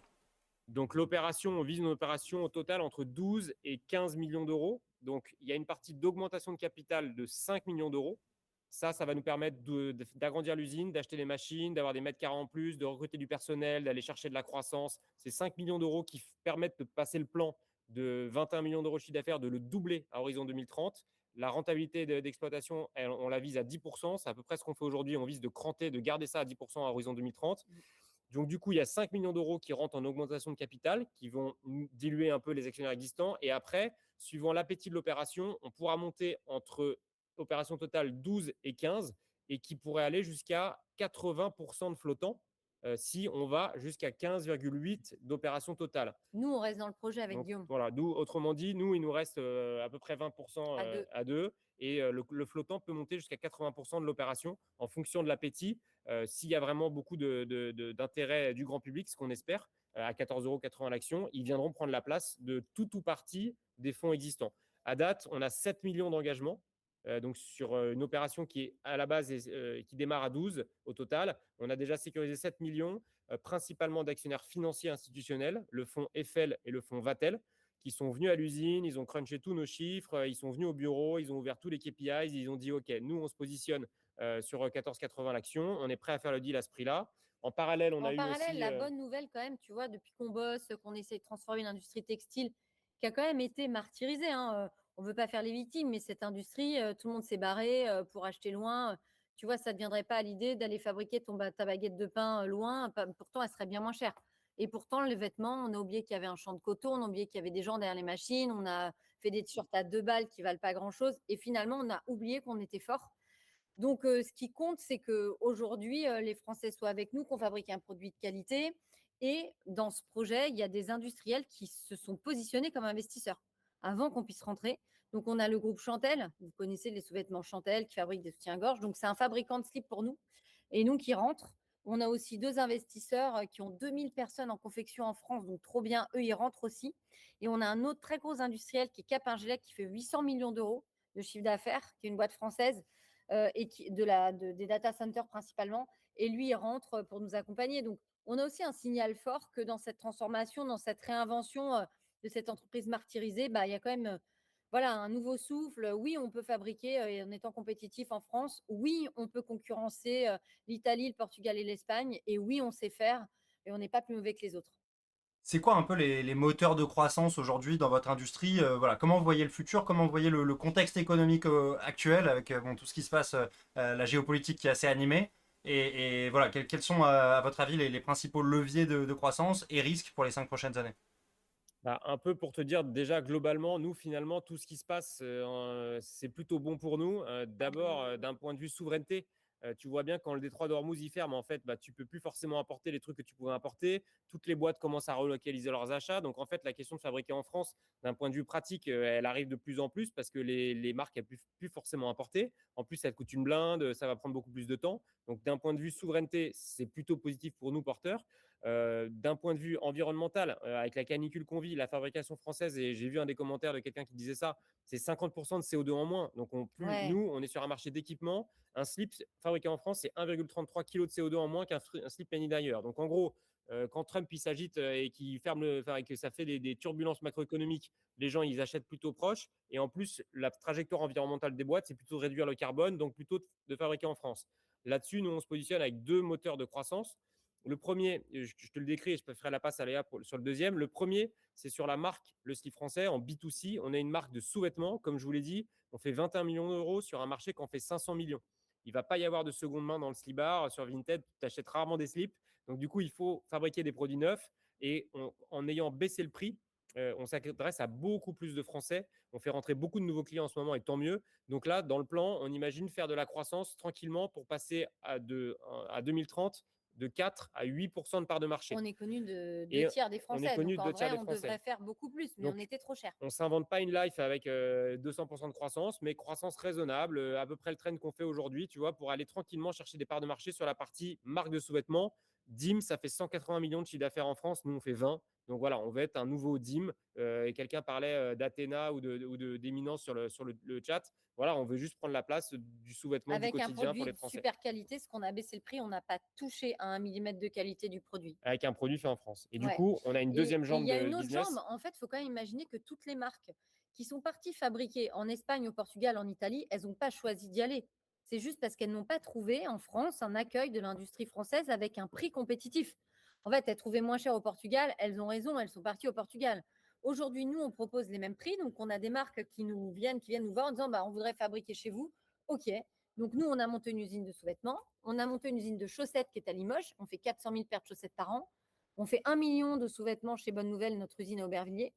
Donc, l'opération, on vise une opération au total entre 12 et 15 millions d'euros. Donc, il y a une partie d'augmentation de capital de 5 millions d'euros. Ça va nous permettre d'agrandir l'usine, d'acheter des machines, d'avoir des mètres carrés en plus, de recruter du personnel, d'aller chercher de la croissance. C'est 5 millions d'euros qui permettent de passer le plan de 21 millions d'euros de chiffre d'affaires, de le doubler à horizon 2030. La rentabilité d'exploitation, on la vise à 10%. C'est à peu près ce qu'on fait aujourd'hui. On vise de cranter, de garder ça à 10% à horizon 2030. Donc, du coup, il y a 5 millions d'euros qui rentrent en augmentation de capital, qui vont diluer un peu les actionnaires existants. Et après, suivant l'appétit de l'opération, on pourra monter entre opération totale 12 et 15 et qui pourrait aller jusqu'à 80% de flottant si on va jusqu'à 15,8 d'opération totale. Nous, on reste dans le projet avec Donc, Guillaume. Voilà, autrement dit, nous, il nous reste à peu près 20% à deux. Et le flottant peut monter jusqu'à 80% de l'opération en fonction de l'appétit. S'il y a vraiment beaucoup d'intérêt du grand public, ce qu'on espère, à 14,80 € l'action, ils viendront prendre la place de tout ou partie des fonds existants. À date, on a 7 millions d'engagements. Donc, sur une opération qui est à la base qui démarre à 12 au total, on a déjà sécurisé 7 millions, principalement d'actionnaires financiers institutionnels, le fonds Eiffel et le fonds Vatel, qui sont venus à l'usine, ils ont crunché tous nos chiffres, ils sont venus au bureau, ils ont ouvert tous les KPIs, ils ont dit « OK, nous, on se positionne sur 14,80 € l'action, on est prêt à faire le deal à ce prix-là ». En parallèle, la bonne nouvelle quand même, tu vois, depuis qu'on bosse, qu'on essaie de transformer l'industrie textile, qui a quand même été martyrisée, hein, on ne veut pas faire les victimes, mais cette industrie, tout le monde s'est barré pour acheter loin. Tu vois, ça ne te viendrait pas à l'idée d'aller fabriquer ta baguette de pain loin. Pourtant, elle serait bien moins chère. Et pourtant, les vêtements, on a oublié qu'il y avait un champ de coton, on a oublié qu'il y avait des gens derrière les machines, on a fait des t-shirts à 2 balles qui valent pas grand-chose. Et finalement, on a oublié qu'on était fort. Donc, ce qui compte, c'est qu'aujourd'hui, les Français soient avec nous, qu'on fabrique un produit de qualité. Et dans ce projet, il y a des industriels qui se sont positionnés comme investisseurs avant qu'on puisse rentrer. Donc, on a le groupe Chantel. Vous connaissez les sous-vêtements Chantel qui fabriquent des soutiens-gorge. Donc, c'est un fabricant de slip pour nous. Et nous qui rentrent. On a aussi 2 investisseurs qui ont 2000 personnes en confection en France. Donc, trop bien. Eux, ils rentrent aussi. Et on a un autre très gros industriel qui est Cap-Ingélec qui fait 800 millions d'euros de chiffre d'affaires, qui est une boîte française et des data centers principalement. Et lui, il rentre pour nous accompagner. Donc, on a aussi un signal fort que dans cette transformation, dans cette réinvention de cette entreprise martyrisée, bah, il y a quand même voilà, un nouveau souffle. Oui, on peut fabriquer en étant compétitif en France. Oui, on peut concurrencer l'Italie, le Portugal et l'Espagne. Et oui, on sait faire et on n'est pas plus mauvais que les autres. C'est quoi un peu les moteurs de croissance aujourd'hui dans votre industrie? Voilà, comment vous voyez le futur? Comment vous voyez le contexte économique actuel avec bon, tout ce qui se passe, la géopolitique qui est assez animée? Et voilà, quels sont à votre avis les principaux leviers de croissance et risques pour les 5 prochaines années? Bah, un peu pour te dire, déjà, globalement, nous, finalement, tout ce qui se passe, c'est plutôt bon pour nous. D'abord, d'un point de vue souveraineté, tu vois bien quand le détroit d'Ormuz y ferme, en fait, bah, tu peux plus forcément importer les trucs que tu pouvais importer. Toutes les boîtes commencent à relocaliser leurs achats. Donc, en fait, la question de fabriquer en France, d'un point de vue pratique, elle arrive de plus en plus parce que les marques ne peuvent plus forcément importer. En plus, ça coûte une blinde, ça va prendre beaucoup plus de temps. Donc, d'un point de vue souveraineté, c'est plutôt positif pour nous, porteurs. D'un point de vue environnemental, avec la canicule qu'on vit, la fabrication française, et j'ai vu un des commentaires de quelqu'un qui disait ça, c'est 50% de CO2 en moins. Donc, Ouais. nous, on est sur un marché d'équipement. Un slip fabriqué en France, c'est 1,33 kg de CO2 en moins qu'un slip venu d'ailleurs. Donc, en gros, quand Trump il s'agite et qu'il ferme et que ça fait des turbulences macroéconomiques, les gens ils achètent plutôt proche. Et en plus, la trajectoire environnementale des boîtes, c'est plutôt de réduire le carbone, donc plutôt de fabriquer en France. Là-dessus, nous, on se positionne avec 2 moteurs de croissance. Le premier, je te le décris et je ferai la passe à Léa sur le deuxième. Le premier, c'est sur la marque Le Slip Français en B2C. On a une marque de sous-vêtements. Comme je vous l'ai dit, on fait 21 millions d'euros sur un marché qui en fait 500 millions. Il ne va pas y avoir de seconde main dans le slibard. Sur Vinted, tu achètes rarement des slips. Donc, du coup, il faut fabriquer des produits neufs. Et en ayant baissé le prix, on s'adresse à beaucoup plus de Français. On fait rentrer beaucoup de nouveaux clients en ce moment et tant mieux. Donc là, dans le plan, on imagine faire de la croissance tranquillement pour passer à 2030 de 4 à 8% de part de marché. On est connu de Et 2 tiers des on est Français. connu Donc, de en 2 tiers vrai, des on Français. devrait faire beaucoup plus, mais Donc, on était trop cher. on ne s'invente pas une life avec 200% de croissance, mais croissance raisonnable, à peu près le trend qu'on fait aujourd'hui, tu vois, pour aller tranquillement chercher des parts de marché sur la partie marque de sous-vêtements. DIM, ça fait 180 millions de chiffre d'affaires en France. Nous, on fait 20. Donc voilà, on va être un nouveau DIM. Et quelqu'un parlait d'Athéna ou d'éminence sur le chat. Voilà, on veut juste prendre la place du sous-vêtement du Avec un quotidien pour produit les de Français. super qualité, ce qu'on a baissé le prix, on n'a pas touché à 1 millimètre de qualité du produit. Avec un produit fait en France. Et du Ouais. coup, on a une deuxième jambe il y a de une autre business. jambe. En fait, il faut quand même imaginer que toutes les marques qui sont parties fabriquer en Espagne, au Portugal, en Italie, elles n'ont pas choisi d'y aller. C'est juste parce qu'elles n'ont pas trouvé en France un accueil de l'industrie française avec un prix compétitif. En fait, elles trouvaient moins cher au Portugal, elles ont raison, elles sont parties au Portugal. Aujourd'hui, nous, on propose les mêmes prix. Donc, on a des marques qui viennent nous voir en disant bah, on voudrait fabriquer chez vous. OK. Donc, nous, on a monté une usine de sous-vêtements. On a monté une usine de chaussettes qui est à Limoges. On fait 400 000 paires de chaussettes par an. On fait 1 million de sous-vêtements chez Bonne Nouvelle, notre usine à Aubervilliers.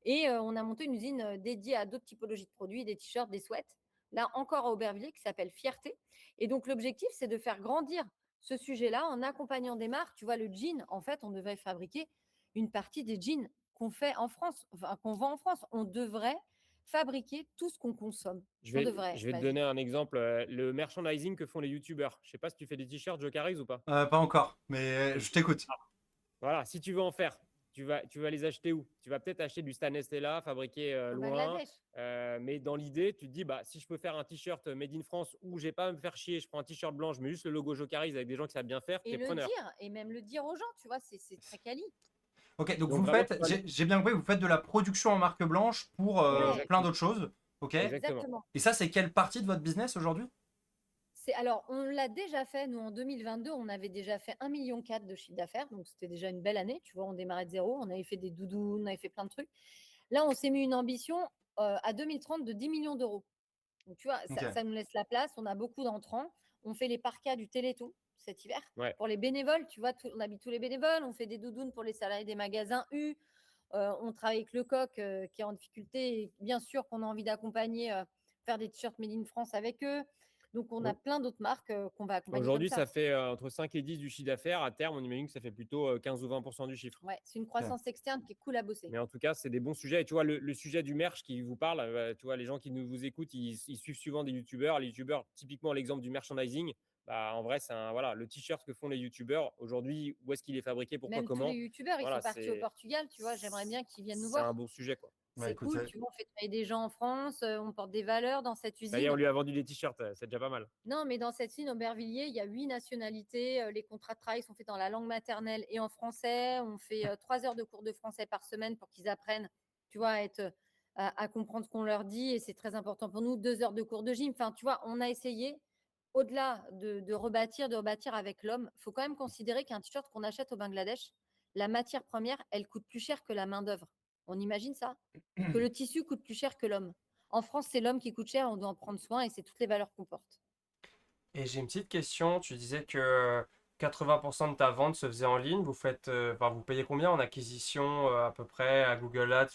Et on a monté une usine dédiée à d'autres typologies de produits, des t-shirts, des sweats. Là, encore à Aubervilliers, qui s'appelle Fierté. Et donc, l'objectif, c'est de faire grandir ce sujet-là en accompagnant des marques. Tu vois, le jean, en fait, on devrait fabriquer une partie des jeans qu'on fait en France, enfin, qu'on vend en France. On devrait fabriquer tout ce qu'on consomme. Je vais te Vas-y. donner un exemple. Le merchandising que font les youtubeurs. Je ne sais pas si tu fais des t-shirts Jocaris ou pas. Pas encore, mais je t'écoute. Voilà, si tu veux en faire, tu vas les acheter où? Tu vas peut-être acheter du Stan Stella fabriqué Au loin. Bangladesh. Mais dans l'idée, tu te dis, bah, si je peux faire un t-shirt made in France où je n'ai pas à me faire chier, je prends un t-shirt blanc, je mets juste le logo Jocaris avec des gens qui savent bien faire, tu Et es le preneur. dire, et même le dire aux gens, tu vois, c'est très quali. Ok, donc Donc vous vraiment, faites, j'ai bien compris, vous faites de la production en marque blanche pour Ouais. plein d'autres choses. Ok. Exactement. Et ça, c'est quelle partie de votre business aujourd'hui? Alors, on l'a déjà fait. Nous, en 2022, on avait déjà fait 1,4 million de chiffre d'affaires. Donc, c'était déjà une belle année. Tu vois, on démarrait de zéro. On avait fait des doudous, on avait fait plein de trucs. Là, on s'est mis une ambition à 2030 de 10 millions d'euros. Donc, tu vois, Ok. ça nous laisse la place. On a beaucoup d'entrants. On fait les parkas du Téléthon. cet hiver. Ouais. Pour les bénévoles, tu vois, on habille tous les bénévoles, on fait des doudounes pour les salariés des magasins U. On travaille avec Le Coq qui est en difficulté. Et bien sûr qu'on a envie d'accompagner, faire des t-shirts Made in France avec eux. Donc, on a plein d'autres marques qu'on va accompagner. Aujourd'hui, comme ça fait entre 5 et 10 du chiffre d'affaires. À terme, on imagine que ça fait plutôt 15 ou 20% du chiffre. Ouais, c'est une croissance externe qui est cool à bosser. Mais en tout cas, c'est des bons sujets. Et tu vois, le sujet du merch qui vous parle, tu vois, les gens qui vous écoutent, ils suivent souvent des youtubeurs. Les youtubeurs, typiquement, l'exemple du merchandising, bah, en vrai, c'est voilà, le t-shirt que font les youtubeurs. Aujourd'hui, où est-ce qu'il est fabriqué, pourquoi, Même comment? tous les youtubeurs, ils Voilà, sont partis au Portugal, tu vois. J'aimerais bien qu'ils viennent nous C'est un voir. bon sujet, quoi. Bah, C'est écoute, cool, ça- tu vois. On fait travailler des gens en France, on porte des valeurs dans cette Ça y est, usine. on lui a vendu des t-shirts, c'est déjà pas mal. Non, mais dans cette usine, Aubervilliers, il y a 8 nationalités. Les contrats de travail sont faits dans la langue maternelle et en français. On fait 3 heures de cours de français par semaine pour qu'ils apprennent, tu vois, à comprendre ce qu'on leur dit. Et c'est très important pour nous. 2 heures de cours de gym. Enfin, tu vois, on a essayé, au-delà de rebâtir avec l'homme, il faut quand même considérer qu'un t-shirt qu'on achète au Bangladesh, la matière première, elle coûte plus cher que la main-d'œuvre. On imagine ça? Que le tissu coûte plus cher que l'homme. En France, c'est l'homme qui coûte cher, on doit en prendre soin et c'est toutes les valeurs qu'on porte. Et j'ai une petite question. Tu disais que 80% de ta vente se faisait en ligne. Vous payez combien en acquisition à peu près à Google Ads,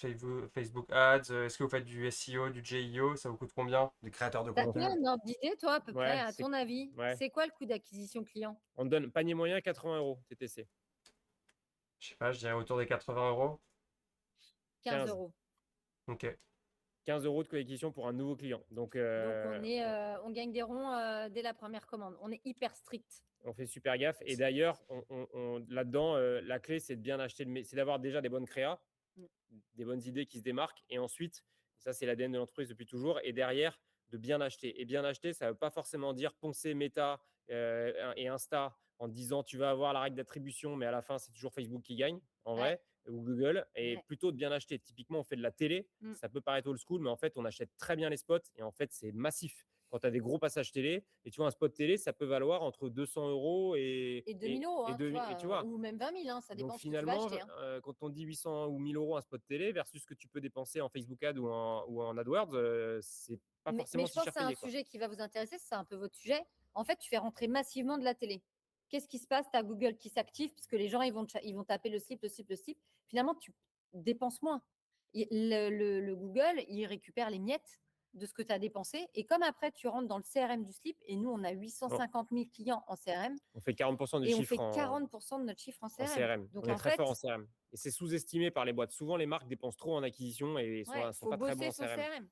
Facebook Ads? Est-ce que vous faites du SEO, du GIO? Ça vous coûte combien? des créateurs de T'as contenu. un ordre d'idée, toi, à peu Ouais, près, à ton avis? ouais. C'est quoi le coût d'acquisition client? On te donne panier moyen 80 € TTC. Je sais pas, je dirais autour des 80 euros. 15 15. euros. Ok. 15 € de coacquisition pour un nouveau client. Donc, On gagne des ronds dès la première commande. On est hyper strict. on fait super gaffe. Et d'ailleurs, là-dedans, la clé, c'est de bien acheter, c'est d'avoir déjà des bonnes créas, Mm. des bonnes idées qui se démarquent. Et ensuite, ça, c'est l'ADN de l'entreprise depuis toujours. Et derrière, de bien acheter. Et bien acheter, ça ne veut pas forcément dire poncer Meta et Insta en disant tu vas avoir la règle d'attribution, mais à la fin, c'est toujours Facebook qui gagne, en vrai, ou Google. Et Ouais. plutôt de bien acheter. Typiquement, on fait de la télé. Mm. Ça peut paraître old school, mais en fait, on achète très bien les spots. Et en fait, c'est massif. Quand tu as des gros passages télé, et tu vois, un spot télé, ça peut valoir entre 200 € Et 2000 euros, hein, et tu vois. ou même 20 000, hein, ça dépend Donc ce que tu vas finalement, acheter. Hein. quand on dit 800 ou 1000 € un spot télé versus ce que tu peux dépenser en Facebook Ad ou en AdWords, c'est pas Mais forcément je si pense cher que c'est un payé, quoi. sujet qui va vous intéresser, c'est un peu votre sujet. En fait, tu fais rentrer massivement de la télé. Qu'est-ce qui se passe? Tu as Google qui s'active, puisque les gens, ils vont taper le slip. Finalement, tu dépenses moins. Le Google, il récupère les miettes de ce que tu as dépensé. Et comme après, tu rentres dans le CRM du slip, et nous, on a 850 000 clients en CRM, On fait 40% du et on chiffre fait 40% de notre chiffre en en CRM. CRM. Donc, On est en très fait, fort en CRM. Et c'est sous-estimé par les boîtes. Souvent, les marques dépensent trop en acquisition et sont faut pas très bons bosser en son CRM. CRM.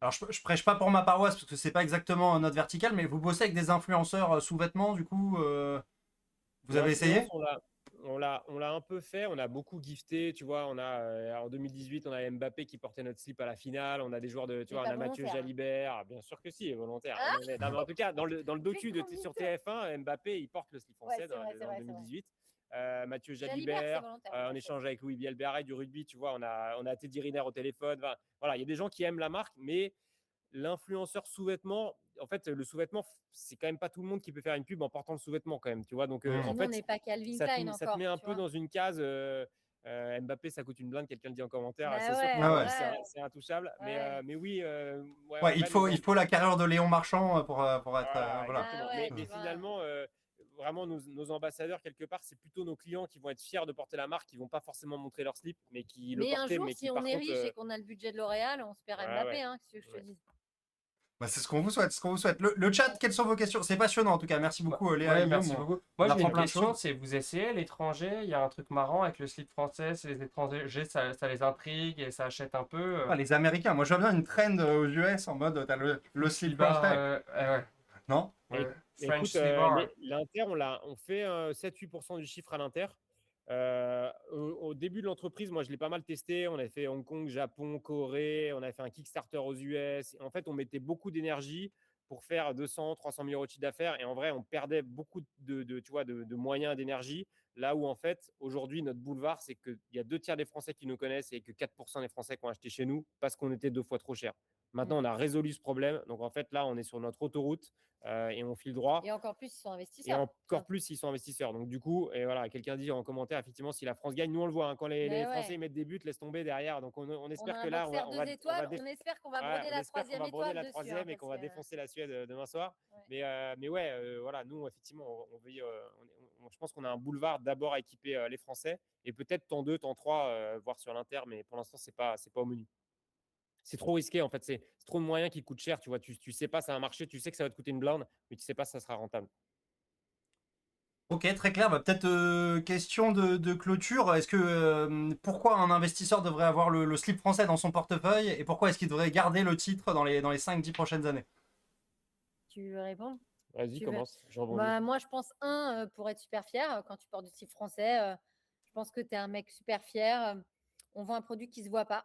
Alors, je prêche pas pour ma paroisse parce que c'est pas exactement notre verticale, mais vous bossez avec des influenceurs sous-vêtements, du coup, vous avez essayé? On l'a un peu fait. On a beaucoup gifté. Tu vois, en 2018, on a Mbappé qui portait notre slip à la finale. On a des joueurs Mais on pas a Mathieu volontaire, hein. Jalibert. Bien sûr que si, volontaire. Ah Non, mais en tout cas, dans le docu sur conducteur. TF1, Mbappé, il porte le slip français Ouais, c'est vrai, c'est en vrai, c'est vrai. 2018. Mathieu Jalibert, c'est Jalibert, volontaire. on échange avec Louis Bielbarré du rugby. Tu vois, on a Teddy Riner au téléphone. Enfin, voilà, il y a des gens qui aiment la marque, mais l'influenceur sous-vêtement, en fait, le sous-vêtement, c'est quand même pas tout le monde qui peut faire une pub en portant le sous-vêtement quand même, tu vois. Donc, Mmh. en Nous, on fait, n'est pas Calvin ça Klein te met encore, un tu peu vois. dans une case. Mbappé, ça coûte une blinde, quelqu'un le dit en commentaire. Bah C'est sûr ouais, que Ah ouais. c'est intouchable. Ouais. Mais oui, ouais, Ouais, en il vrai, faut la carrière de Léon Marchand pour être. voilà, Voilà. exactement. Ah ouais, Mais tu vois. finalement, vraiment, nos ambassadeurs, quelque part, c'est plutôt nos clients qui vont être fiers de porter la marque, qui vont pas forcément montrer leur slip, mais qui le Mais un portaient, jour, mais si qui, on par est contre, riche et qu'on a le budget de L'Oréal, on se perd ouais, Mbappé, ouais. hein, qu'est-ce que je te Ouais. dis. Bah, c'est ce qu'on vous souhaite, ce qu'on vous souhaite. Le chat, quelles sont vos questions? C'est passionnant en tout cas. Merci beaucoup, Léa. Ouais, et merci Guillaume. beaucoup. On Moi, j'ai apprend une plein de question, choses. c'est vous essayez à l'étranger, il y a un truc marrant avec le slip français, c'est les étrangers, ça les intrigue et ça achète un peu. Ah, les Américains, moi je vois bien une trend aux US en mode t'as le slip Slibard, français. ouais, Non? ouais. French Écoute, Slibard. l'Inter, on fait 7-8% du chiffre à l'Inter. Au début de l'entreprise, moi, je l'ai pas mal testé. On a fait Hong Kong, Japon, Corée. On a fait un Kickstarter aux US. En fait, on mettait beaucoup d'énergie pour faire 200, 300 000 € de chiffre d'affaires. Et en vrai, on perdait beaucoup tu vois, de moyens, d'énergie. Là où, en fait, aujourd'hui, notre boulevard, c'est qu'il y a 2 tiers des Français qui nous connaissent et que 4% des Français qui ont acheté chez nous parce qu'on était 2 fois trop cher. Maintenant, on a résolu ce problème. Donc, en fait, là, on est sur notre autoroute et on file droit. Et encore plus, ils sont Et investisseurs. encore plus s'ils sont investisseurs. Donc, du coup, et voilà, quelqu'un dit en commentaire, effectivement, si la France gagne, nous, on le voit. Quand les Mais Français ouais. ils mettent des buts, laisse tomber derrière. Donc, on On espère a que un là, boxer 2 étoiles. On espère qu'on va broder la troisième étoile la dessus. troisième et qu'on va parce que- défoncer la Suède demain soir. Ouais. Mais ouais, voilà, nous, effectivement, je pense qu'on a un boulevard d'abord à équiper les Français et peut-être temps 2, temps 3, voire sur l'Inter. Mais pour l'instant, c'est pas au menu. C'est trop risqué, en fait. C'est trop de moyens qui coûtent cher. Tu vois, tu sais pas, ça va marcher. Tu sais que ça va te coûter une blinde, mais tu sais pas si ça sera rentable. Ok, très clair. Bah, peut-être question de clôture. Est-ce que pourquoi un investisseur devrait avoir le slip français dans son portefeuille et pourquoi est-ce qu'il devrait garder le titre dans les 5-10 prochaines années? Tu veux répondre? Vas-y, Tu veux- commence. Je rebondis. Bah, moi, je pense, pour être super fier, quand tu portes du slip français, je pense que tu es un mec super fier. On vend un produit qui ne se voit pas.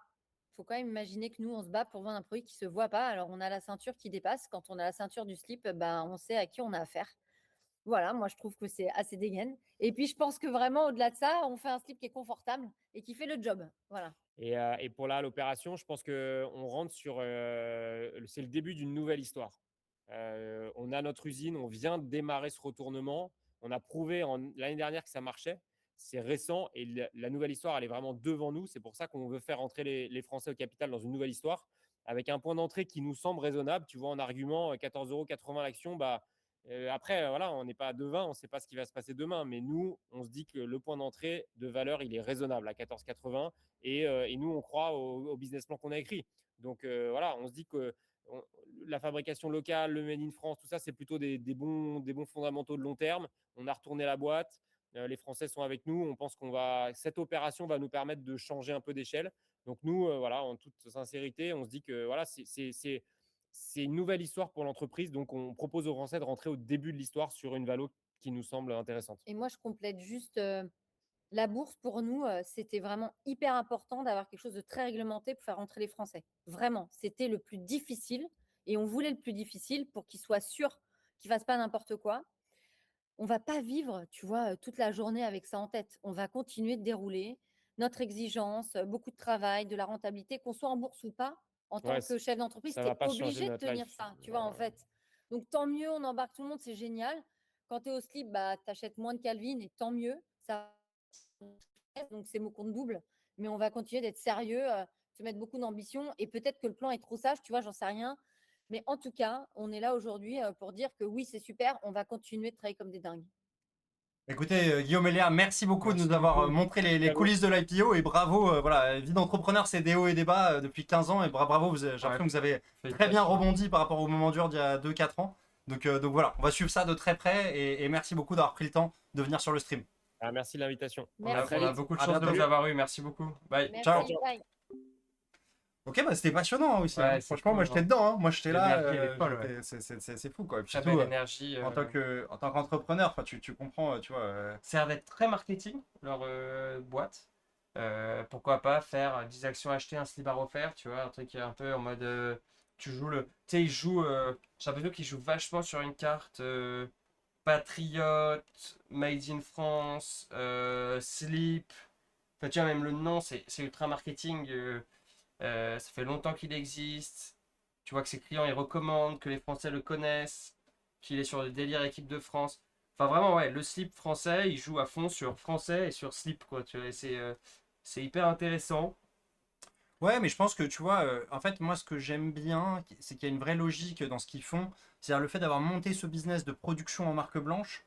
Il faut quand même imaginer que nous, on se bat pour vendre un produit qui ne se voit pas. Alors, on a la ceinture qui dépasse. Quand on a la ceinture du slip, bah, on sait à qui on a affaire. Voilà, moi, je trouve que c'est assez dégaine. Et puis, je pense que vraiment, au-delà de ça, on fait un slip qui est confortable et qui fait le job. Voilà. Et pour l'opération, je pense qu'on rentre sur. C'est le début d'une nouvelle histoire. On a notre usine, on vient de démarrer ce retournement. On a prouvé l'année dernière que ça marchait. C'est récent et la nouvelle histoire, elle est vraiment devant nous. C'est pour ça qu'on veut faire entrer les Français au capital dans une nouvelle histoire avec un point d'entrée qui nous semble raisonnable. Tu vois, en argument, 14,80 € l'action, bah, après, voilà, on n'est pas devin, on ne sait pas ce qui va se passer demain. Mais nous, on se dit que le point d'entrée de valeur, il est raisonnable à 14,80 et nous, on croit au business plan qu'on a écrit. Donc voilà, on se dit que la fabrication locale, le made in France, tout ça, c'est plutôt des bons fondamentaux de long terme. On a retourné la boîte, les Français sont avec nous. On pense cette opération va nous permettre de changer un peu d'échelle. Donc nous, voilà, en toute sincérité, on se dit que voilà, c'est une nouvelle histoire pour l'entreprise. Donc on propose aux Français de rentrer au début de l'histoire sur une valo qui nous semble intéressante. Et moi, je complète juste la bourse, pour nous, c'était vraiment hyper important d'avoir quelque chose de très réglementé pour faire rentrer les Français. Vraiment, c'était le plus difficile et on voulait le plus difficile pour qu'ils soient sûrs qu'ils ne fassent pas n'importe quoi. On ne va pas vivre, tu vois, toute la journée avec ça en tête. On va continuer de dérouler notre exigence, beaucoup de travail, de la rentabilité, qu'on soit en bourse ou pas. En tant que chef d'entreprise, ça tu va es pas changer obligé de notre tenir life. ça, tu vois, en fait. Donc, tant mieux, on embarque tout le monde, c'est génial. Quand tu es au slip, bah, tu achètes moins de Calvin et tant mieux. Ça, donc, c'est mon compte double. Mais on va continuer d'être sérieux, se mettre beaucoup d'ambition. Et peut-être que le plan est trop sage, tu vois, j'en sais rien. Mais en tout cas, on est là aujourd'hui pour dire que oui, c'est super, on va continuer de travailler comme des dingues. Écoutez, Guillaume et Léa, merci beaucoup de Merci nous avoir beaucoup. montré les coulisses de l'IPO et bravo. Voilà, vie d'entrepreneur, c'est des hauts et des bas depuis 15 ans et bravo, j'ai l'impression que vous avez très bien rebondi par rapport au moment dur d'il y a 2-4 ans. Donc voilà, on va suivre ça de très près et merci beaucoup d'avoir pris le temps de venir sur le stream. Merci de l'invitation. On a Merci. beaucoup de À chance de bientôt. vous avoir eu. Merci beaucoup. Bye. Merci, Ciao. bye. Ok, bah c'était passionnant hein, aussi. Ouais, hein. c'est Franchement, cool, moi j'étais hein. dedans. Hein. Moi j'étais là. L'énergie, elle est folle, ouais. C'est fou quoi. Et puis Très surtout, belle énergie. en tant qu'entrepreneur, tu comprends, tu vois. Ça a l'air d'être très marketing, leur boîte. Pourquoi pas faire 10 actions achetées, un slip à refaire, tu vois, un truc un peu en mode. Tu joues le. Tu sais, ils jouent. J'ai l'impression qu'ils jouent vachement sur une carte patriote, made in France, slip. Enfin, tu vois, même le nom, c'est ultra marketing. Ça fait longtemps qu'il existe. Tu vois que ses clients, ils recommandent, que les Français le connaissent, qu'il est sur le délire équipe de France. Enfin, vraiment, ouais, le slip français, il joue à fond sur français et sur slip, quoi. Tu vois, et c'est hyper intéressant. Ouais, mais je pense que tu vois, en fait, moi, ce que j'aime bien, c'est qu'il y a une vraie logique dans ce qu'ils font. C'est-à-dire le fait d'avoir monté ce business de production en marque blanche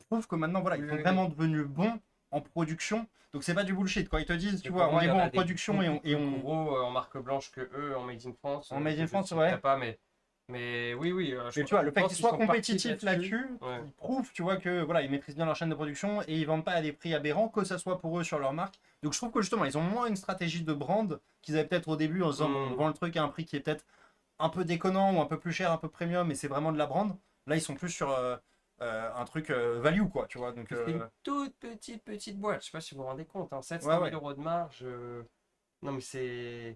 prouve que maintenant, voilà, ils sont Oui. vraiment devenus bons en production. Donc, c'est pas du bullshit. Quand ils te disent, tu Et vois, pour on moi, est il y bon en a en des production et beaucoup plus on. gros en marque blanche que eux en Made in France. En Made in Je France, citerai ouais. pas, mais oui, oui. Mais tu vois, le fait pense qu'ils qu'ils soient sont partis compétitifs là-dessus, Ouais. ils prouvent, tu vois, que voilà, ils maîtrisent bien leur chaîne de production et ils vendent pas à des prix aberrants, que ça soit pour eux sur leur marque. Donc je trouve que justement, ils ont moins une stratégie de brand qu'ils avaient peut-être au début en se disant, bon, on vend le truc à un prix qui est peut-être un peu déconnant ou un peu plus cher, un peu premium, mais c'est vraiment de la brand. Là, ils sont plus sur un truc value, quoi, tu vois. Donc, C'est une toute petite boîte. Je sais pas si vous vous rendez compte. Hein, 700 Ouais, 000 ouais. euros de marge. Non, mais c'est.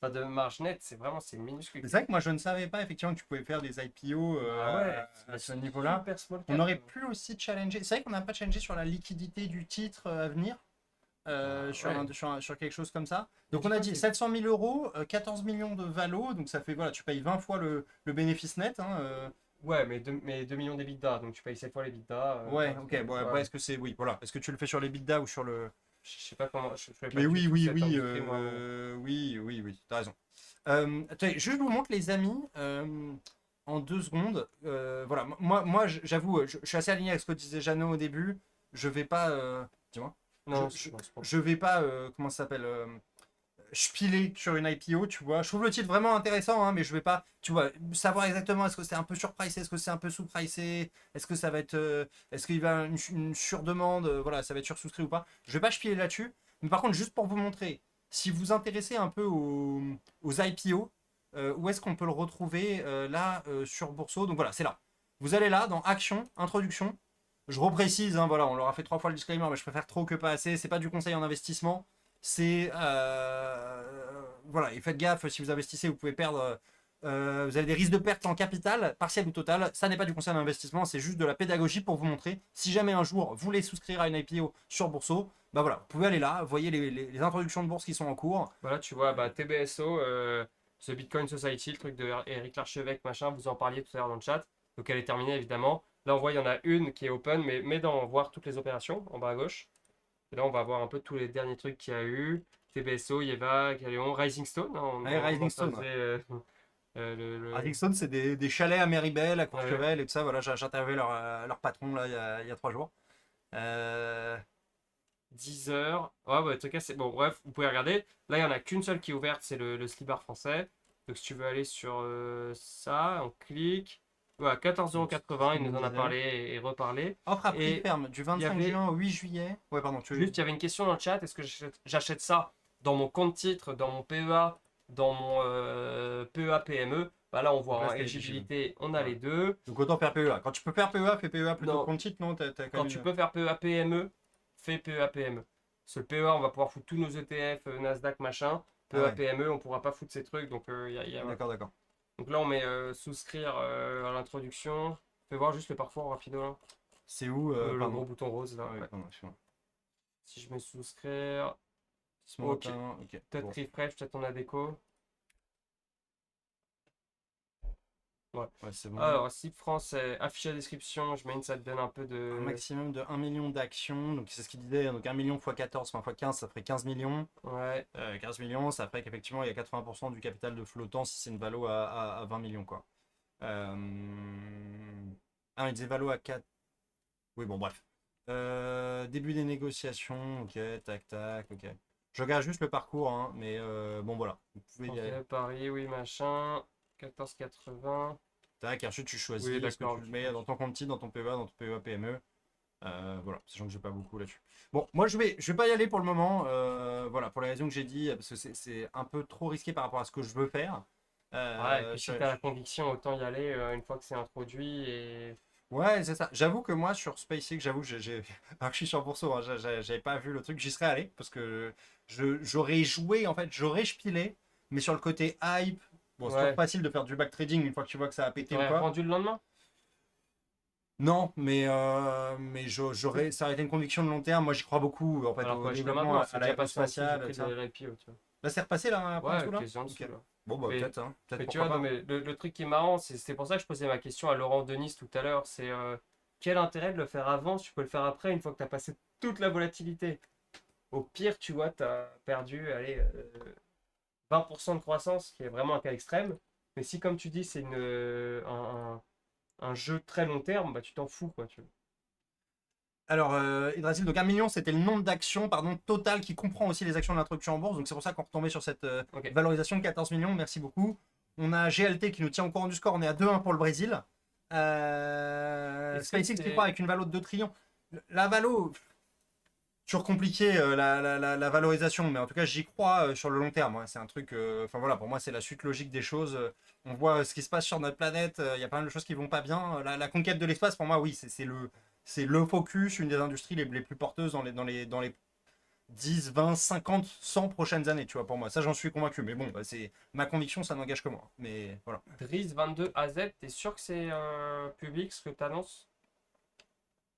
Enfin, de marge nette, c'est minuscule. C'est vrai que moi je ne savais pas effectivement que tu pouvais faire des IPO Ah ouais, à ce c'est niveau-là. super small On cap. aurait pu aussi challenger. C'est vrai qu'on n'a pas challengé sur la liquidité du titre à venir, sur, Ouais. sur quelque chose comme ça. Donc Tu on a vois, dit c'est- 700 000 euros, 14 millions de valo, donc ça fait voilà, tu payes 20 fois le bénéfice net. Hein, Ouais, mais 2 millions d'EBITDA, donc tu payes 7 fois l'EBITDA. ouais, ok. Bon, après, Ouais. est-ce que c'est oui, voilà, est-ce que tu le fais sur les bidas ou sur le. Je sais pas comment, je fais pas Mais du oui, tout oui, cette oui, industrie, moi. oui, oui, oui, t'as raison. Attendez, je vous montre les amis en 2 secondes. Voilà, moi j'avoue, je suis assez aligné avec ce que disait Jeannot au début. Je vais pas, dis-moi, Non, je, non, c'est pas- je vais pas, comment ça s'appelle, spiler sur une IPO, tu vois. Je trouve le titre vraiment intéressant, hein, mais je vais pas, tu vois, savoir exactement est-ce que c'est un peu surpricé, est-ce que c'est un peu sous-pricé, est-ce que ça va être, est-ce qu'il va y avoir une surdemande, voilà, ça va être sursouscrit ou pas. Je vais pas spiler là-dessus, mais par contre, juste pour vous montrer, si vous vous intéressez un peu aux IPO, où est-ce qu'on peut le retrouver là sur Bourseau. Donc voilà, c'est là. Vous allez là, dans Action, Introduction. Je reprécise, hein, voilà, on leur a fait 3 fois le disclaimer, mais je préfère trop que pas assez. C'est pas du conseil en investissement. C'est voilà, et faites gaffe si vous investissez, vous pouvez perdre. Vous avez des risques de perte en capital, partiel ou total. Ça n'est pas du conseil en investissement, c'est juste de la pédagogie pour vous montrer. Si jamais un jour vous voulez souscrire à une IPO sur Bourseau, bah voilà, vous pouvez aller là, voyez les introductions de bourse qui sont en cours. Voilà, tu vois, bah, TBSO, The Bitcoin Society, le truc de Eric Larchevêque, machin, vous en parliez tout à l'heure dans le chat. Donc elle est terminée évidemment. Là on voit, il y en a une qui est open, mais dans voir toutes les opérations en bas à gauche. Et là on va voir un peu tous les derniers trucs qu'il y a eu. TBSO, Yeva, Galeon, Rising Stone, hein, Ouais, Rising en Stone, faisait, Rising Stone, c'est des chalets à Méribel, à Ouais. Courchevel et tout ça. Voilà, j'ai interviewé leur patron là, il y a 3 jours. Euh, 10 heures. Ouais, bah, en tout cas, c'est bon. Bref, vous pouvez regarder. Là, il n'y en a qu'une seule qui est ouverte, c'est le Slibar français. Donc, si tu veux aller sur ça, on clique. Voilà, 14,80 €, il nous en a parlé et reparlé. Offre à prix Et ferme du il y 25 avait juin au 8 juillet. Ouais, pardon, juste, il y avait une question dans le chat. Est-ce que j'achète ça dans mon compte titre, dans mon PEA, dans mon PEA PME? Bah là, on voit Donc là, en c'est éligibilité, on a Ouais. les deux. Donc autant faire PEA. Quand tu peux faire PEA, fais PEA plutôt que Non, compte titre, non? T'as quand quand même tu peux faire PEA PME, fais PEA PME. Parce que le PEA, on va pouvoir foutre tous nos ETF, Nasdaq, machin. Ah PEA ouais. PME, on pourra pas foutre ces trucs. Donc, voilà. D'accord, d'accord. Donc là, on met souscrire à l'introduction. Fais voir juste le parcours rapido là. C'est où Le pardon. gros bouton rose là. Ah ouais, Ouais. pardon, excuse-moi. Si je mets souscrire, Ce ok. matin, ok. Peut-être Bon. refresh, peut-être on a déco. Ouais. Ouais, c'est bon. Alors, SIP français, afficher la description, je mets une, ça te donne un peu Un de. maximum de 1 million d'actions. Donc c'est ce qu'il disait. Donc 1 million x 14, enfin x 15, ça ferait 15 millions. Ouais. 15 millions, ça ferait qu'effectivement il y a 80% du capital de flottant si c'est une valo à 20 millions quoi. Euh... Ah, il disait valo à 4. Oui, bon, bref. Début des négociations, ok, tac, tac, ok. Je regarde juste le parcours, hein, mais bon, voilà. Vous pouvez y aller. Ok, Paris, oui, machin. 14,80. Tac, et ensuite tu choisis Oui, ce que d'accord. tu mets dans ton compte titre, dans ton PEA, dans ton PEA PME. Voilà, sachant que j'ai pas beaucoup là-dessus. Bon, moi je vais pas y aller pour le moment, voilà, pour les raisons que j'ai dit, parce que c'est un peu trop risqué par rapport à ce que je veux faire. Ouais, et puis si Je- t'as la conviction, autant y aller une fois que c'est introduit et. Ouais, c'est ça. J'avoue que moi, sur SpaceX, j'avoue que alors que je suis sur Bourseau, hein, j'avais pas vu le truc, j'y serais allé, parce que j'aurais joué, en fait, j'aurais spilé, mais sur le côté hype, bon, c'est toujours Ouais. facile de faire du backtrading une fois que tu vois que ça a pété ou T'aurais quoi. vendu le lendemain? Non, mais ça aurait été une conviction de long terme. Moi, j'y crois beaucoup, en fait, Alors au quoi, je l'ai développement, maintenant, à c'est déjà passé en dessous du l'aérospatial, prix tout ça. de l'IPO, tu vois. Là, c'est repassé, là, après en Ouais, dessous, là? quasi en dessous, Ok. là. Bon, bah, Mais- peut-être, hein. Peut-être, Mais tu pourquoi vois, non, pas. mais le truc qui est marrant, c'est pour ça que je posais ma question à Laurent Denis tout à l'heure, c'est quel intérêt de le faire avant si tu peux le faire après, une fois que tu as passé toute la volatilité? Au pire, tu vois, tu as perdu, allez, 20% de croissance, qui est vraiment un cas extrême. Mais si, comme tu dis, c'est un jeu très long terme, bah tu t'en fous, quoi, tu vois. Alors, Yggdrasil, donc 1 million, c'était le nombre d'actions, pardon, total, qui comprend aussi les actions de l'introduction en bourse. Donc, c'est pour ça qu'on retombait sur cette Ok. valorisation de 14 millions. Merci beaucoup. On a GLT qui nous tient au courant du score. On est à 2-1 pour le Brésil. Est-ce que SpaceX qui c'est- croit avec une valo de 2 trillions. La valo, toujours compliqué la valorisation, mais en tout cas, j'y crois sur le long terme. Ouais. C'est un truc. Enfin voilà, pour moi, c'est la suite logique des choses. On voit ce qui se passe sur notre planète. Il y a pas mal de choses qui vont pas bien. La conquête de l'espace, pour moi, oui, c'est le focus, une des industries les plus porteuses dans les 10, 20, 50, 100 prochaines années, tu vois, pour moi. Ça, j'en suis convaincu. Mais bon, bah, c'est ma conviction, ça n'engage que moi. Mais voilà. Driss 22 AZ, t'es sûr que c'est public ce que tu annonces?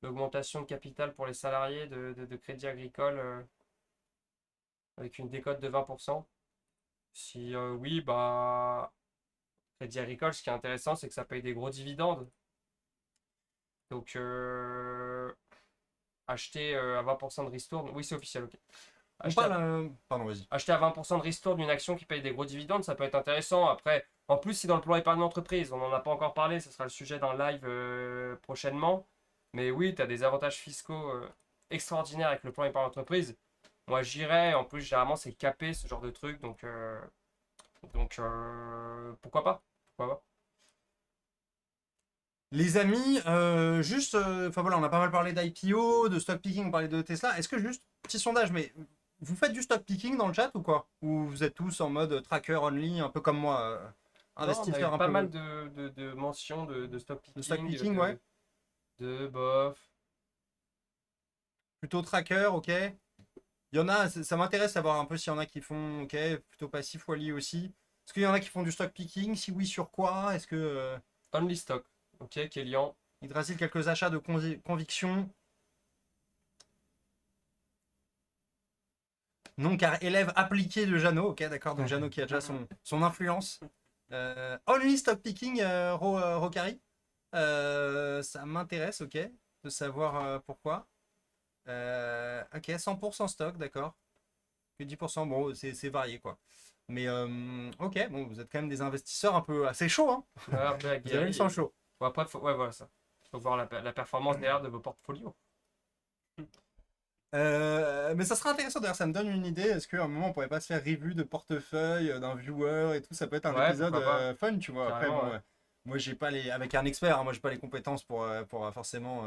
L'augmentation de capital pour les salariés de Crédit Agricole avec une décote de 20%? Si oui, bah Crédit Agricole, ce qui est intéressant, c'est que ça paye des gros dividendes. Donc acheter à 20% de ristourne, oui c'est officiel, ok. On Acheter parle. à, Pardon, vas-y. acheter à 20% de ristourne d'une action qui paye des gros dividendes, ça peut être intéressant. Après, en plus, c'est dans le plan épargne d'entreprise. On n'en a pas encore parlé, ce sera le sujet d'un live prochainement. Mais oui, tu as des avantages fiscaux extraordinaires avec le plan épargne d'entreprise. Moi, j'irais. En plus, généralement, c'est capé ce genre de truc. Donc pourquoi pas? Pourquoi pas? Les amis, juste, enfin voilà, on a pas mal parlé d'IPO, de stock picking, on parlait de Tesla. Est-ce que juste, petit sondage, mais vous faites du stock picking dans le chat ou quoi? Ou vous êtes tous en mode tracker only, un peu comme moi, Non, on a investisseur eu un pas peu mal de mentions de stock de stock picking, picking, ouais? de bof. Plutôt tracker, ok? Il y en a, ça m'intéresse savoir un peu s'il y en a qui font, ok, plutôt passif Wally aussi. Est-ce qu'il y en a qui font du stock picking? Si oui, sur quoi? Est-ce que Only stock. Ok, Kélian. Yggdrasil, quelques achats de conviction? Non, car élève appliqué de Jeannot. Ok, d'accord, donc Jeannot qui a déjà son influence. Only stock picking, Rokari. Ça m'intéresse, ok, de savoir pourquoi. Ok, 100% stock, d'accord. Que 10%, bon, c'est varié, quoi. Mais ok, bon, vous êtes quand même des investisseurs un peu assez chauds, hein. Ouais, un peu Vous avez aguerri. le sang chaud. Bon, après, ouais, voilà ça. Faut voir la performance derrière de vos portfolios. Mais ça serait intéressant d'ailleurs, ça me donne une idée. Est-ce qu'à un moment on pourrait pas se faire review de portefeuille d'un viewer et tout? Ça peut être un Ouais, épisode pourquoi pas. fun, tu vois. Après, Carrément, bon, ouais. moi j'ai pas les. Avec un expert, hein, moi j'ai pas les compétences pour forcément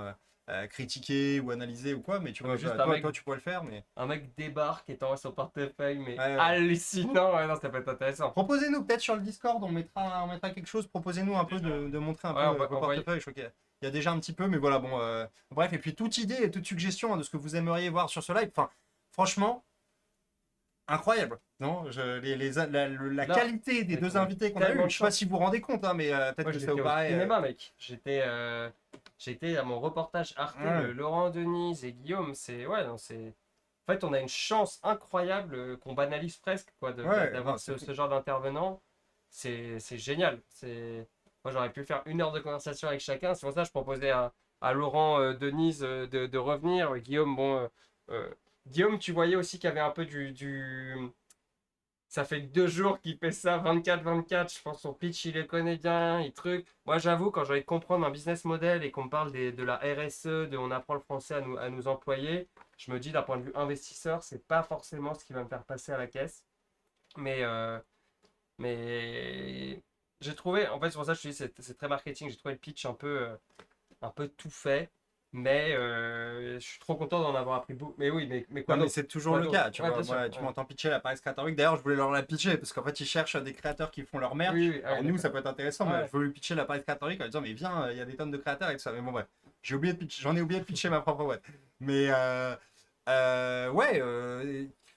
critiquer ou analyser ou quoi, mais tu Non, vois, mais juste toi, un mec, toi tu pourrais le faire. Mais un mec débarque et t'envoie son portefeuille, mais ouais, ouais. hallucinant. Ouais, non, ça peut être intéressant. Proposez-nous peut-être sur le Discord, on mettra quelque chose. Proposez-nous un peu de montrer un Ouais, peu on va vos envoyer. portefeuilles. Je crois qu'il y a déjà un petit peu, mais voilà, bon. Bref, et puis toute idée et toute suggestion hein, de ce que vous aimeriez voir sur ce live. Enfin, franchement. Incroyable, non? La Non, qualité des mec, deux on a eu invités qu'on a tellement eu, de je sais pas chance. si vous vous rendez compte, hein, mais peut-être Moi, que ça vous j'étais au paraît. cinéma, mec. J'étais à mon reportage Arte, Ouais, Laurent Denise et Guillaume. C'est, ouais, non, c'est. En fait, on a une chance incroyable qu'on banalise presque, quoi, ouais, non, d'avoir ce genre d'intervenant. C'est génial. Moi, j'aurais pu faire 1 heure de conversation avec chacun. C'est pour ça que je proposais à Laurent Denise de revenir. Guillaume, bon. Guillaume, tu voyais aussi qu'il y avait un peu ça fait 2 jours qu'il fait ça, 24-24. Je pense que son pitch, il le connaît bien, il truc. Moi, j'avoue, quand j'ai envie de comprendre un business model et qu'on me parle de la RSE, de on apprend le français à nous employer, je me dis d'un point de vue investisseur, c'est pas forcément ce qui va me faire passer à la caisse. Mais, euh, mais j'ai trouvé, en fait, c'est pour ça que je te dis, c'est très marketing. J'ai trouvé le pitch un peu tout fait. Mais je suis trop content d'en avoir appris beaucoup. Mais oui, mais quoi non, mais d'autre? c'est toujours Quoi le d'autre? cas, tu Ouais, vois. bien sûr. Moi, tu Ouais. m'entends pitcher la Paris Creator Week. D'ailleurs, je voulais leur la pitcher parce qu'en fait, ils cherchent des créateurs qui font leur merch. Oui, oui, ah Alors, oui, nous, d'accord. ça peut être intéressant, mais Ouais. je veux lui pitcher la Paris Creator Week en disant, mais viens, il y a des tonnes de créateurs et tout ça. Mais bon, bref, j'en ai oublié de pitcher ma propre boîte. Mais ouais,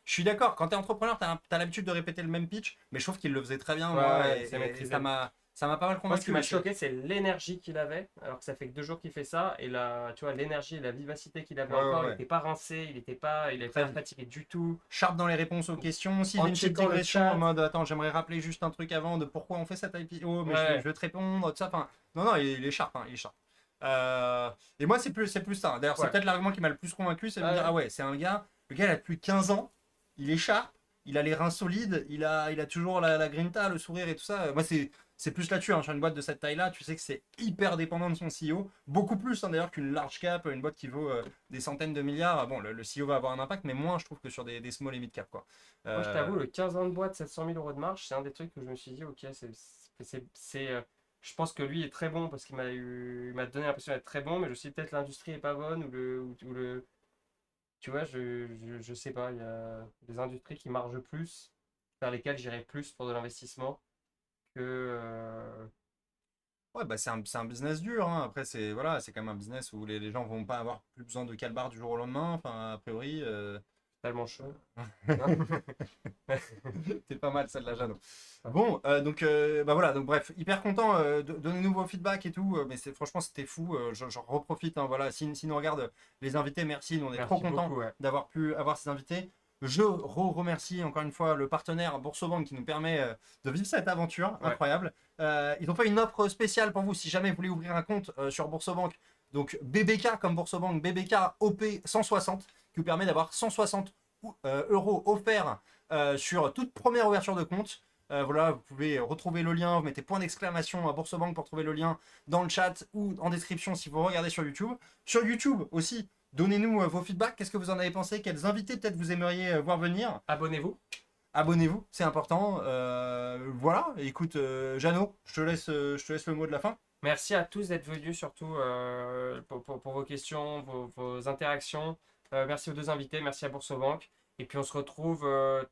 je suis d'accord. Quand t'es entrepreneur, t'as l'habitude de répéter le même pitch, mais je trouve qu'il le faisait très bien, Ouais, moi, ouais, et, c'est et maîtrisé. ça m'a pas mal Moi, ce qui convaincu. m'a choqué, c'est l'énergie qu'il avait, alors que ça fait que 2 jours qu'il fait ça, et tu vois, l'énergie et la vivacité qu'il avait Ouais, ouais, encore, il ouais. n'était pas rincé, il avait pas Très l'air fatigué du tout. sharp dans les réponses aux questions. S'il y En avait une petite checkant le digression en chat, mode attends, j'aimerais rappeler juste un truc avant de pourquoi on fait cette IPO, mais je ouais, vais te répondre, tout ça. Enfin, non, non, il est sharp, hein, il est sharp. Et moi, c'est plus ça. D'ailleurs, c'est ouais, peut-être l'argument qui m'a le plus convaincu, c'est de me dire ouais. ah ouais, c'est un gars, le gars il a plus de 15 ans, il est sharp, il a les reins solides, il a toujours la grinta, le sourire et tout ça. Moi, c'est plus là-dessus, hein, sur une boîte de cette taille-là, tu sais que c'est hyper dépendant de son CEO, beaucoup plus hein, d'ailleurs qu'une large cap, une boîte qui vaut des centaines de milliards. Bon, le CEO va avoir un impact, mais moins, je trouve, que sur des small et mid cap, quoi. Moi, je Euh, t'avoue, le 15 ans de boîte, 700 000 euros de marge, c'est un des trucs que je me suis dit, ok, je pense que lui est très bon parce il m'a donné l'impression d'être très bon, mais je sais peut-être l'industrie est pas bonne tu vois, je sais pas, il y a des industries qui margent plus, vers lesquelles j'irai plus pour de l'investissement que. Ouais, bah c'est un business dur, hein. Après, c'est quand même un business où les gens vont pas avoir plus besoin de calbar du jour au lendemain. Enfin, a priori, tellement chaud. C'était pas mal celle-là, Jeannot. Bon, donc bah voilà, donc bref, hyper content. Donnez-nous vos feedbacks et tout, mais franchement c'était fou. J'en reprofite, hein, voilà. Si nous regardent les invités, merci. Nous on est Merci trop contents beaucoup, ouais. d'avoir pu avoir ces invités. Je remercie encore une fois le partenaire Boursobank qui nous permet de vivre cette aventure Ouais. incroyable. Ils ont fait une offre spéciale pour vous si jamais vous voulez ouvrir un compte sur Boursobank. Donc BBK comme Boursobank, BBK OP 160 qui vous permet d'avoir 160 euros offerts sur toute première ouverture de compte. Voilà, vous pouvez retrouver le lien, vous mettez point d'exclamation à Boursobank pour trouver le lien dans le chat ou en description si vous regardez sur YouTube. Sur YouTube aussi, donnez-nous vos feedbacks, qu'est-ce que vous en avez pensé, quels invités peut-être vous aimeriez voir venir. Abonnez-vous. Abonnez-vous, c'est important. Voilà, écoute, Jeannot, je te laisse le mot de la fin. Merci à tous d'être venus, surtout pour vos questions, vos interactions. Merci aux deux invités, merci à Boursobank. Et puis on se retrouve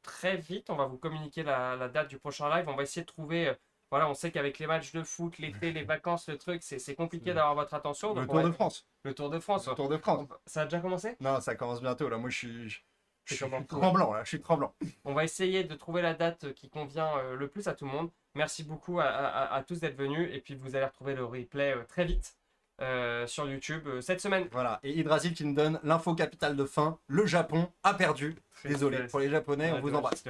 très vite. On va vous communiquer la date du prochain live. On va essayer de trouver. Voilà, on sait qu'avec les matchs de foot, l'été, les vacances, le truc, c'est compliqué d'avoir votre attention. Le donc Tour on va- de France. Le Tour de France. Le Tour de France. Ça a déjà commencé? Non, ça commence bientôt là. Moi, je C'est suis comme un fou, tremblant là. Je suis tremblant. On va essayer de trouver la date qui convient le plus à tout le monde. Merci beaucoup à tous d'être venus. Et puis vous allez retrouver le replay très vite sur YouTube cette semaine. Voilà. Et Yggdrasil qui nous donne l'info capitale de fin. Le Japon a perdu. Désolé pour les Japonais, on vous embrasse.